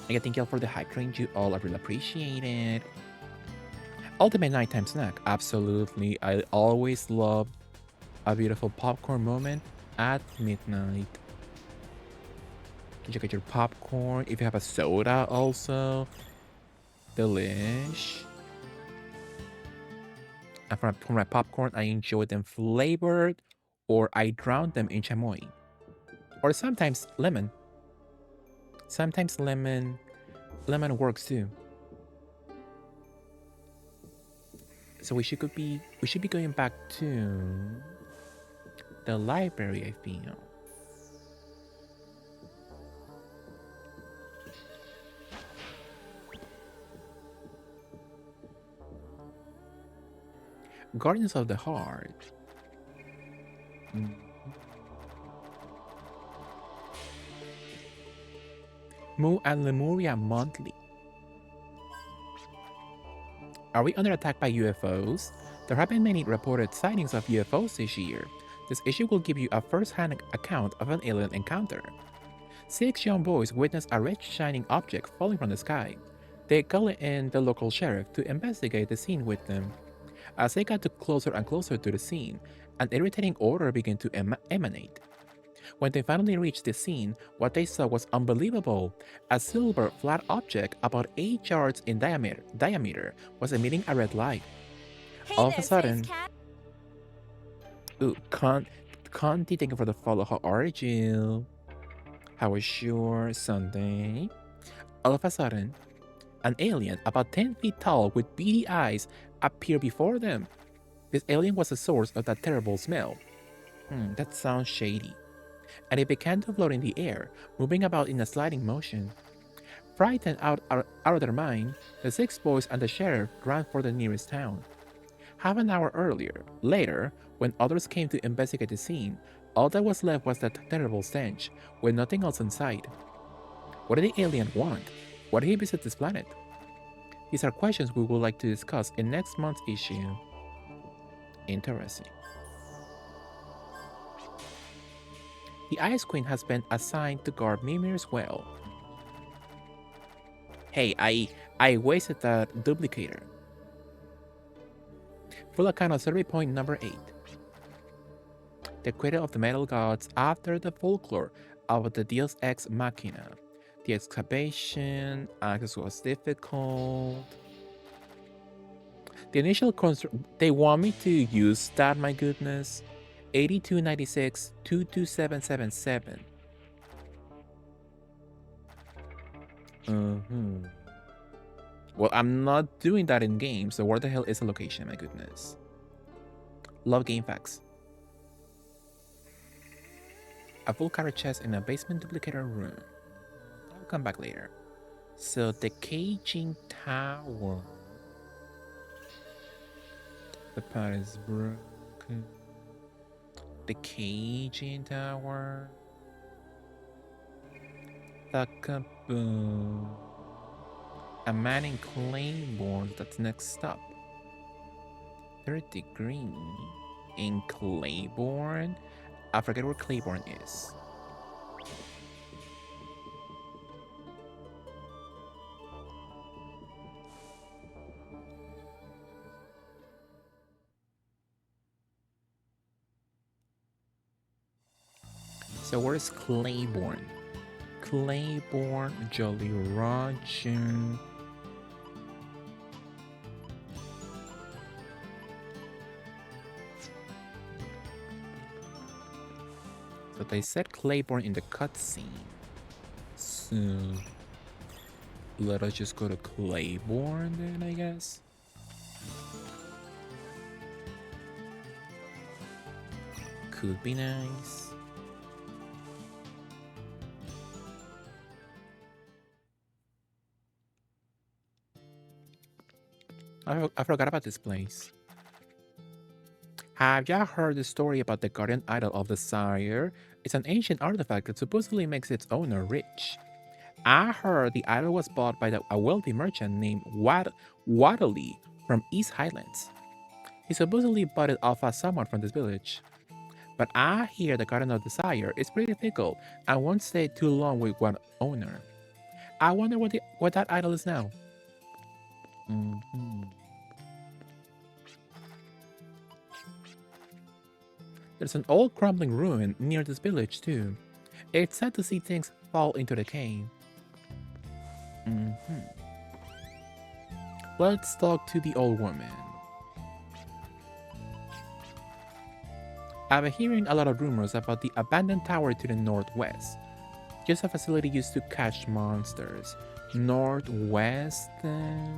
Again, thank you all for the hype train. You all, I really appreciate it. Ultimate nighttime snack. Absolutely. I always love a beautiful popcorn moment at midnight. You get your popcorn. If you have a soda also. Delish. And for my popcorn, I enjoy them flavored or I drown them in chamoy. Or sometimes lemon. Sometimes lemon works too. So we should be going back to the library, I feel. Guardians of the Heart. Mu and Lemuria Monthly. Are we under attack by UFOs? There have been many reported sightings of UFOs this year. This issue will give you a first-hand account of an alien encounter. 6 young boys witnessed a red shining object falling from the sky. They called in the local sheriff to investigate the scene with them. As they got closer and closer to the scene, an irritating odor began to emanate. When they finally reached the scene, what they saw was unbelievable. A silver, flat object about 8 yards in diameter was emitting a red light. Hey All of there, a sudden... Space Cat. Ooh, Conti, thank you for the follow. How are you? How was your Sunday? All of a sudden, an alien about 10 feet tall with beady eyes appeared before them. This alien was the source of that terrible smell. That sounds shady. And it began to float in the air, moving about in a sliding motion. Frightened out of their mind, the 6 boys and the sheriff ran for the nearest town. Half an hour later, when others came to investigate the scene, all that was left was that terrible stench, with nothing else in sight. What did the alien want? Why did he visit this planet? These are questions we would like to discuss in next month's issue. Interesting. The Ice Queen has been assigned to guard Mimir's well. Hey, I wasted that duplicator. Full account of survey point number 8. The cradle of the metal gods after the folklore of the Deus Ex Machina. The excavation access was difficult. The initial they want me to use that, my goodness. 8296 22777. Mm-hmm. Well, I'm not doing that in game, so where the hell is the location? My goodness. Love game facts. A full carriage chest in a basement duplicator room. I'll come back later. So the caging tower. The part is broken. The caging tower. The kaboom. A man in Claymore, that's next stop. 3rd degree in Claiborne? I forget where Claiborne is. So where's Claiborne? Claiborne, Jolly Roger. So they said Claiborne in the cutscene. So let us just go to Claiborne then, I guess. Could be nice. I forgot about this place. Have y'all heard the story about the guardian idol of the Sire? It's an ancient artifact that supposedly makes its owner rich. I heard the idol was bought by a wealthy merchant named Waddley from East Highlands. He supposedly bought it off of someone from this village. But I hear the Garden of Desire is pretty fickle and won't stay too long with one owner. I wonder what that idol is now. Mm-hmm. There's an old crumbling ruin near this village too. It's sad to see things fall into decay. Mm-hmm. Let's talk to the old woman. I've been hearing a lot of rumors about the abandoned tower to the northwest. Just a facility used to catch monsters. Northwest? I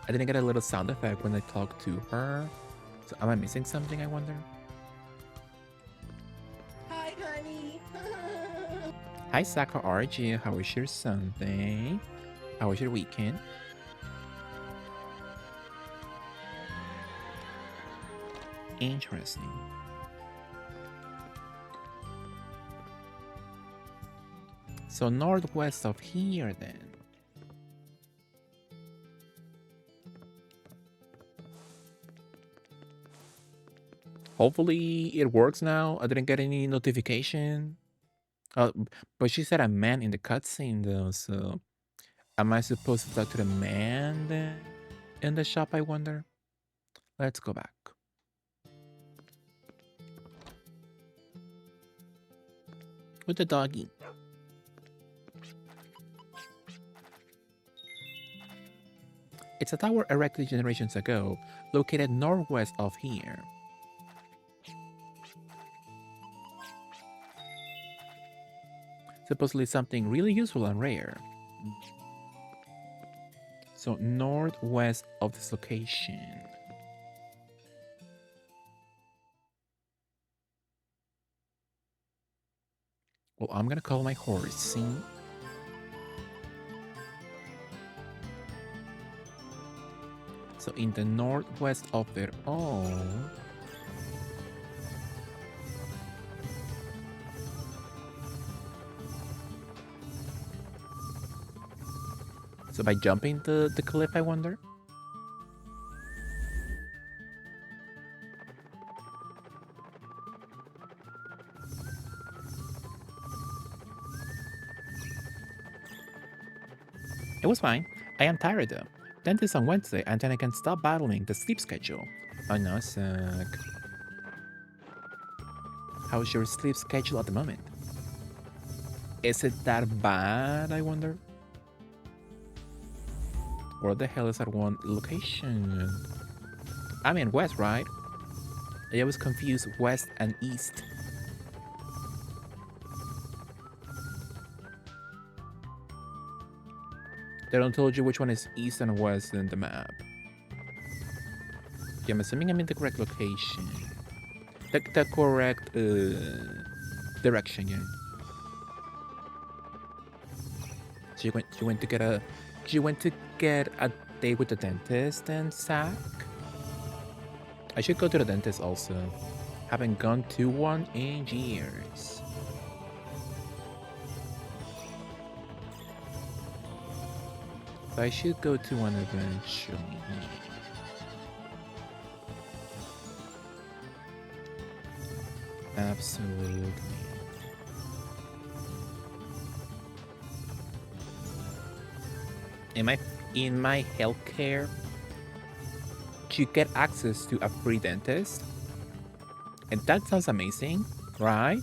didn't get a little sound effect when I talked to her. So am I missing something, I wonder? Hi, honey. Hi, Saka RG. How was your Sunday? How was your weekend? Interesting. So northwest of here then. Hopefully it works now. I didn't get any notification. But she said a man in the cutscene though, so am I supposed to talk to the man then in the shop, I wonder? Let's go back. With the doggy. It's a tower erected generations ago, located northwest of here. Supposedly something really useful and rare. So northwest of this location. Well, I'm gonna call my horse, see? So in the northwest of it all. So by jumping the cliff, I wonder? It was fine. I am tired though. Dentist on Wednesday and then I can stop battling the sleep schedule. Oh no, suck. How's your sleep schedule at the moment? Is it that bad, I wonder? Where the hell is that one location? I mean west, right? I always confuse west and east. They don't tell you which one is east and west in the map. Yeah, I'm assuming I'm in the correct location. The correct direction, yeah. So you went to get a date with the dentist and Zach? I should go to the dentist also. Haven't gone to one in years. But I should go to one eventually. Absolutely. In my healthcare, you get access to a free dentist, and that sounds amazing, right?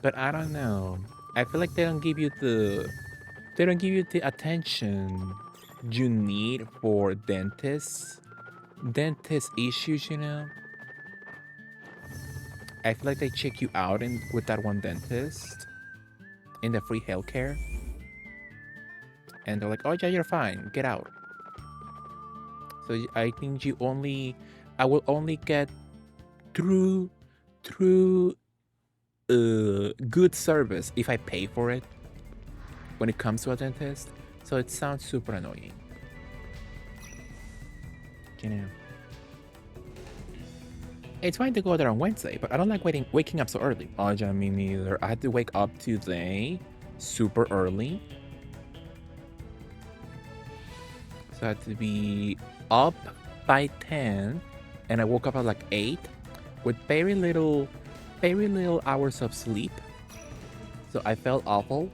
But I don't know. I feel like they don't give you the attention you need for dentist issues, you know. I feel like they check you out with that one dentist in the free healthcare, and they're like, "Oh yeah, you're fine. Get out." So I think I will only get through good service if I pay for it when it comes to a dentist. So it sounds super annoying. You know. It's fine to go there on Wednesday, but I don't like waking up so early. Oh yeah, me neither. I had to wake up today super early. So I had to be up by 10, and I woke up at like 8 with very little hours of sleep. So I felt awful.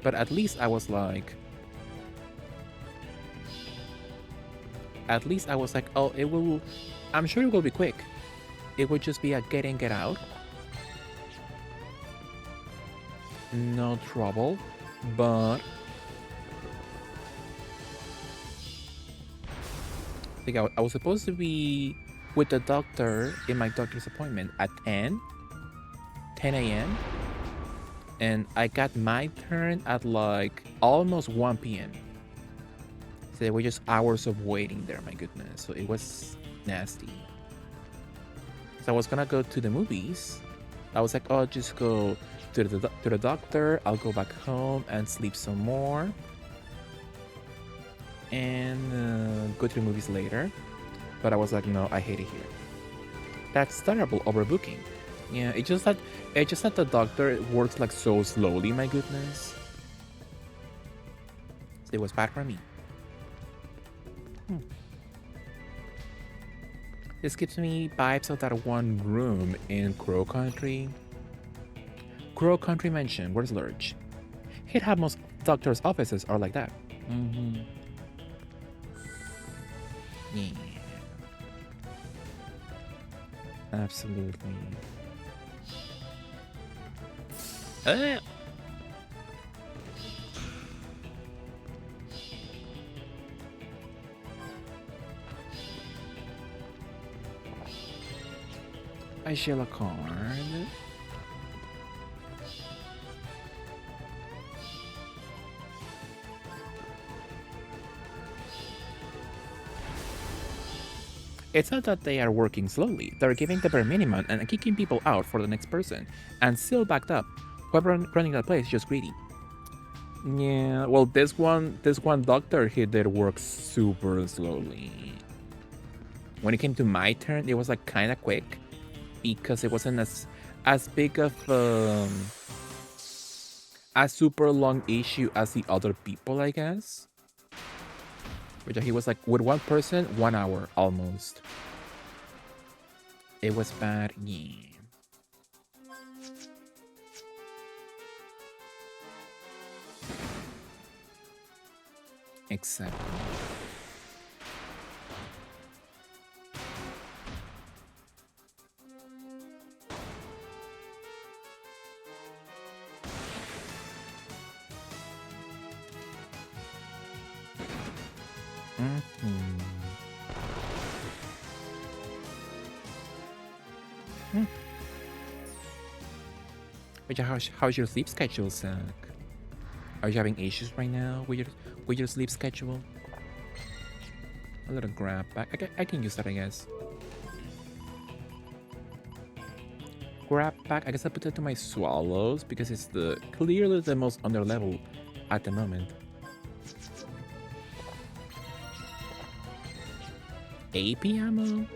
But at least I was like, oh, I'm sure it will be quick. It would just be a get in, get out. No trouble. But I think I was supposed to be with the doctor in my doctor's appointment at 10 a.m. And I got my turn at like almost 1 p.m. So there were just hours of waiting there, my goodness. So it was nasty. So I was gonna go to the movies. I was like, oh, I'll just go to the doctor. I'll go back home and sleep some more. And go to the movies later. But I was like, no, I hate it here. That's terrible overbooking. Yeah, it's just that the doctor works like so slowly, my goodness. It was bad for me. This gives me vibes of that one room in Crow Country. Crow Country Mansion, where's Lurch? He'd have most doctors' offices are like that. Yeah. Absolutely. I shall a card. It's not that they are working slowly. They're giving the bare minimum and kicking people out for the next person, and still backed up. Whoever running that place is just greedy. Yeah, well, this one doctor, he did work super slowly. When it came to my turn, it was like kind of quick because it wasn't as big of a super long issue as the other people, I guess. Which he was like, with one person, 1 hour almost. It was bad, yeah. Exactly. Which how's your sleep schedule, Zach? Are you having issues right now with your sleep schedule? A little grab bag. I can use that, I guess. Grab bag. I guess I put it to my swallows because it's clearly the most under level at the moment. AP ammo.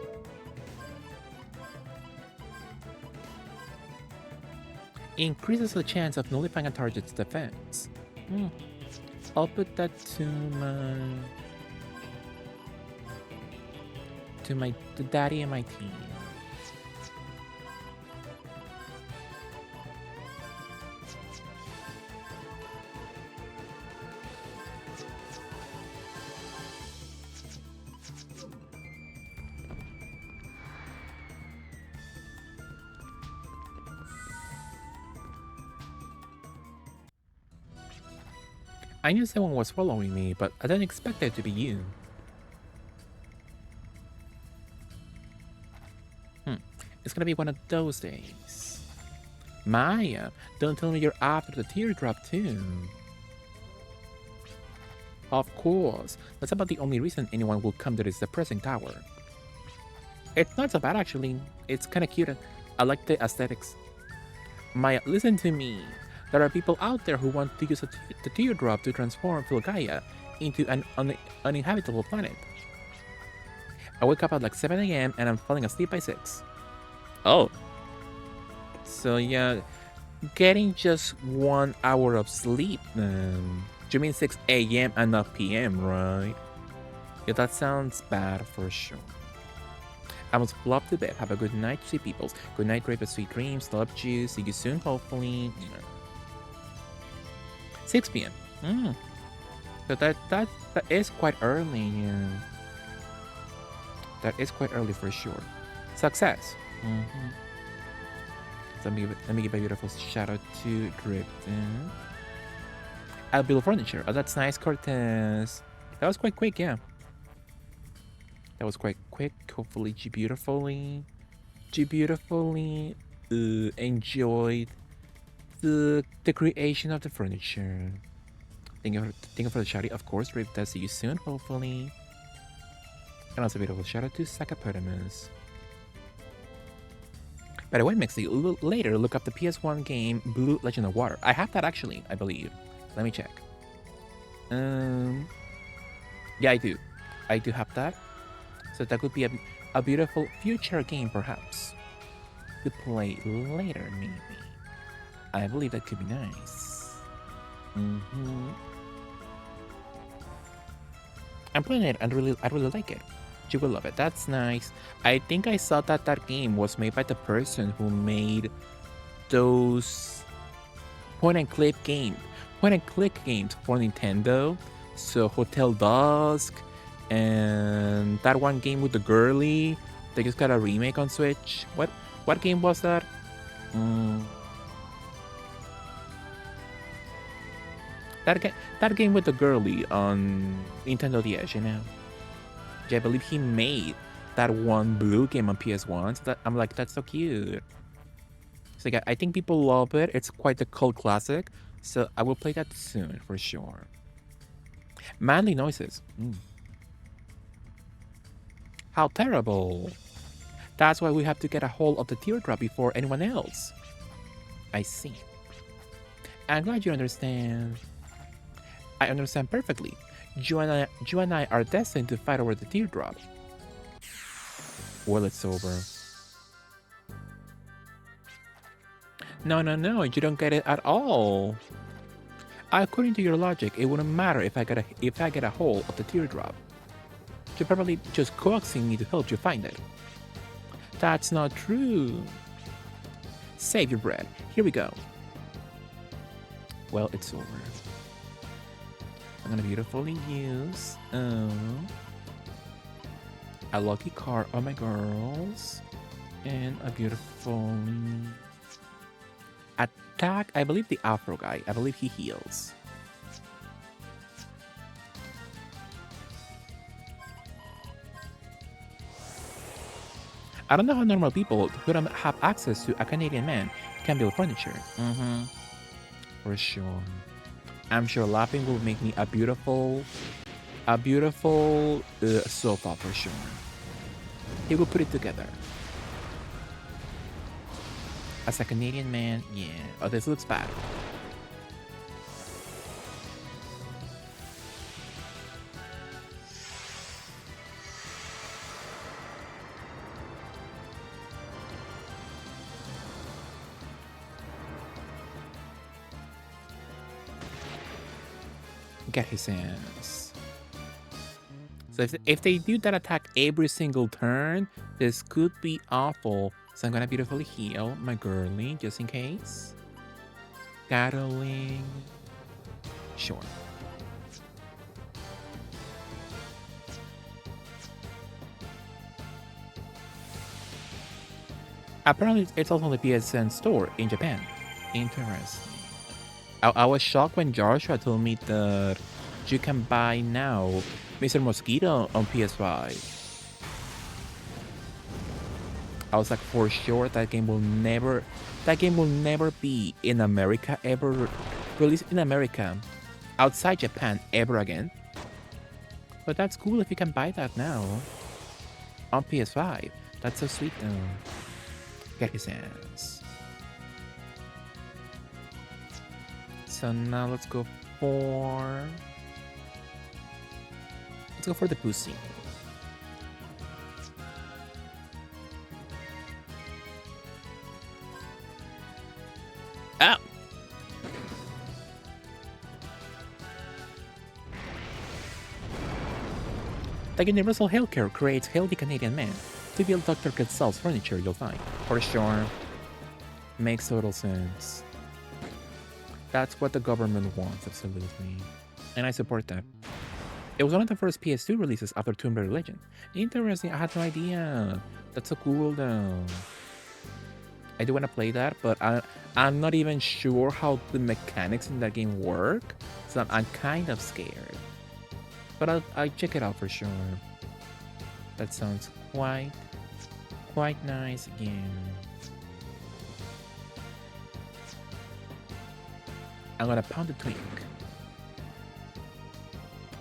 Increases the chance of nullifying a target's defense. I'll put that to the daddy and my team. I knew someone was following me, but I didn't expect it to be you. It's gonna be one of those days. Maya, don't tell me you're after the teardrop too. Of course, that's about the only reason anyone will come to this depressing tower. It's not so bad actually, it's kinda cute. I like the aesthetics. Maya, listen to me. There are people out there who want to use the teardrop to transform Filgaia into an uninhabitable planet. I wake up at like 7 a.m. and I'm falling asleep by 6. Oh. So yeah, getting just 1 hour of sleep. You mean 6 a.m. and not p.m., right? Yeah, that sounds bad for sure. I must flop to bed. Have a good night, sweet peoples. Good night, great but sweet dreams. Love you. See you soon, hopefully. 6 p.m. So that is quite early. Yeah. That is quite early for sure. Success. So let me give a beautiful shout out to Drifton. I'll build furniture. Oh, that's nice, Cortez. That was quite quick, yeah. That was quite quick. Hopefully, you beautifully enjoyed the creation of the furniture. Thank you for the shout out, of course. Rip, see you soon, hopefully. And also a beautiful shout out to Sakapotamus. By the way, Mixie, later look up the PS1 game Blue Legend of Water. I have that actually, I believe. Let me check. Yeah, I do. I do have that. So that could be a beautiful future game, perhaps. To play later, maybe. I believe that could be nice. I'm playing it and I really like it. You will love it. That's nice. I think I saw that game was made by the person who made those point and click games for Nintendo. So Hotel Dusk and that one game with the girly. They just got a remake on Switch. What game was that? That game with the girly on Nintendo DS, you know. Yeah, I believe he made that one blue game on PS1. So I'm like, that's so cute. So yeah, I think people love it. It's quite a cult classic. So I will play that soon for sure. Manly noises. How terrible. That's why we have to get a hold of the teardrop before anyone else. I see. I'm glad you understand. I understand perfectly. You and I are destined to fight over the teardrop. Well, it's over. No, you don't get it at all. According to your logic, it wouldn't matter if I get a hold of the teardrop. You're probably just coaxing me to help you find it. That's not true. Save your breath. Here we go. Well, it's over. I'm gonna beautifully use a lucky card on my girls and a beautiful attack. I believe the Afro guy. I believe he heals. I don't know how normal people who don't have access to a Canadian man can build furniture. For sure. I'm sure laughing will make me a beautiful sofa for sure. He will put it together. As a Canadian man, yeah. Oh, this looks bad. Get his ass. So if they do that attack every single turn, this could be awful. So I'm gonna beautifully heal my girly just in case. Battling. Sure. Apparently, it's also on the PSN store in Japan. Interesting. I was shocked when Joshua told me that you can buy now Mr. Mosquito on PS5. I was like, for sure that game will never be in America ever released in America outside Japan ever again. But that's cool if you can buy that now on PS5. That's so sweet though. Get his ass. So now let's go for the pussy. Ah! The universal healthcare creates healthy Canadian men. To be a doctor that sells furniture, you'll find. For sure. Makes total sense. That's what the government wants, absolutely. And I support that. It was one of the first PS2 releases after Tomb Raider Legend. Interesting, I had no idea. That's so cool though. I do want to play that, but I'm not even sure how the mechanics in that game work, so I'm kind of scared. But I'll check it out for sure. That sounds quite nice again. I'm gonna pound the twink.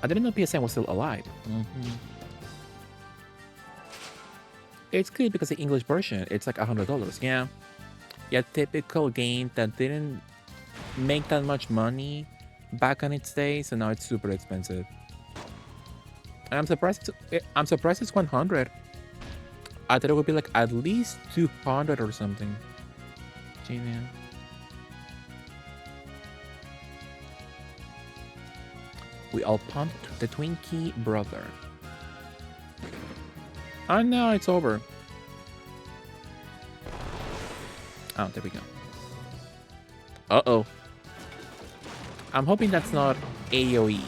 I didn't know PSN was still alive. It's good because the English version, it's like $100. Yeah. Yeah, typical game that didn't make that much money back on its day, so now it's super expensive. And I'm surprised it's 100. I thought it would be like at least 200 or something. Gee, man. We all pumped the Twinkie brother. Oh no, it's over. Oh, there we go. Uh-oh. I'm hoping that's not AoE.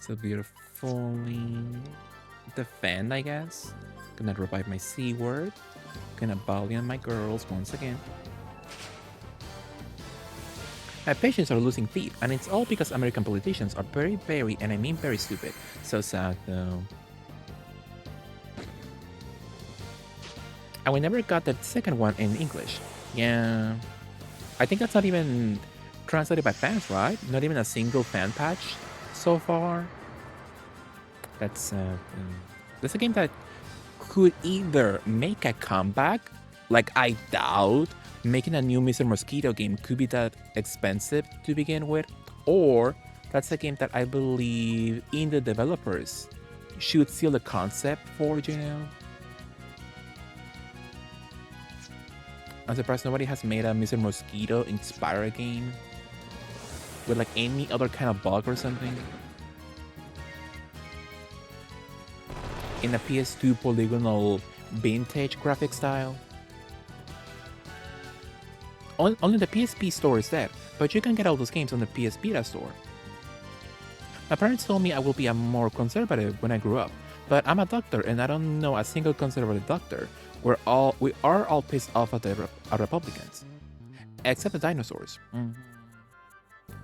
So beautifully defend, I guess. Gonna revive my C word. Gonna volley on my girls once again. My patients are losing teeth, and it's all because American politicians are very, and I mean very stupid. So sad though. And we never got that second one in English. Yeah. I think that's not even translated by fans, right? Not even a single fan patch so far. That's sad. That's a game that could either make a comeback, like I doubt making a new Mr. Mosquito game could be that expensive to begin with, or that's a game that I believe in the developers should steal the concept for, you know. I'm surprised nobody has made a Mr. Mosquito inspired game with like any other kind of bug or something. In a PS2 polygonal vintage graphic style. Only the PSP store is there, but you can get all those games on the PS Vita store. My parents told me I will be a more conservative when I grew up, but I'm a doctor and I don't know a single conservative doctor. We are all pissed off at the Republicans, except the dinosaurs.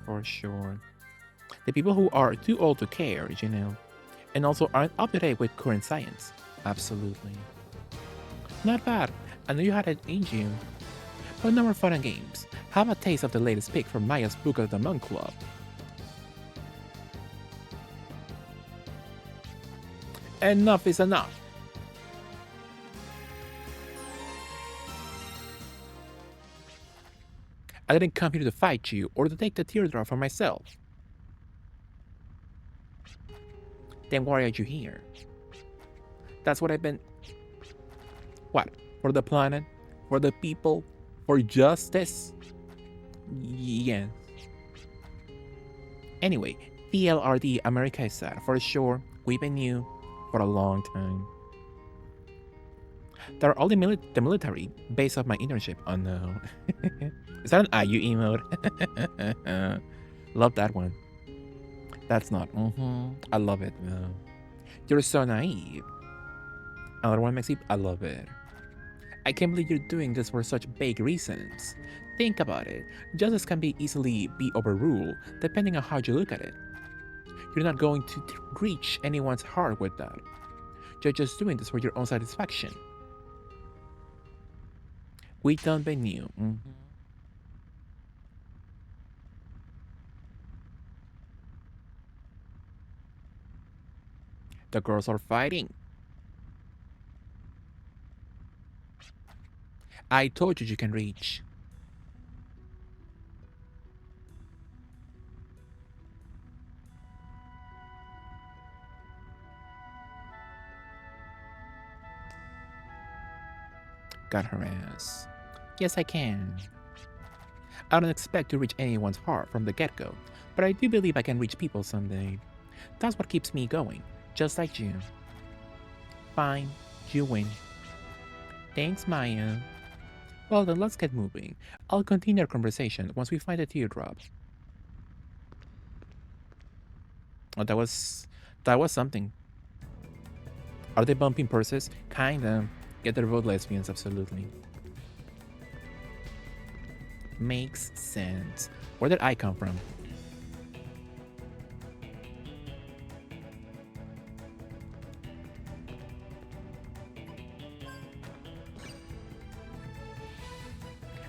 For sure. The people who are too old to care, and also aren't up to date with current science. Absolutely. Not bad. I know you had it in you. But no more fun and games. Have a taste of the latest pick from Maya's Book of the Month Club. Enough is enough. I didn't come here to fight you or to take the teardrop for myself. Then why are you here? That's what I've been... What? For the planet? For the people? For justice? Yes. Anyway, TLRD America is sad. For sure, we've been new for a long time. They're all the military based off my internship. Oh no. Is that an IU emote? Love that one. That's not. I love it though. You're so naive. Another one, Maxi. I love it. I can't believe you're doing this for such vague reasons. Think about it. Justice can be easily be overruled depending on how you look at it. You're not going to reach anyone's heart with that. You're just doing this for your own satisfaction. We don't be new. The girls are fighting. I told you can reach. Got her ass. Yes, I can. I don't expect to reach anyone's heart from the get-go, but I do believe I can reach people someday. That's what keeps me going, just like you. Fine, you win. Thanks, Maya. Well then, let's get moving. I'll continue our conversation once we find a teardrop. Oh, that was something. Are they bumping purses? Kinda. Get their vote, lesbians, absolutely. Makes sense. Where did I come from?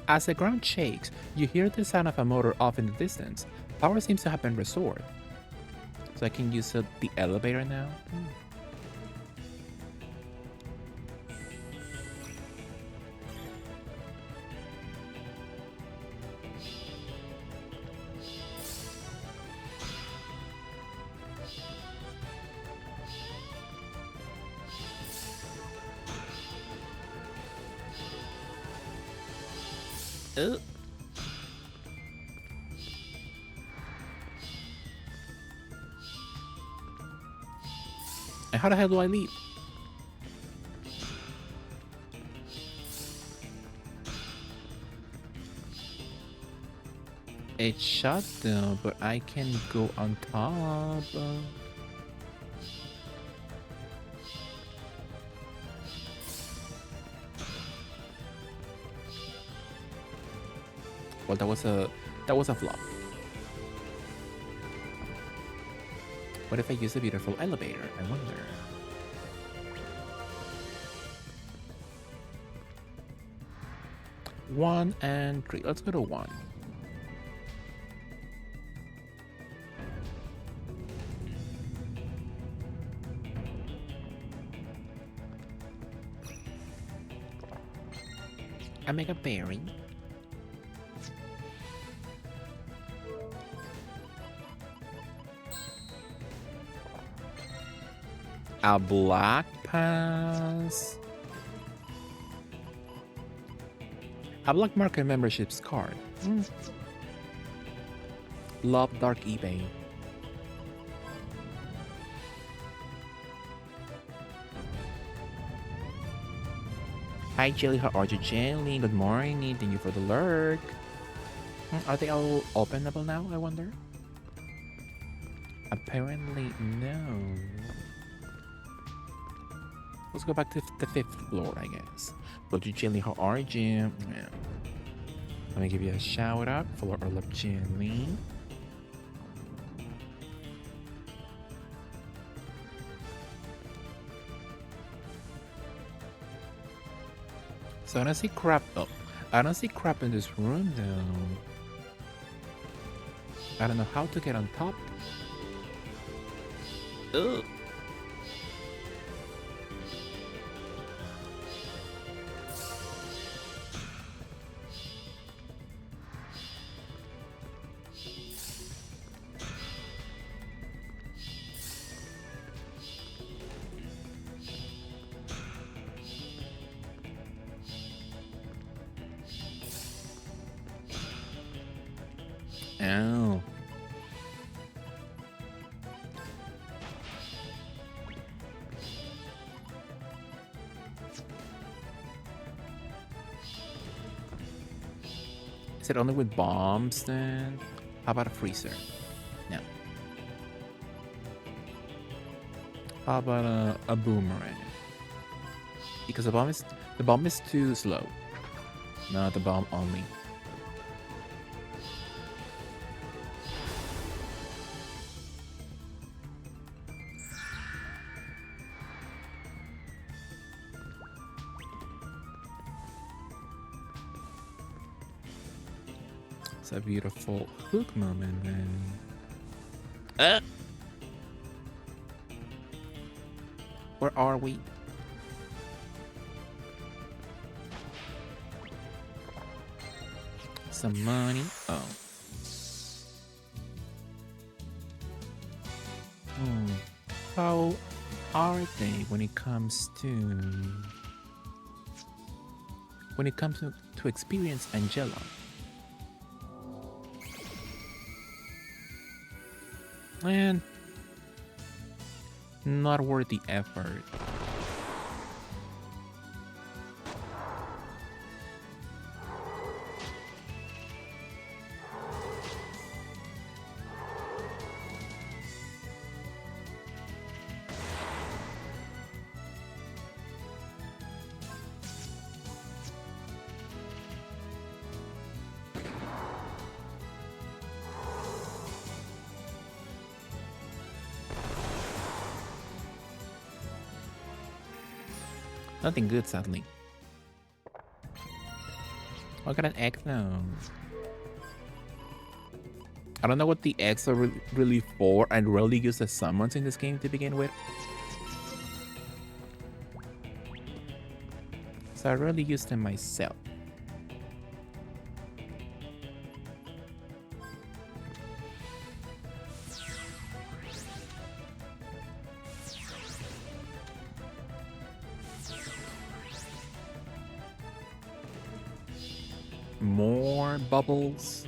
As the ground shakes, you hear the sound of a motor off in the distance. Power seems to have been restored. So I can use the elevator now? And how the hell do I leave? It's shut down, but I can go on top. Well, that was a flop. What if I use a beautiful elevator? I wonder. One and three. Let's go to one. I make a berry. A black pass. A black market memberships card. Love dark eBay. Hi Jelly, how are you, Jelly? Good morning, thank you for the lurk. Are they all openable now, I wonder? Apparently no. Let's go back to the 5th floor, I guess. Hello, Jelly, how are you? Yeah. Let me give you a shout out for our love, Jelly. So I don't see crap. Oh, I don't see crap in this room though. I don't know how to get on top. Ugh. Ow. Is it only with bombs then? How about a freezer? No. How about a boomerang? Because the bomb is too slow. Not the bomb only. It's a beautiful hook moment then. Where are we? Some money. Oh. How are they when it comes to experience Angela? And not worth the effort. Nothing good, sadly. I got an egg now. I don't know what the eggs are really for. I rarely use the summons in this game to begin with. So I rarely use them myself. More bubbles.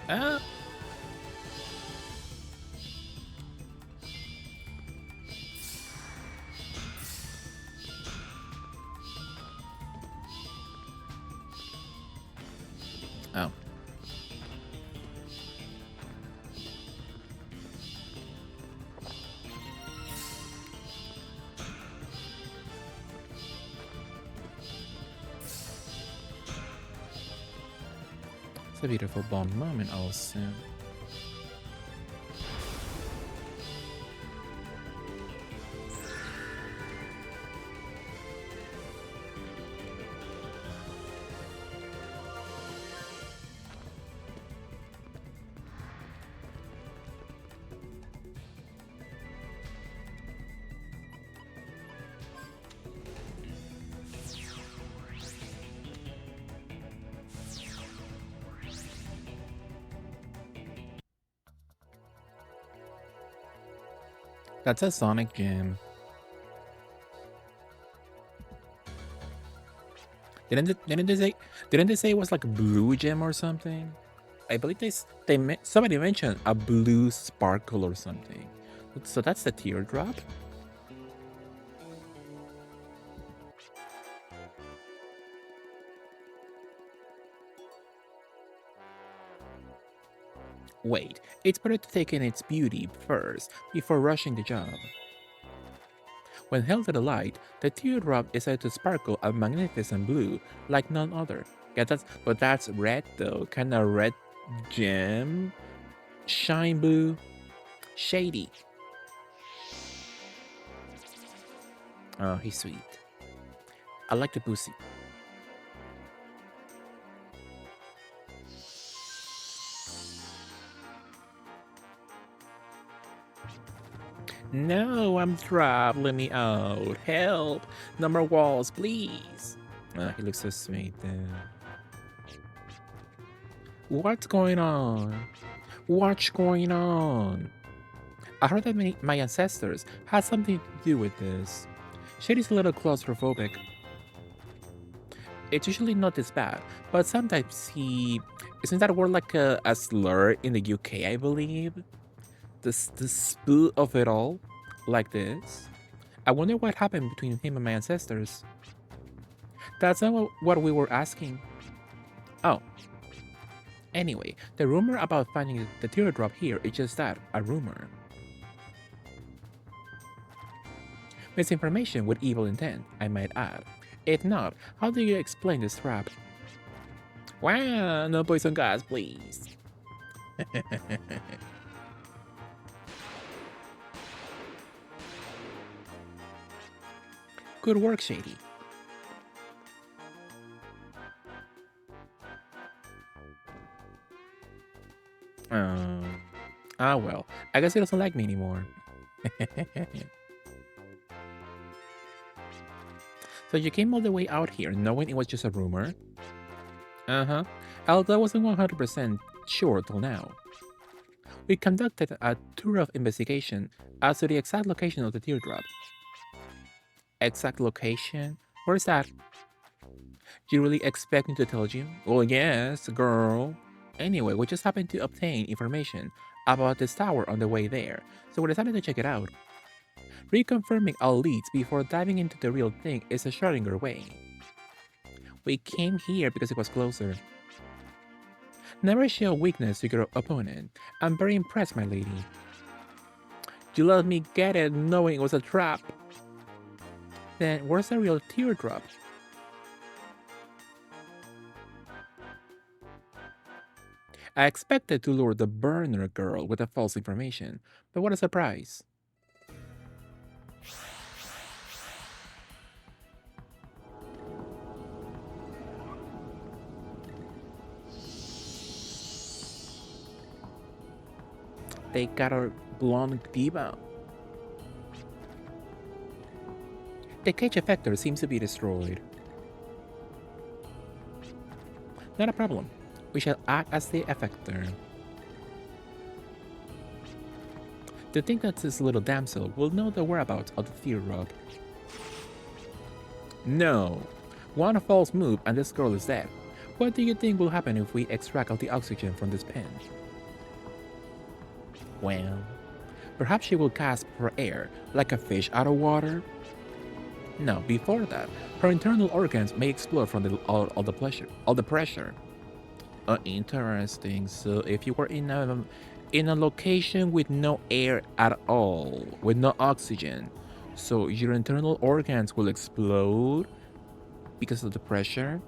Ah. Oh. It's a beautiful bomb moment also. That's a Sonic gem. Didn't they say it was like a blue gem or something? I believe somebody mentioned a blue sparkle or something. So that's the teardrop. Wait, it's better to take in its beauty first before rushing the job. When held to the light, the teardrop is said to sparkle a magnificent blue like none other. Yeah, that's red though, kind of red gem, shine blue, shady. Oh, he's sweet. I like the pussy. No, I'm trapped. Let me out. Help. No more walls, please. He looks so sweet then. What's going on? What's going on? I heard that my ancestors had something to do with this. Shady's a little claustrophobic. It's usually not this bad, but sometimes he... Isn't that word like a slur in the UK, I believe? The spoo of it all? Like this? I wonder what happened between him and my ancestors. That's not what we were asking. Oh. Anyway, the rumor about finding the teardrop here is just that, a rumor. Misinformation with evil intent, I might add. If not, how do you explain this trap? Wow, no poison gas, please. Good work, Shady. Well, I guess he doesn't like me anymore. So you came all the way out here knowing it was just a rumor? Uh-huh. Although I wasn't 100% sure till now. We conducted a thorough investigation as to the exact location of the teardrop. Exact location? Where's that? You really expect me to tell you? Well, yes, girl. Anyway, we just happened to obtain information about this tower on the way there, so we decided to check it out. Reconfirming all leads before diving into the real thing is a Schrodinger way. We came here because it was closer. Never show weakness to your opponent. I'm very impressed, my lady. You let me get it knowing it was a trap. Then where's the real teardrop? I expected to lure the burner girl with a false information, but what a surprise. They got a blonde diva. The cage effector seems to be destroyed. Not a problem. We shall act as the effector. To think that this little damsel will know the whereabouts of the teardrop. No. One false move and this girl is dead. What do you think will happen if we extract all the oxygen from this pen? Well, perhaps she will gasp for air, like a fish out of water? No, before that, her internal organs may explode from all the pressure. Interesting. So if you were in a location with no air at all, with no oxygen, so your internal organs will explode because of the pressure?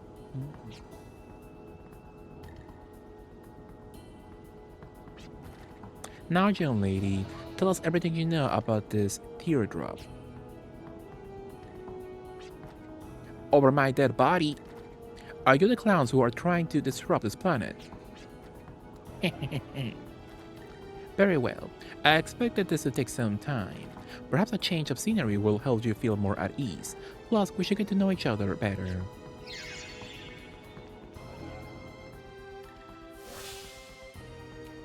Now, young lady, tell us everything you know about this teardrop. Over my dead body? Are you the clowns who are trying to disrupt this planet? Very well. I expected this to take some time. Perhaps a change of scenery will help you feel more at ease. Plus, we should get to know each other better.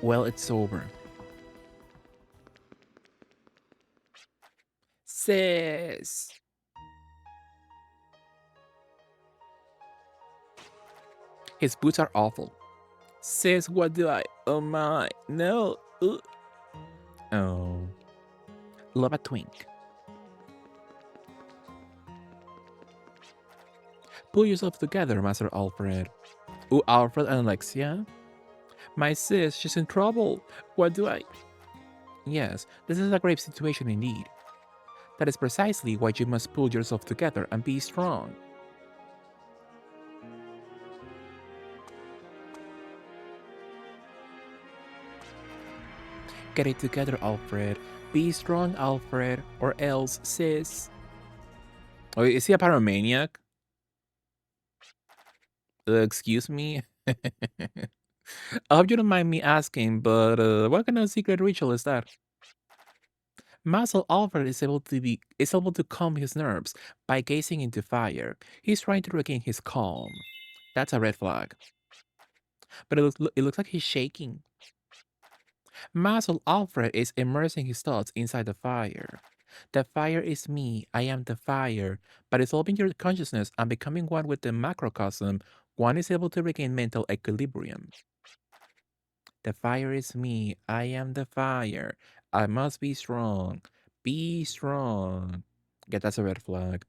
Well, it's over. Sis! His boots are awful. Sis, what do I... Oh my... No! Oh. Love a twink. Pull yourself together, Master Alfred. Ooh, Alfred and Alexia? My sis, she's in trouble. What do I... Yes, this is a grave situation indeed. That is precisely why you must pull yourself together and be strong. Get it together, Alfred. Be strong, Alfred, or else, sis. Oh, is he a pyromaniac? Excuse me? I hope you don't mind me asking, but what kind of secret ritual is that? Muscle Alfred is able to calm his nerves by gazing into fire. He's trying to regain his calm. That's a red flag. But it looks like he's shaking. Muscle Alfred is immersing his thoughts inside the fire. The fire is me, I am the fire. By dissolving your consciousness and becoming one with the macrocosm, one is able to regain mental equilibrium. The fire is me, I am the fire. I must be strong. Be strong. Yeah, that's a red flag.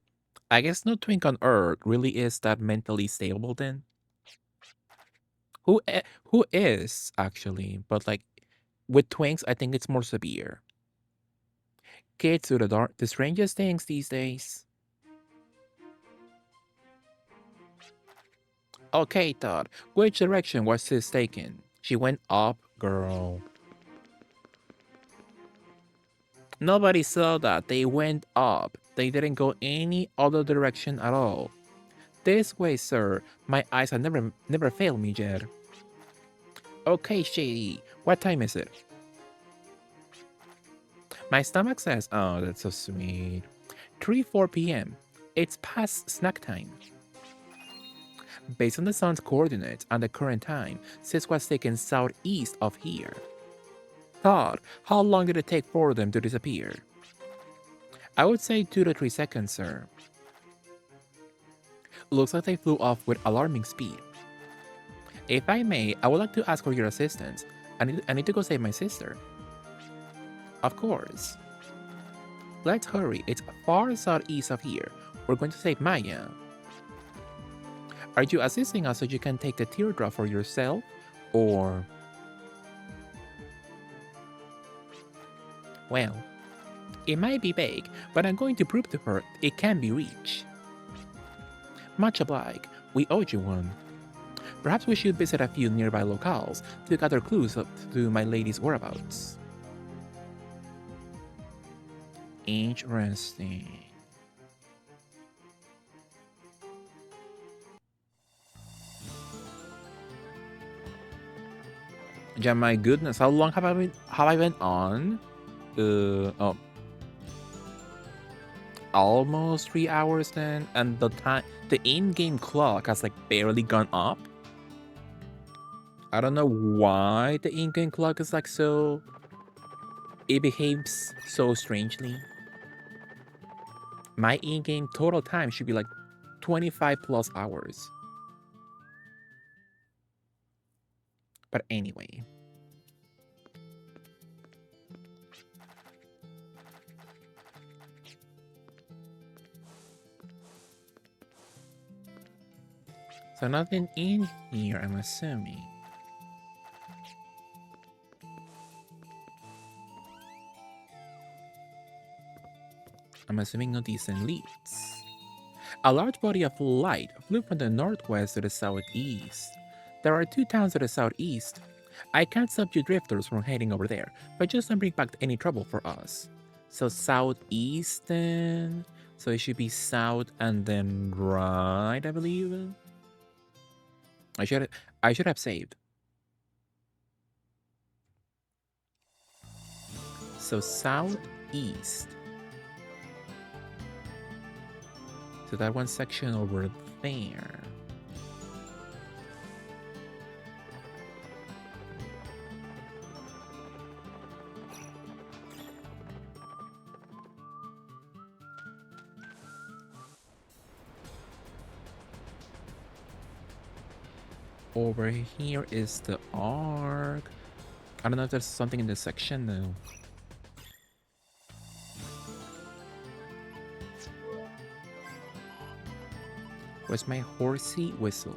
I guess no twink on Earth really is that mentally stable then. Who is actually, but like with twinks, I think it's more severe. Kids do the strangest things these days. Okay, Todd, which direction was this taken? She went up, girl. Nobody saw that. They went up. They didn't go any other direction at all. This way, sir. My eyes have never failed me yet. Okay, Shady. What time is it? My stomach says, oh, that's so sweet. 3:04 p.m. It's past snack time. Based on the sun's coordinates and the current time, this was taken southeast of here. Todd, how long did it take for them to disappear? I would say 2 to 3 seconds, sir. Looks like they flew off with alarming speed. If I may, I would like to ask for your assistance. I need to go save my sister. Of course. Let's hurry, it's far southeast of here. We're going to save Maya. Are you assisting us so you can take the teardrop for yourself? Or... Well, it might be vague, but I'm going to prove to her it can be reached. Much obliged, we owe you one. Perhaps we should visit a few nearby locales to gather clues to my lady's whereabouts. Interesting. Yeah, my goodness, how long have I been on? Oh, almost 3 hours then, and the in-game clock has like barely gone up. I don't know why the in-game clock is like so... It behaves so strangely. My in-game total time should be like 25 plus hours. But anyway. So nothing in here, I'm assuming. No decent leads. A large body of light flew from the northwest to the southeast. There are 2 towns to the southeast. I can't stop you drifters from heading over there, but just don't bring back any trouble for us. So southeast then? So it should be south and then right, I believe? I should have saved. So southeast. So that one section over there. Over here is the arc. I don't know if there's something in this section though. Where's my horsey whistle?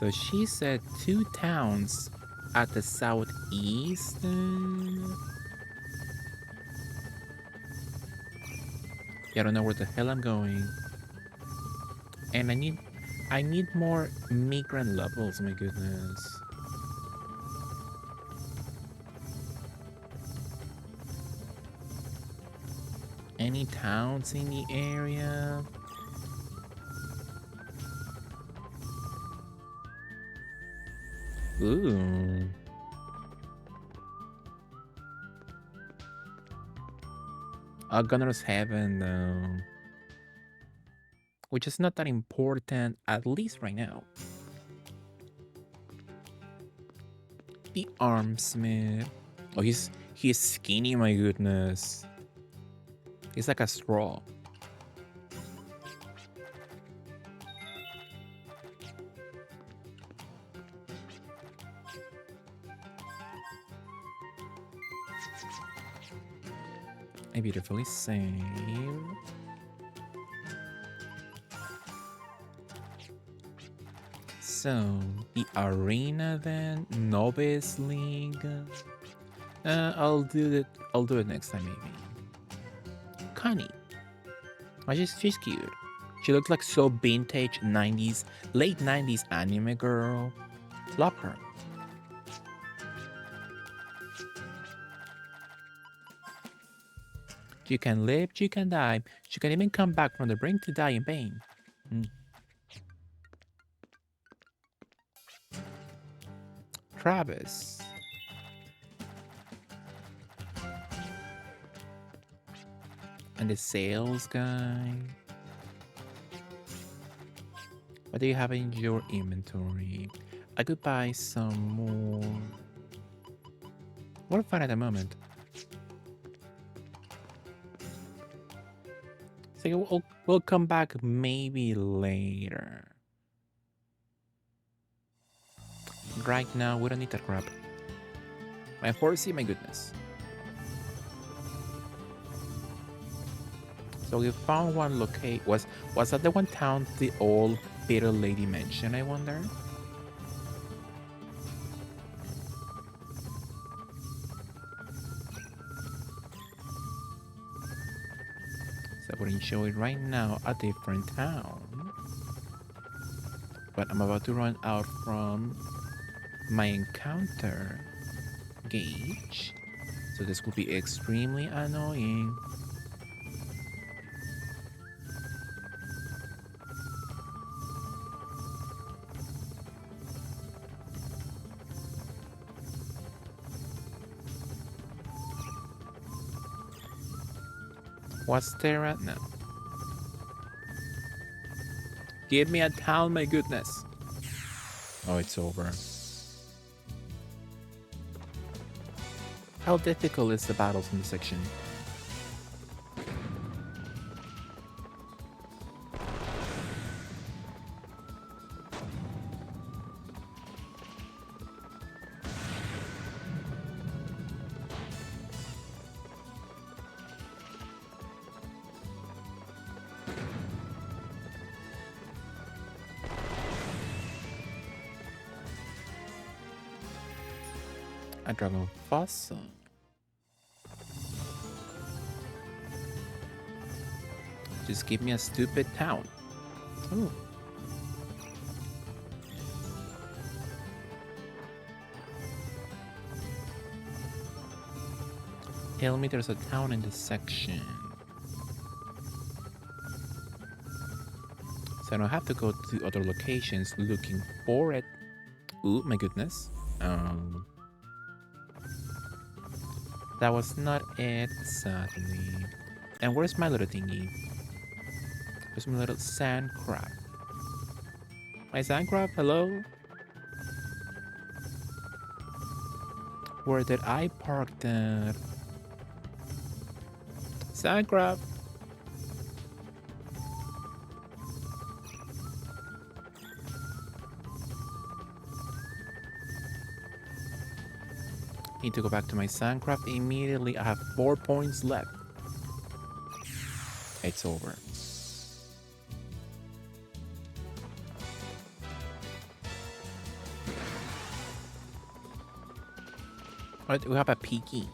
So she said 2 towns at the southeast. Yeah, I don't know where the hell I'm going. And I need more migrant levels, my goodness. Any towns in the area? Ooh. Gunner's Heaven, though. Which is not that important, at least right now. The Armsmith. Oh, he's skinny, my goodness. He's like a straw. I beautifully saved. So, the arena then? Novice League? I'll do it next time, maybe. Connie. Oh, she's cute. She looks like so vintage 90s, late 90s anime girl. Love her. You can live, you can die. She can even come back from the brink to die in pain. Travis. And the sales guy. What do you have in your inventory? I could buy some more. We're fine at the moment. So we'll come back maybe later. Right now, we don't need that crap. My horsey, my goodness. So we found one locate. Was that the one town the old bitter lady mentioned, I wonder? So we're showing right now a different town. But I'm about to run out from my encounter gauge. So this could be extremely annoying. What's there at now? Give me a town, my goodness. Oh, it's over. How difficult is the battles in this section? A dragon fossil. Just give me a stupid town. Ooh. Tell me there's a town in this section. So I don't have to go to other locations looking for it. Ooh, my goodness. That was not it, sadly. And where's my little thingy? Where's my little sand crab? My sand crab, hello? Where did I park that? Sand crab. Need to go back to my sandcraft immediately. I have 4 points left. It's over. Alright, we have a Piki.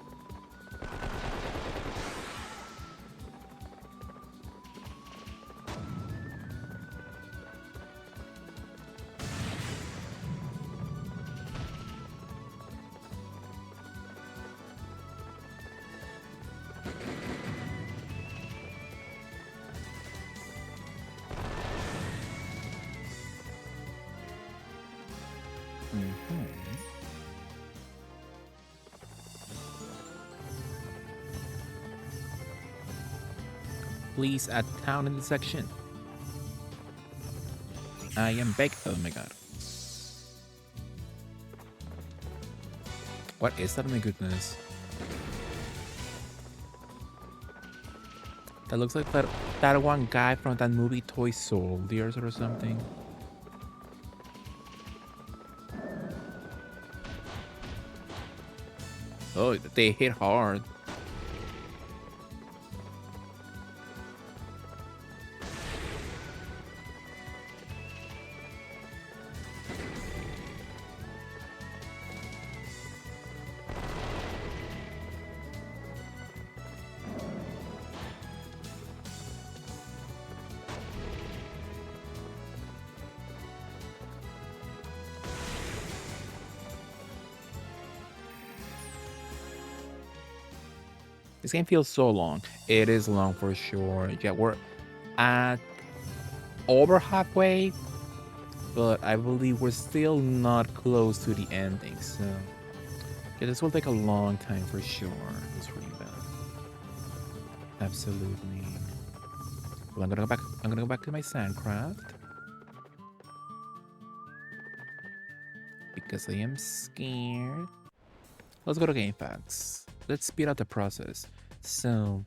Please add town in the section. I am big. Oh my god. What is that? Oh my goodness. That looks like that one guy from that movie Toy Soldiers or something. Oh, they hit hard. This game feels so long. It is long for sure. Yeah, we're at over halfway, but I believe we're still not close to the ending. So yeah, this will take a long time for sure. It's really bad. Absolutely. Well, I'm gonna go back. I'm gonna go back to my Sandcraft because I am scared. Let's go to GameFAQs. Let's speed up the process. So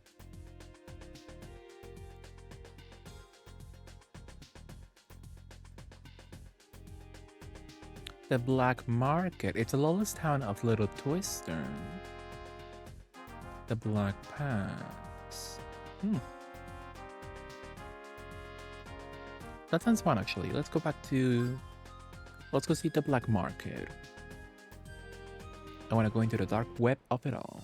the Black Market. It's the lowest town of Little Twister. The Black Pass. That sounds fun actually. Let's go see the Black Market. I want to go into the dark web of it all.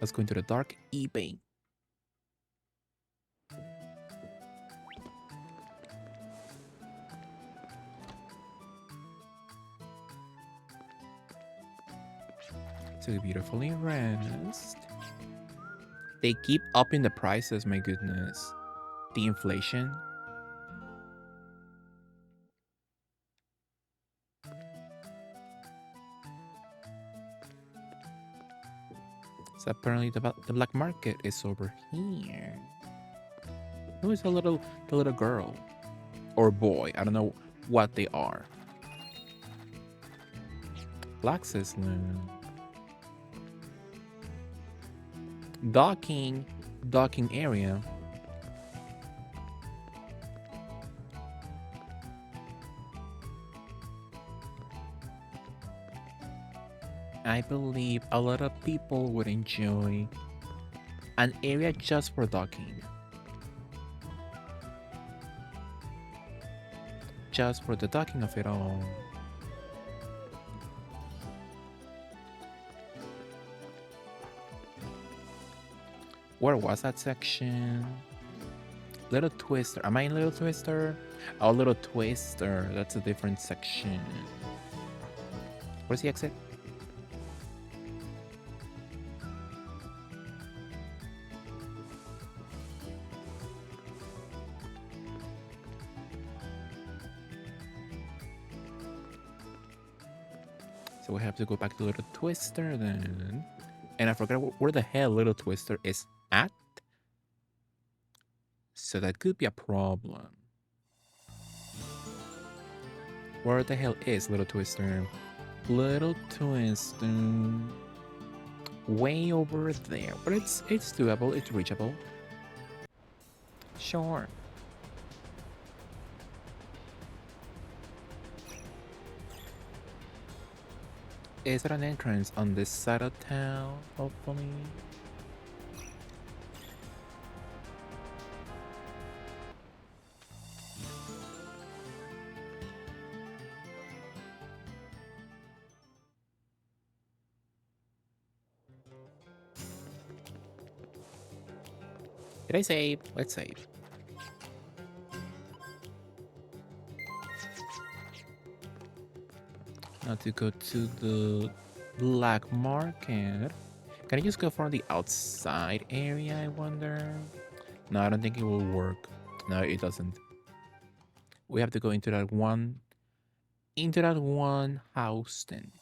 Let's go into the dark eBay. So beautifully dressed. They keep upping the prices, my goodness. The inflation. So apparently the black market is over here. Who is the little girl? Or boy? I don't know what they are. Black Sisloon. Docking area. I believe a lot of people would enjoy an area just for docking. Just for the docking of it all. Where was that section? Little Twister. Am I in Little Twister? Oh, Little Twister. That's a different section. Where's the exit? So we have to go back to Little Twister then. And I forgot where the hell Little Twister is at. So that could be a problem. Where the hell is Little Twister? Little Twister. Way over there. But it's doable, it's reachable. Sure. Is there an entrance on this side of town, hopefully? Did I save? Let's save. Now to go to the black market. Can I just go from the outside area, I wonder? No, I don't think it will work. No, it doesn't. We have to go into that one house then.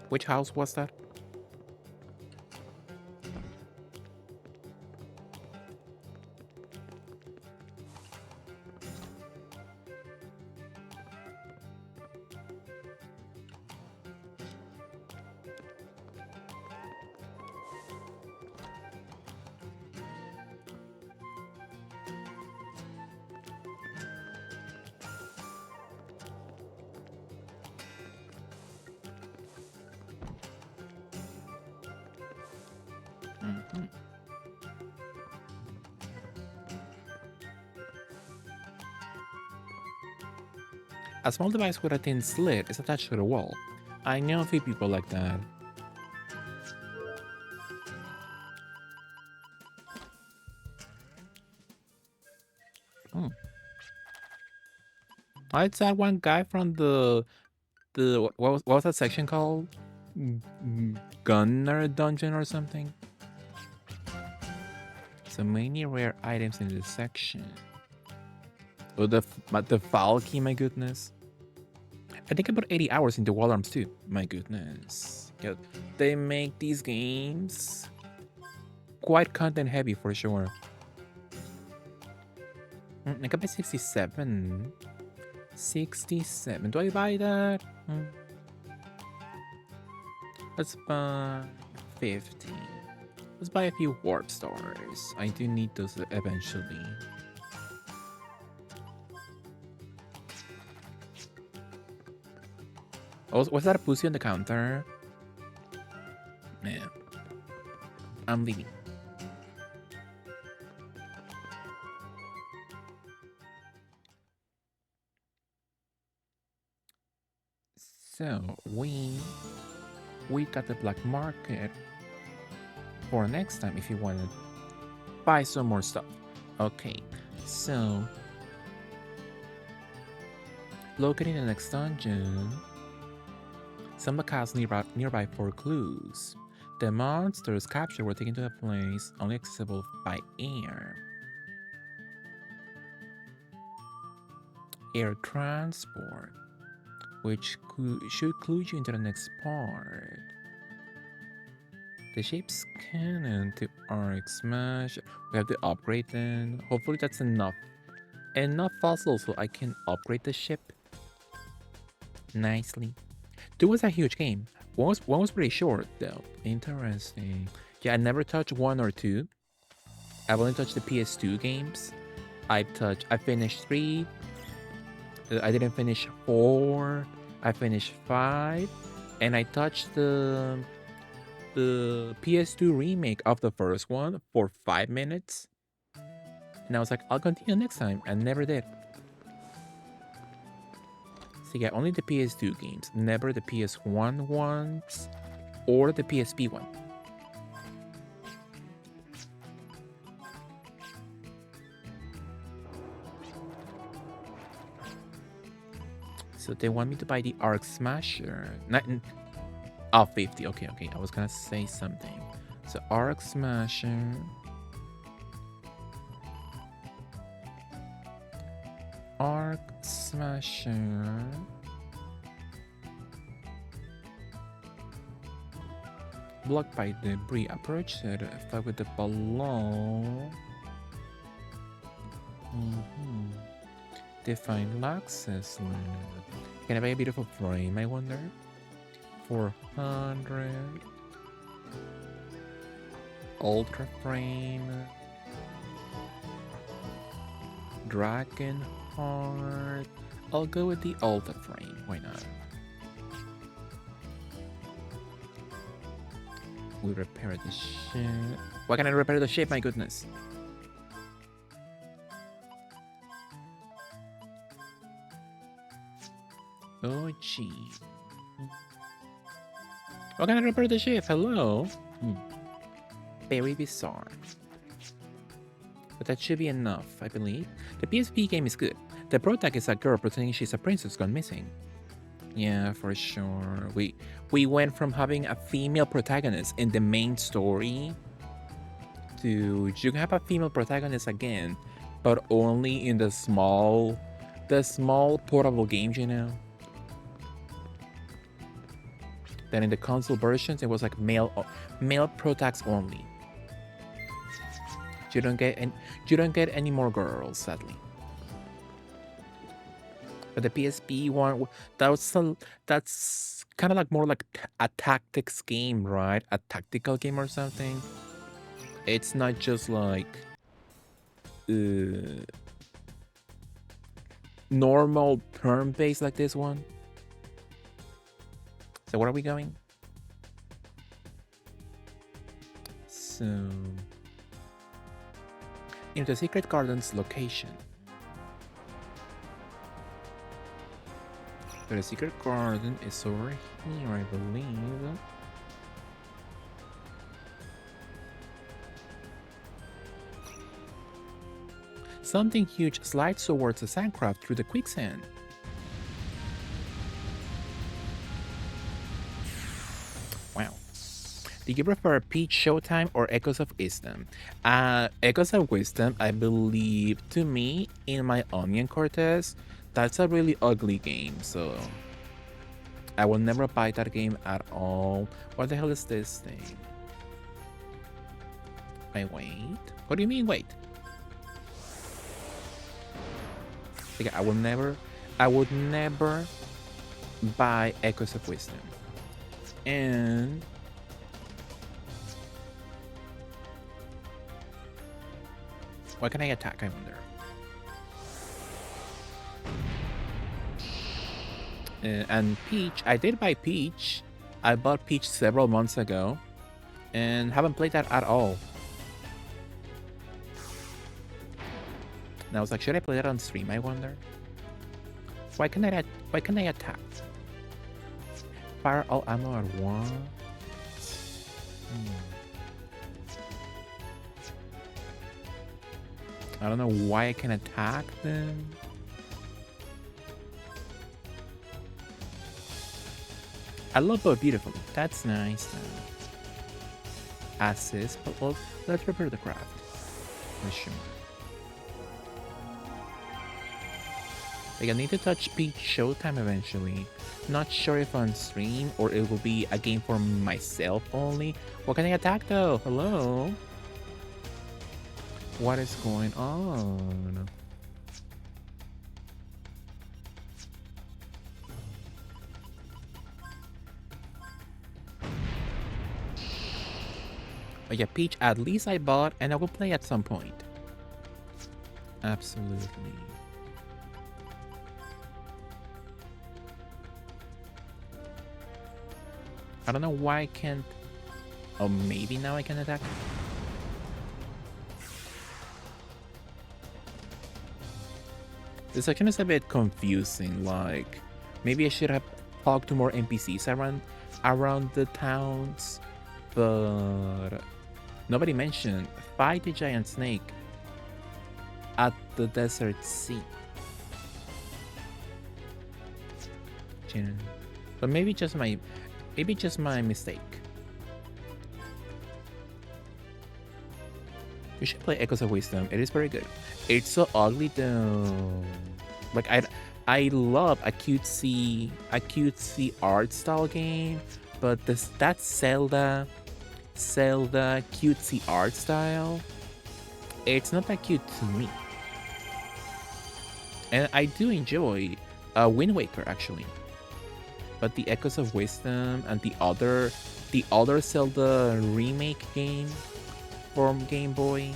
Which house was that? Mhm. A small device with a thin slit is attached to the wall. I know a few people like that. Hmm. Oh, it's that one guy from the what was that section called? Gunner Dungeon or something? So many rare items in this section. Oh, the Valky, my goodness. I think I put 80 hours into Wall Arms too. My goodness. Yeah, they make these games quite content heavy for sure. I got my 67. 67. Do I buy that? Let's buy 50. Let's buy a few warp stars. I do need those eventually. Oh, was that a pussy on the counter? Yeah. I'm leaving. So we got the black market for next time if you want to buy some more stuff. Okay, so locating the next dungeon. Some locales nearby for clues. The monsters captured were taken to a place only accessible by air. Air transport, which should clue you into the next part. The ship's cannon to arc smash. We have to upgrade then. Hopefully that's enough. Enough fossils so I can upgrade the ship nicely. 2 was a huge game. One was pretty short though. Interesting. Yeah, I never touched 1 or 2. I've only touched the PS2 games. I finished 3. I didn't finish 4. I finished 5. And I touched the PS2 remake of the first one for 5 minutes. And I was like, I'll continue next time. And never did. So yeah, only the PS2 games, never the PS1 ones or the PSP one. So they want me to buy the Arc Smasher. 50. Okay. I was gonna say something. So Arc Smasher. Arc Smasher. Blocked by debris. Approach it. Fight with the ballon. Define access. Can I buy a beautiful frame, I wonder? 400. Ultra frame. Dragon heart. I'll go with the ultra frame. Why not? We repair the ship. Why can't I repair the ship? My goodness. Oh, gee. What can I report the shift? Hello? Very bizarre. But that should be enough, I believe. The PSP game is good. The protag is a girl pretending she's a princess gone missing. Yeah, for sure. We went from having a female protagonist in the main story to you can have a female protagonist again, but only in the small portable games, you know. Then in the console versions, it was like male protags only. You don't get any more girls, sadly. But the PSP one, that's kind of like more like a tactics game, right? A tactical game or something. It's not just like normal turn-based like this one. So where are we going? So into the Secret Garden's location. So the Secret Garden is over here, I believe. Something huge slides towards the sandcraft through the quicksand. Wow. Do you prefer Peach Showtime or Echoes of Wisdom? Echoes of Wisdom, I believe, to me, in my Onion Cortez, that's a really ugly game, so I will never buy that game at all. What the hell is this thing? Wait. What do you mean, wait? Okay, I would never buy Echoes of Wisdom. And what can I attack, I wonder? And Peach, I did buy Peach. I bought Peach several months ago and haven't played that at all. And I was like, should I play that on stream, I wonder? Why can I attack? Fire all ammo at once? I don't know why I can attack them. I love both beautifully. That's nice. Assist, but well, let's prepare the craft. For sure. Like I need to touch Peach Showtime eventually. Not sure if on stream or it will be a game for myself only. What can I attack though? Hello? What is going on? Oh yeah, Peach, at least I bought and I will play at some point. Absolutely. I don't know why I can't... Oh, maybe now I can attack? This section is a bit confusing, like... Maybe I should have talked to more NPCs around the towns, but... Nobody mentioned fight the giant snake at the desert sea. But maybe just my mistake. You should play Echoes of Wisdom. It is very good. It's so ugly though. Like I love a cutesy art style game, but that Zelda cutesy art style, it's not that cute to me. And I do enjoy Wind Waker actually. But the Echoes of Wisdom and the other Zelda remake game from Game Boy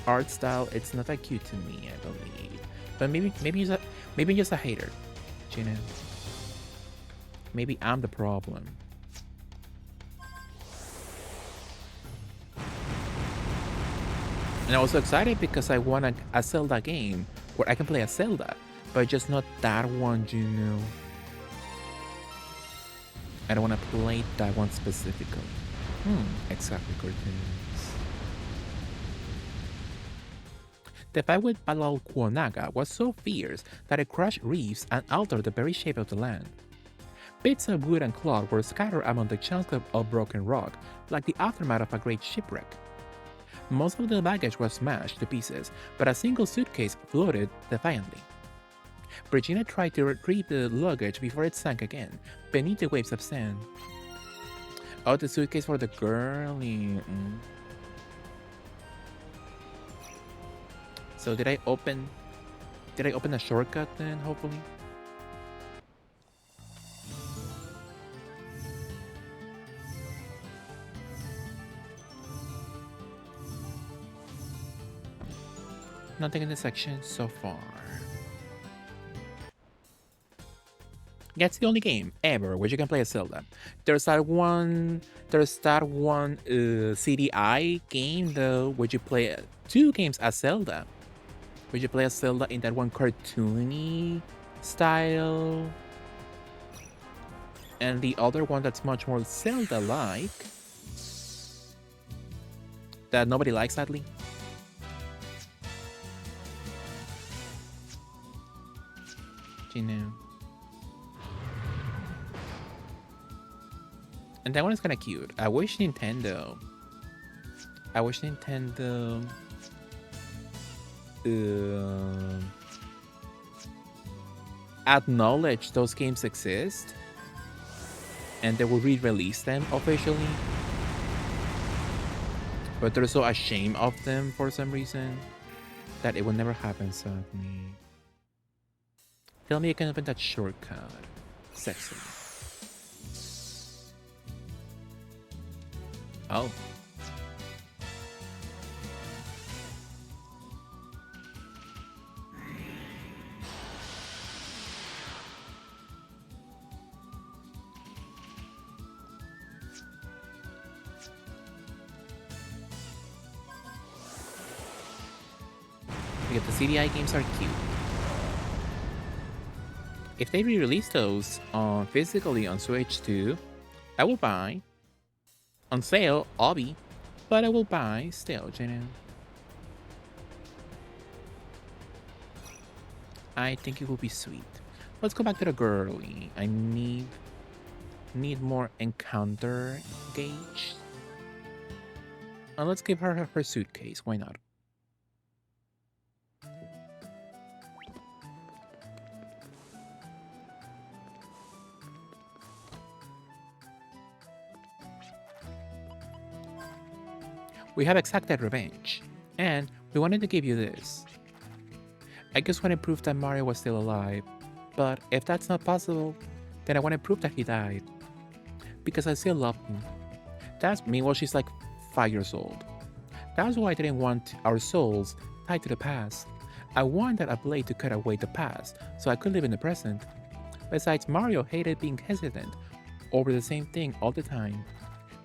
art style, it's not that cute to me, I believe. But maybe just a hater, you know. Maybe I'm the problem. And I was so excited because I want a Zelda game where I can play a Zelda, but just not that one, you know. I don't want to play that one specifically. Exactly, cartoons. The fight with Balal Kuonaga was so fierce that it crushed reefs and altered the very shape of the land. Bits of wood and cloth were scattered among the chunks of broken rock, like the aftermath of a great shipwreck. Most of the baggage was smashed to pieces, but a single suitcase floated defiantly. Regina tried to retrieve the luggage before it sank again, beneath the waves of sand. Oh, the suitcase for the girlie. So did I open a shortcut then, hopefully? Nothing in this section so far. Yeah, it's the only game ever where you can play as Zelda. There's that one CDI game though, where you play 2 games as Zelda. Where you play as Zelda in that one cartoony style, and the other one that's much more Zelda-like that nobody likes, sadly. You know. And that one is kind of cute. I wish Nintendo acknowledge those games exist and they will re-release them officially. But they're so ashamed of them for some reason that it will never happen, sadly. Tell me I can open that shortcut. Sexy. Oh. Because the CDI games are cute. If they re-release those physically on Switch too, I will buy. On sale, obby, but I will buy still, you know. I think it will be sweet. Let's go back to the girlie. I need more encounter gauge. And let's give her her suitcase. Why not? We have exacted revenge, and we wanted to give you this. I just want to prove that Mario was still alive, but if that's not possible, then I want to prove that he died. Because I still love him. That's meanwhile she's like 5 years old. That's why I didn't want our souls tied to the past. I wanted a blade to cut away the past, so I could live in the present. Besides, Mario hated being hesitant over the same thing all the time.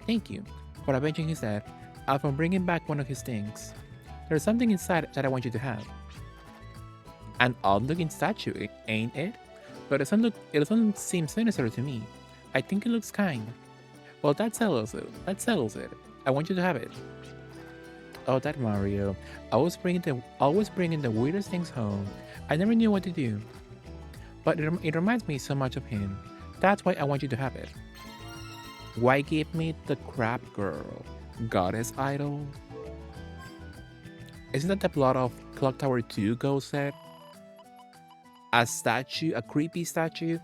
Thank you for avenging his death and for bringing back one of his things. There's something inside that I want you to have. An odd-looking statue, ain't it? But it doesn't seem sinister to me. I think it looks kind. Well, that settles it. I want you to have it. Oh, that Mario. Always bringing the weirdest things home. I never knew what to do. But it reminds me so much of him. That's why I want you to have it. Why give me the crap girl? Goddess idol? Isn't that the plot of Clock Tower 2 Ghost said? A statue, a creepy statue,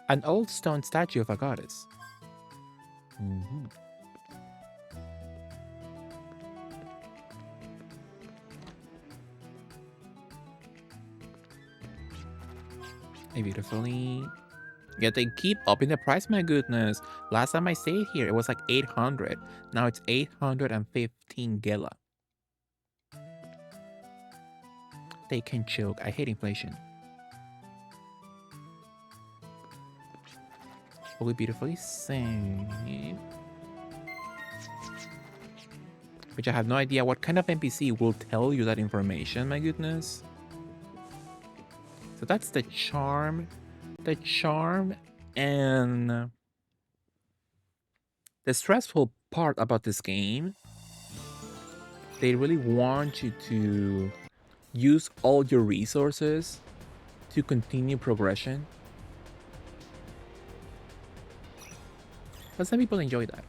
an old stone statue of a goddess. Beautifully. Yet they keep upping the price, my goodness. Last time I stayed here, it was like 800. Now it's 815 gela. They can choke. I hate inflation. Will we beautifully sing? Which I have no idea what kind of NPC will tell you that information, my goodness. So that's the charm. The charm and The stressful part about this game, they really want you to use all your resources to continue progression. But some people enjoy that.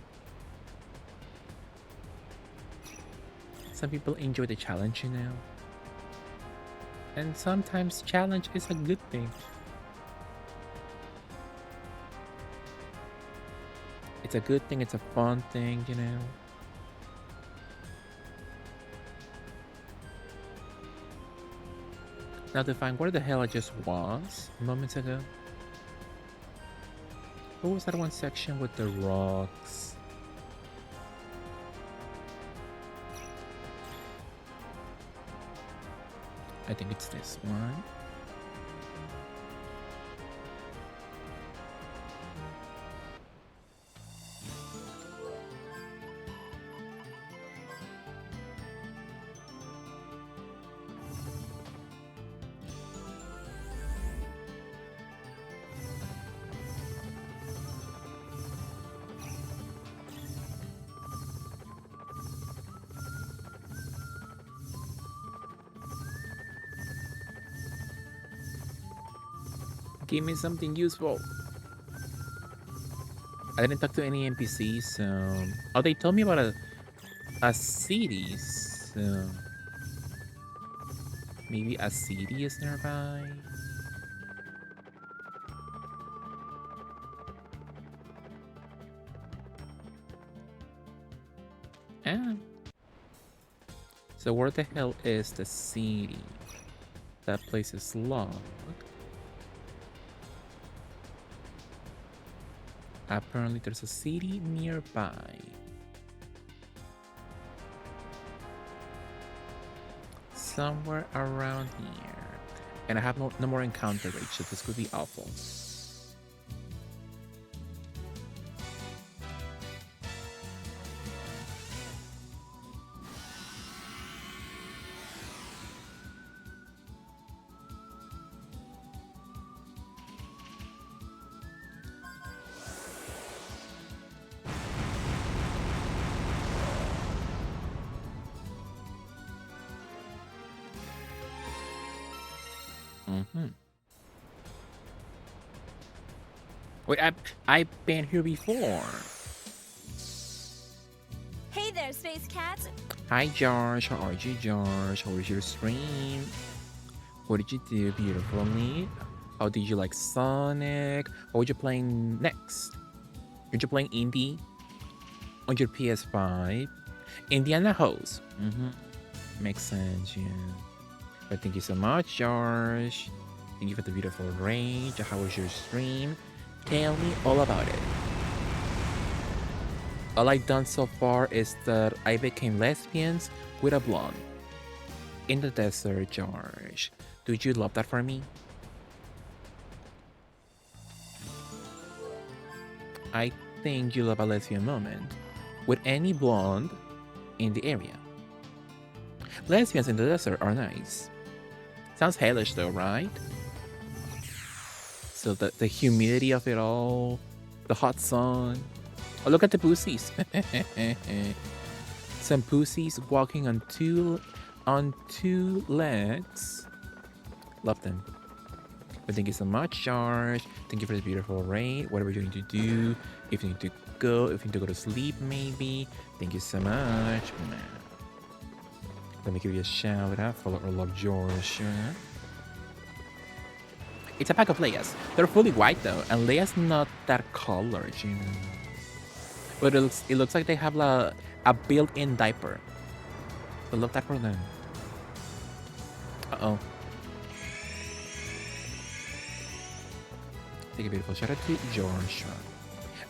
Some people enjoy the challenge, you know. And sometimes challenge is a good thing. It's a good thing, it's a fun thing, you know. Now to find where the hell I just was moments ago. What was that one section with the rocks? I think it's this one. Give me something useful. I didn't talk to any NPCs, so... Oh, they told me about a city, so... Maybe a city is nearby? Ah. So where the hell is the city? That place is locked. Apparently there's a city nearby. Somewhere around here. And I have no more encounter rate, so this could be awful. Wait, I've been here before. Hey there, Space Cat. Hi, Josh. How are you, Josh? How was your stream? What did you do beautifully? How did you like Sonic? What were you playing next? Are you playing Indie on your PS5? Indiana Host. Makes sense, yeah. But thank you so much, Josh. Thank you for the beautiful range. How was your stream? Tell me all about it. All I've done so far is that I became lesbians with a blonde. In the desert, George. Do you love that for me? I think you love a lesbian moment with any blonde in the area. Lesbians in the desert are nice. Sounds hellish though, right? So the humidity of it all, the hot sun. Oh, look at the pussies. Some pussies walking on two legs. Love them. But thank you so much, George. Thank you for the beautiful rain. Whatever you need to do. If you need to go, if you need to go to sleep, maybe. Thank you so much. Let me give you a shout out for love, George. It's a pack of Leias. They're fully white though, and Leia's not that colored, you know. But it looks like they have a built-in diaper. So love that for them. Uh-oh. Take a beautiful shout out to George.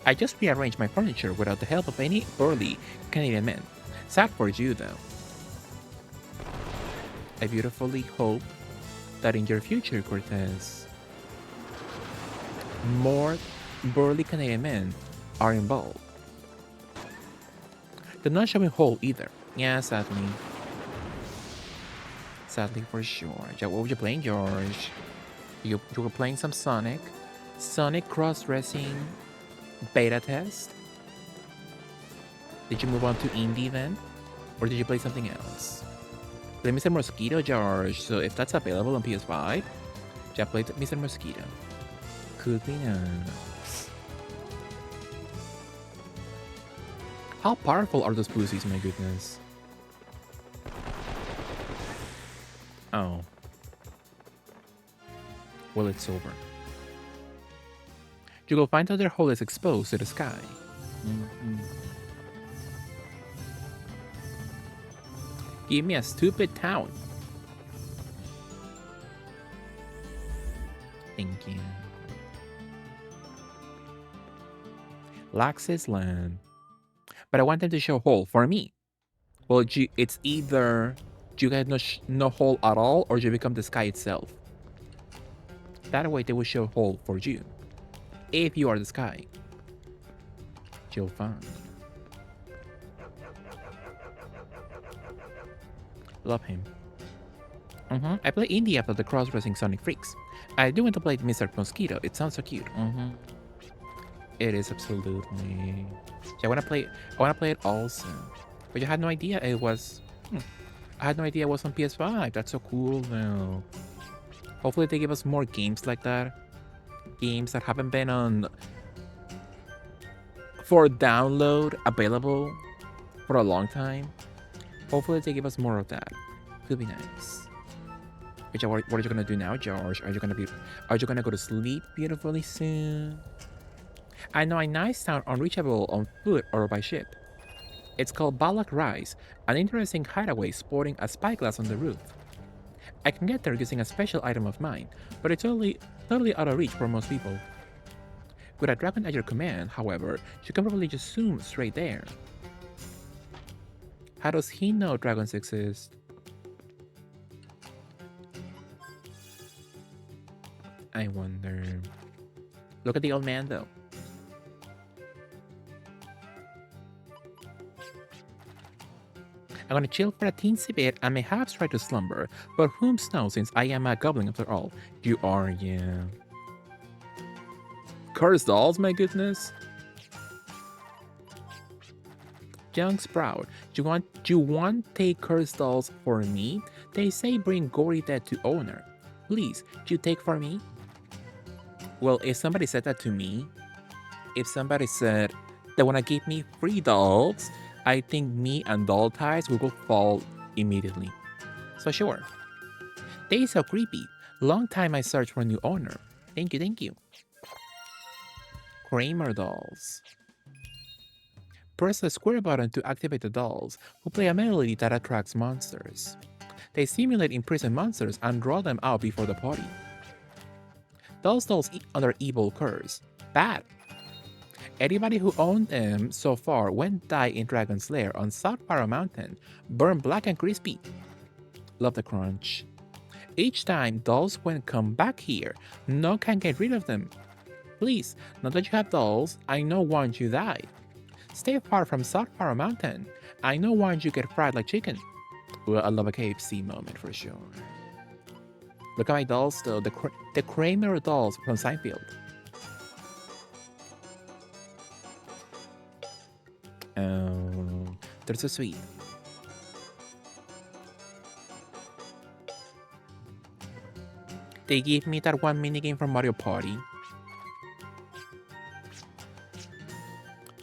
I just rearranged my furniture without the help of any burly Canadian men. Sad for you though. I beautifully hope that in your future, Cortez, more burly Canadian men are involved. They're not showing whole either. Yeah, sadly. Sadly for sure. What were you playing, George? You were playing some Sonic? Sonic cross-dressing beta test? Did you move on to indie then? Or did you play something else? Play Mr. Mosquito, George. So if that's available on PS5, just play Mr. Mosquito. Could be nice. How powerful are those pussies, my goodness? Oh. Well, it's over. You will find that their hole is exposed to the sky. Give me a stupid town. Thank you. Lax's land. But I want them to show hole for me. Well, it's either you get no hole at all, or you become the sky itself. That way they will show hole for you. If you are the sky. You'll find. Love him. I play indie after the cross-dressing Sonic Freaks. I do want to play Mr. Mosquito. It sounds so cute. It is absolutely. So I wanna play it also. But you had no idea it was. I had no idea it was on PS5. That's so cool though. Hopefully they give us more games like that. Games that haven't been on for download available for a long time. Hopefully they give us more of that. Could be nice. What are you gonna do now, George? Are you gonna go to sleep beautifully soon? I know a nice town unreachable on foot or by ship. It's called Balak Rise, an interesting hideaway sporting a spyglass on the roof. I can get there using a special item of mine, but it's totally out of reach for most people. With a dragon at your command, however, you can probably just zoom straight there. How does he know dragons exist? I wonder. Look at the old man though. I'm gonna chill for a teensy bit and perhaps try to slumber, but whom knows since I am a goblin after all. You are, yeah. Cursed dolls, my goodness. Young Sprout, you want take cursed dolls for me? They say bring gory dead to owner. Please, you take for me? Well, if somebody said that to me, if somebody said they wanna give me free dolls, I think me and doll ties will fall immediately. So sure. They so creepy. Long time I searched for a new owner. Thank you. Kramer dolls. Press the square button to activate the dolls, who play a melody that attracts monsters. They simulate imprisoned monsters and draw them out before the party. Those dolls under evil curse. Bad. Anybody who owned them so far went die in Dragon's Lair on South Faro Mountain, burned black and crispy. Love the crunch. Each time dolls when come back here, no one can get rid of them. Please, now that you have dolls, I know once you die. Stay far from South Faro Mountain. I know once you get fried like chicken. Well, I love a KFC moment for sure. Look at my dolls though, the Kramer dolls from Seinfeld. Oh, they're so sweet. They give me that one minigame from Mario Party.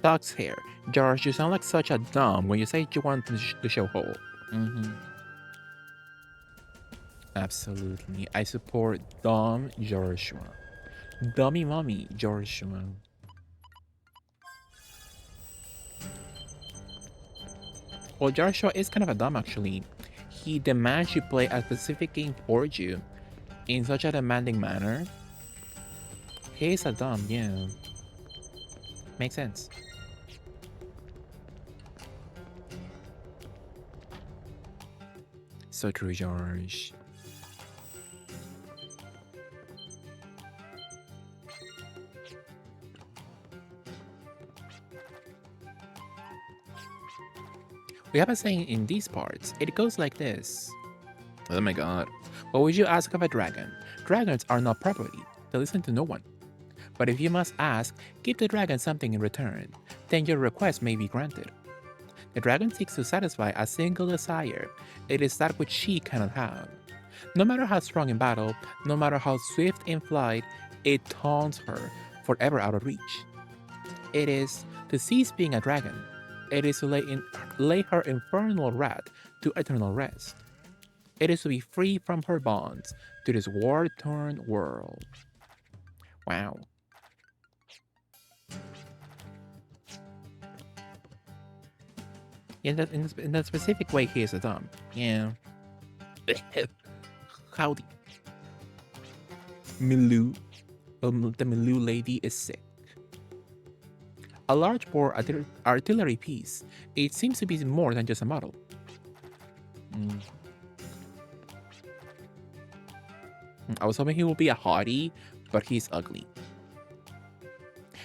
Dog's hair. George, you sound like such a dumb when you say you want to show hole. Absolutely. I support Dom Joshua. Dummy Mommy Joshua. Well, Joshua is kind of a dumb actually. He demands you play a specific game for you in such a demanding manner. He's a dumb, yeah. Makes sense. So true, George. We have a saying in these parts. It goes like this. Oh my god. What would you ask of a dragon? Dragons are not property. They listen to no one. But if you must ask, give the dragon something in return. Then your request may be granted. The dragon seeks to satisfy a single desire. It is that which she cannot have. No matter how strong in battle, no matter how swift in flight, it taunts her, forever out of reach. It is to cease being a dragon. It is to lay her infernal wrath to eternal rest. It is to be free from her bonds to this war-torn world. Wow. In that specific way, he is a dumb. Yeah. Howdy. Milou. The Milou lady is sick. A large bore artillery piece. It seems to be more than just a model. I was hoping he would be a hottie, but he's ugly.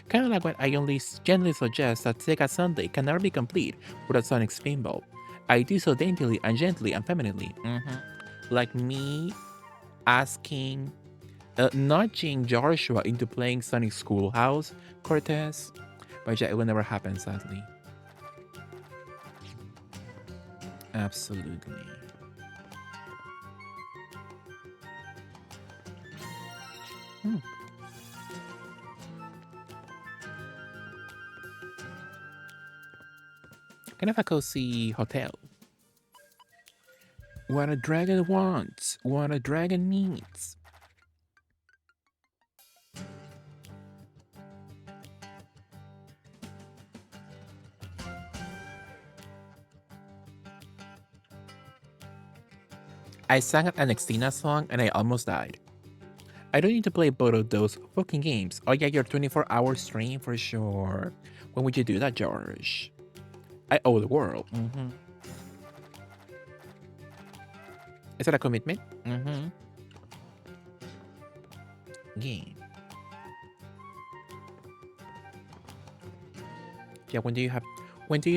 Kind of like when I only gently suggest that Sega Sunday can never be complete without Sonic Spinball. I do so daintily and gently and femininely. Like me asking, nudging Joshua into playing Sonic Schoolhouse, Cortez. But yeah, it will never happen, sadly. Absolutely. Kind of a cozy hotel. What a dragon wants, what a dragon needs. I sang an Xtina song and I almost died. I don't need to play both of those fucking games. Oh yeah, your 24-hour stream for sure. When would you do that, George? I owe the world. Is that a commitment? Game. Yeah, when do you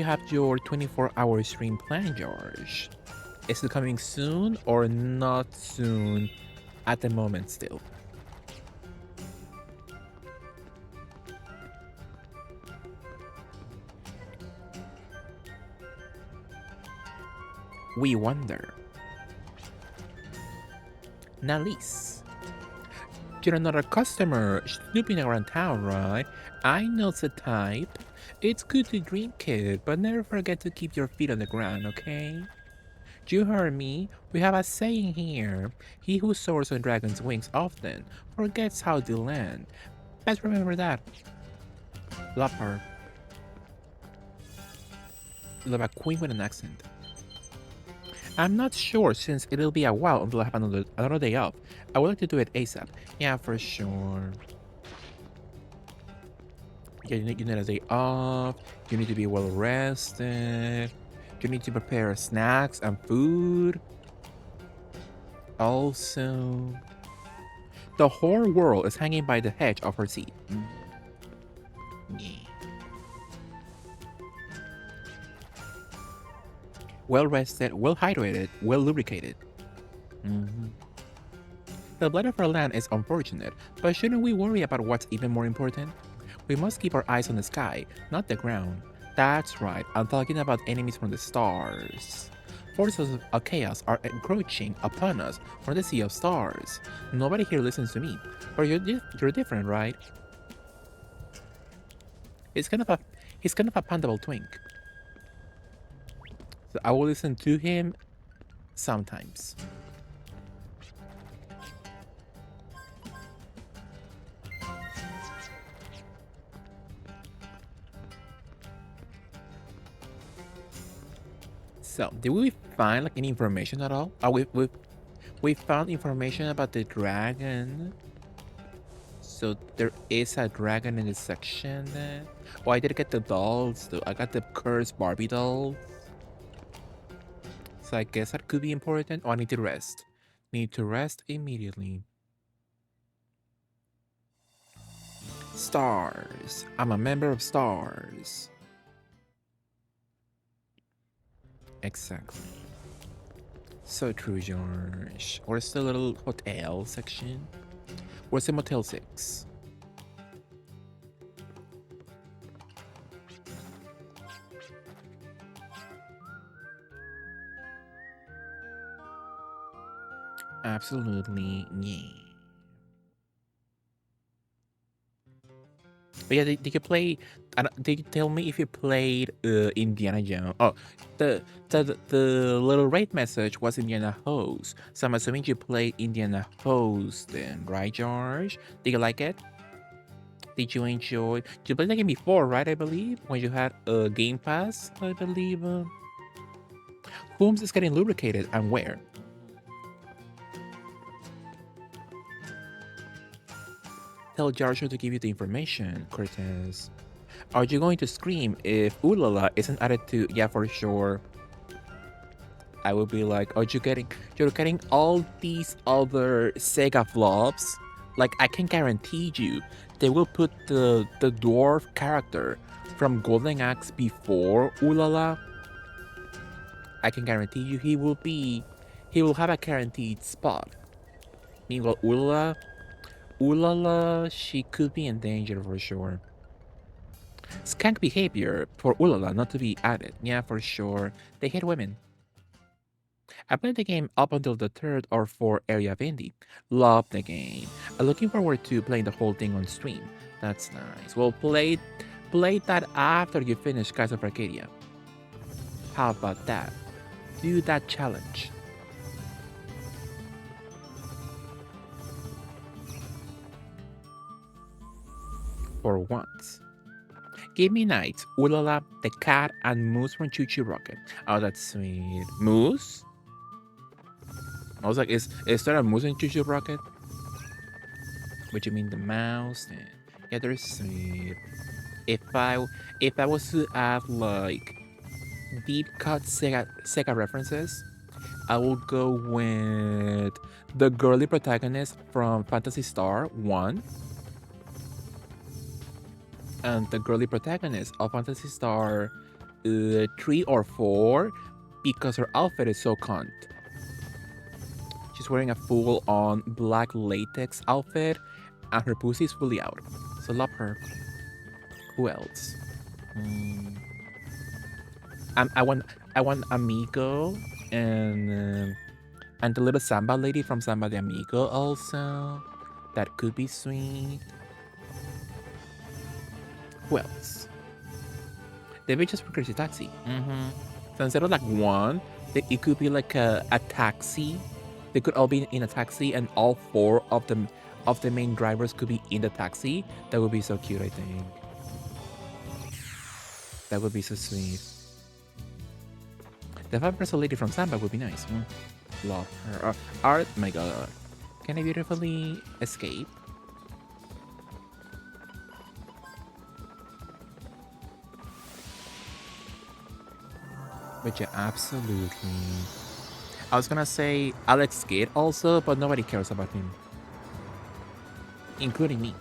have your 24-hour stream plan, George? Is it coming soon or not soon at the moment still? We wonder. Nalis. You're another customer snooping around town, right? I know the type. It's good to dream, kid, but never forget to keep your feet on the ground, okay? You heard me. We have a saying here. He who soars on dragon's wings often forgets how to land. Best remember that. Love her. Love a queen with an accent. I'm not sure since it'll be a while until I have another day off. I would like to do it ASAP. Yeah, for sure. Yeah, you need a day off. You need to be well rested. You need to prepare snacks and food. Also, the whole world is hanging by the hedge of her seat. Yeah. Well rested, well hydrated, well lubricated. The blight of our land is unfortunate, but shouldn't we worry about what's even more important? We must keep our eyes on the sky, not the ground. That's right, I'm talking about enemies from the stars. Forces of chaos are encroaching upon us from the sea of stars. Nobody here listens to me, but you're different, right? He's kind of a pandable twink. So I will listen to him sometimes. So, did we find like any information at all? Oh, we found information about the dragon. So there is a dragon in this section then. Oh, I did get the dolls though. I got the cursed Barbie dolls. So I guess that could be important. Oh, I need to rest. Need to rest immediately. Stars. I'm a member of stars. Exactly. So true, George. Where's the little hotel section? Where's the Motel 6? Absolutely, yeah. But yeah, did you play? Did you tell me if you played Indiana Jones? Oh, the little raid message was Indiana Host. So I'm assuming you played Indiana Host then, right, George? Did you like it? Did you enjoy? You played the game before, right? I believe when you had a Game Pass. I believe. Whom's is getting lubricated and where? Tell Joshua to give you the information, Cortez. Are you going to scream if Ulala isn't added to? Yeah, for sure. I will be like, are you getting? You're getting all these other Sega flops. Like I can guarantee you, they will put the dwarf character from Golden Axe before Ulala. I can guarantee you, he will have a guaranteed spot. Meanwhile, Ulala, she could be in danger for sure. Skank behavior for Ulala not to be added. Yeah, for sure. They hate women. I played the game up until the third or fourth area of Indy. Love the game. I'm looking forward to playing the whole thing on stream. That's nice. Well, play that after you finish Skies of Arcadia. How about that? Do that challenge. For once. Give me Knight, Ulala, the cat, and Moose from Choo Choo Rocket. Oh, that's sweet. Moose? I was like, is there a moose in Choo Choo Rocket? What you mean the mouse? Yeah, they're sweet. If I was to add like deep cut Sega references, I will go with the girly protagonist from Phantasy Star 1 and the girly protagonist of Phantasy Star 3 or 4 because her outfit is so cunt. She's wearing a full-on black latex outfit and her pussy is fully out. So love her. Who else? I want Amigo and the little Samba lady from Samba de Amigo also. That could be sweet. Who else? The bitches for Crazy Taxi. So instead of like one, it could be like a taxi. They could all be in a taxi, and all four of the main drivers could be in the taxi. That would be so cute, I think. That would be so sweet. The 5% lady from Samba would be nice. Love her. Art, my god. Can I beautifully escape? But yeah, absolutely. I was gonna say Alex Kidd also, but nobody cares about him. Including me.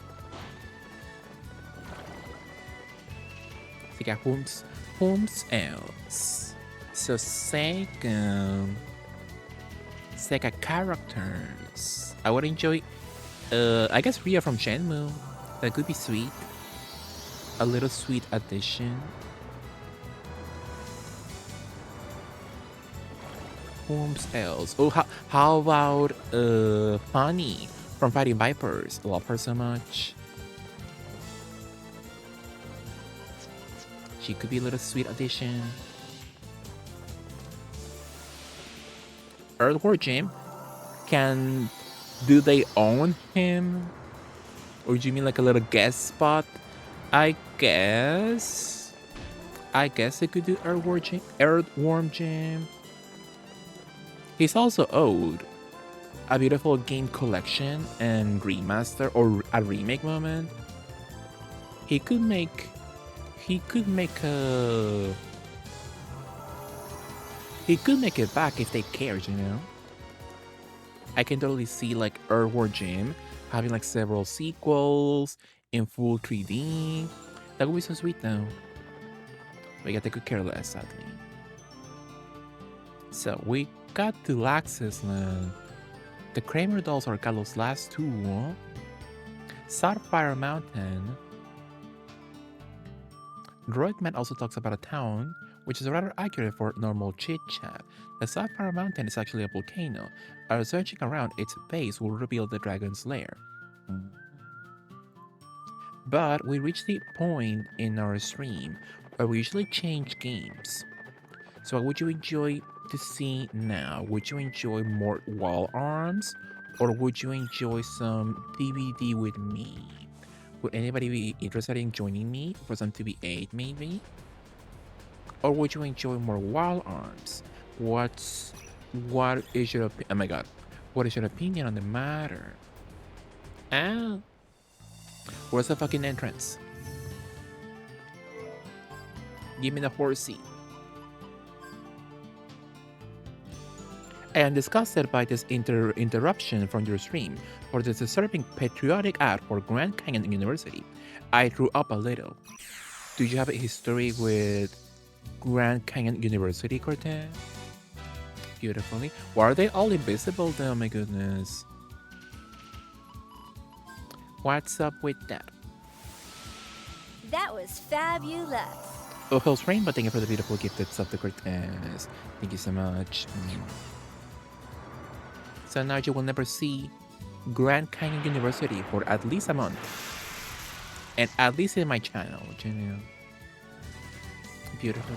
So yeah, whom's else? So Sega characters. I would enjoy I guess Rhea from Shenmue. That could be sweet. A little sweet addition. Whom's else? Oh, how about Fanny from Fighting Vipers? Love her so much. She could be a little sweet addition. Earthworm Jim? Do they own him? Or do you mean like a little guest spot? I guess they could do Earthworm Jim. He's also owed a beautiful game collection and remaster or a remake moment. He could make it back if they cared, you know? I can totally see like Earthworm Jim having like several sequels in full 3D. That would be so sweet though. But yeah, they could care less, sadly. So we got to Laxus Land. The Kramer dolls are Carlos' last tool. Sapphire Mountain. Droidman also talks about a town, which is rather accurate for normal chit-chat. The Sapphire Mountain is actually a volcano. Our searching around its base will reveal the dragon's lair. But we reached the point in our stream where we usually change games. So what would you enjoy to see now? Would you enjoy more wall arms? Or would you enjoy some DVD with me? Would anybody be interested in joining me for some TV8 maybe? Or would you enjoy more wall arms? What is your oh my god. What is your opinion on the matter? Ah, where's the fucking entrance? Give me the horsey. I am disgusted by this interruption from your stream for this disturbing patriotic ad for Grand Canyon University. I grew up a little. Do you have a history with Grand Canyon University, Cortez? Beautifully. Why are they all invisible though? My goodness. What's up with that? That was fabulous. Oh, Hills Rainbow, thank you for the beautiful gifted stuff to Cortez. Thank you so much. So now you will never see Grand Canyon University for at least a month. And at least in my channel, you know. Beautiful.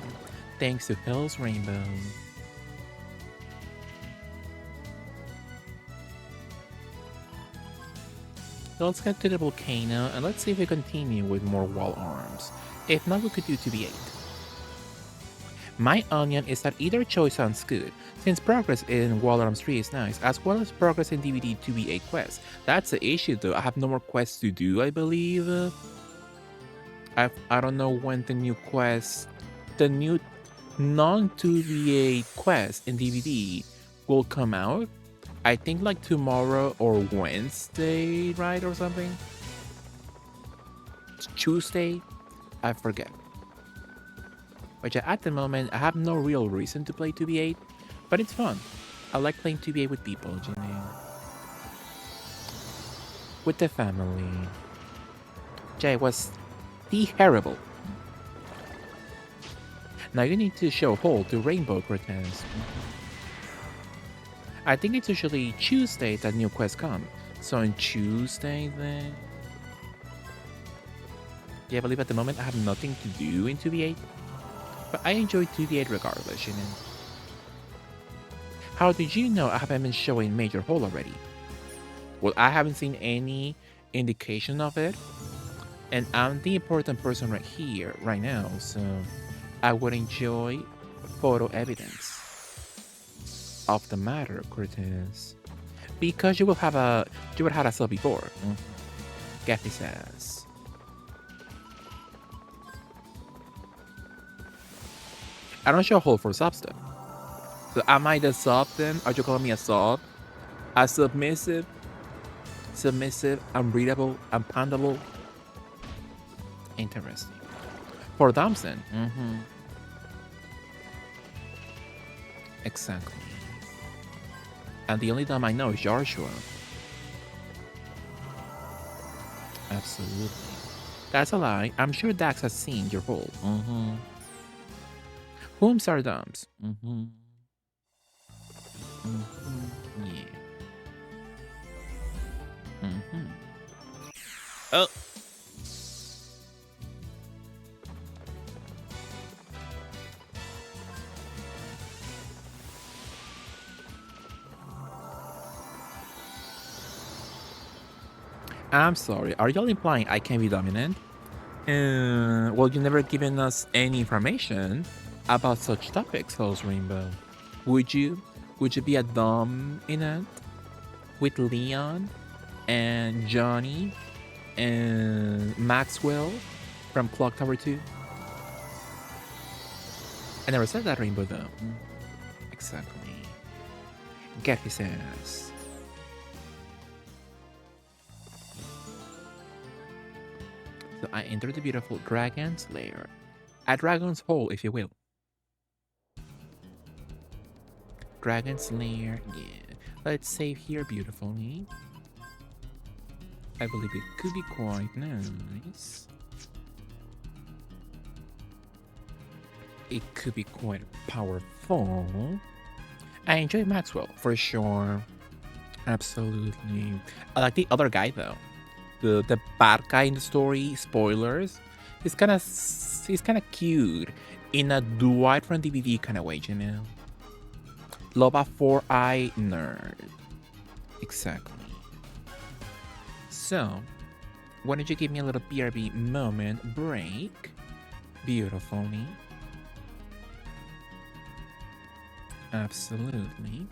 Thanks to Hills Rainbow. So let's get to the volcano and let's see if we continue with more wall arms. If not, we could do 2v8. My onion is that either choice sounds good, since progress in Wall Arms 3 is nice, as well as progress in DVD 2v8 quests. That's the issue though, I have no more quests to do, I believe. I don't know when the new quest, the new non-2v8 quest in DVD will come out. I think like tomorrow or Wednesday, right, or something? It's Tuesday? I forget. But yeah, at the moment, I have no real reason to play 2v8, but it's fun. I like playing 2v8 with people, you know? With the family. Jay was terrible. Now you need to show hold to Rainbow Cortez. I think it's usually Tuesday that new quests come. So on Tuesday then... Yeah, I believe at the moment I have nothing to do in 2v8. But I enjoy 2v8 regardless, you know. How did you know I haven't been showing Major Hole already? Well, I haven't seen any indication of it. And I'm the important person right here, right now, so I would enjoy photo evidence of the matter, Cortez. Because you would have a sub before. Get his ass. I don't show hold for sub stuff. So am I the sub then? Are you calling me a sub? A submissive? Submissive, unreadable, unpandable? Interesting. For Thompson. Exactly. And the only Dom I know is Joshua. Absolutely. That's a lie. I'm sure Dax has seen your hold. Whom's are Doms? Yeah. Oh. I'm sorry, are y'all implying I can be dominant? Well, you never given us any information about such topics, Hills Rainbow. Would you be a dominant with Leon and Johnny and Maxwell from Clock Tower 2? I never said that, Rainbow, though. Exactly. Get his ass. So I entered the beautiful Dragon's Lair. A Dragon's Hole, if you will. Dragon's Lair, yeah. Let's save here beautifully. I believe it could be quite nice. it could be quite powerful. I enjoy Maxwell for sure. Absolutely. I like the other guy though. The bad guy in the story. Spoilers. He's kind of cute in a Dwight from DVD kind of way, you know. Loba 4-eye nerd. Exactly. So, why don't you give me a little BRB moment break? Beautifully. Absolutely.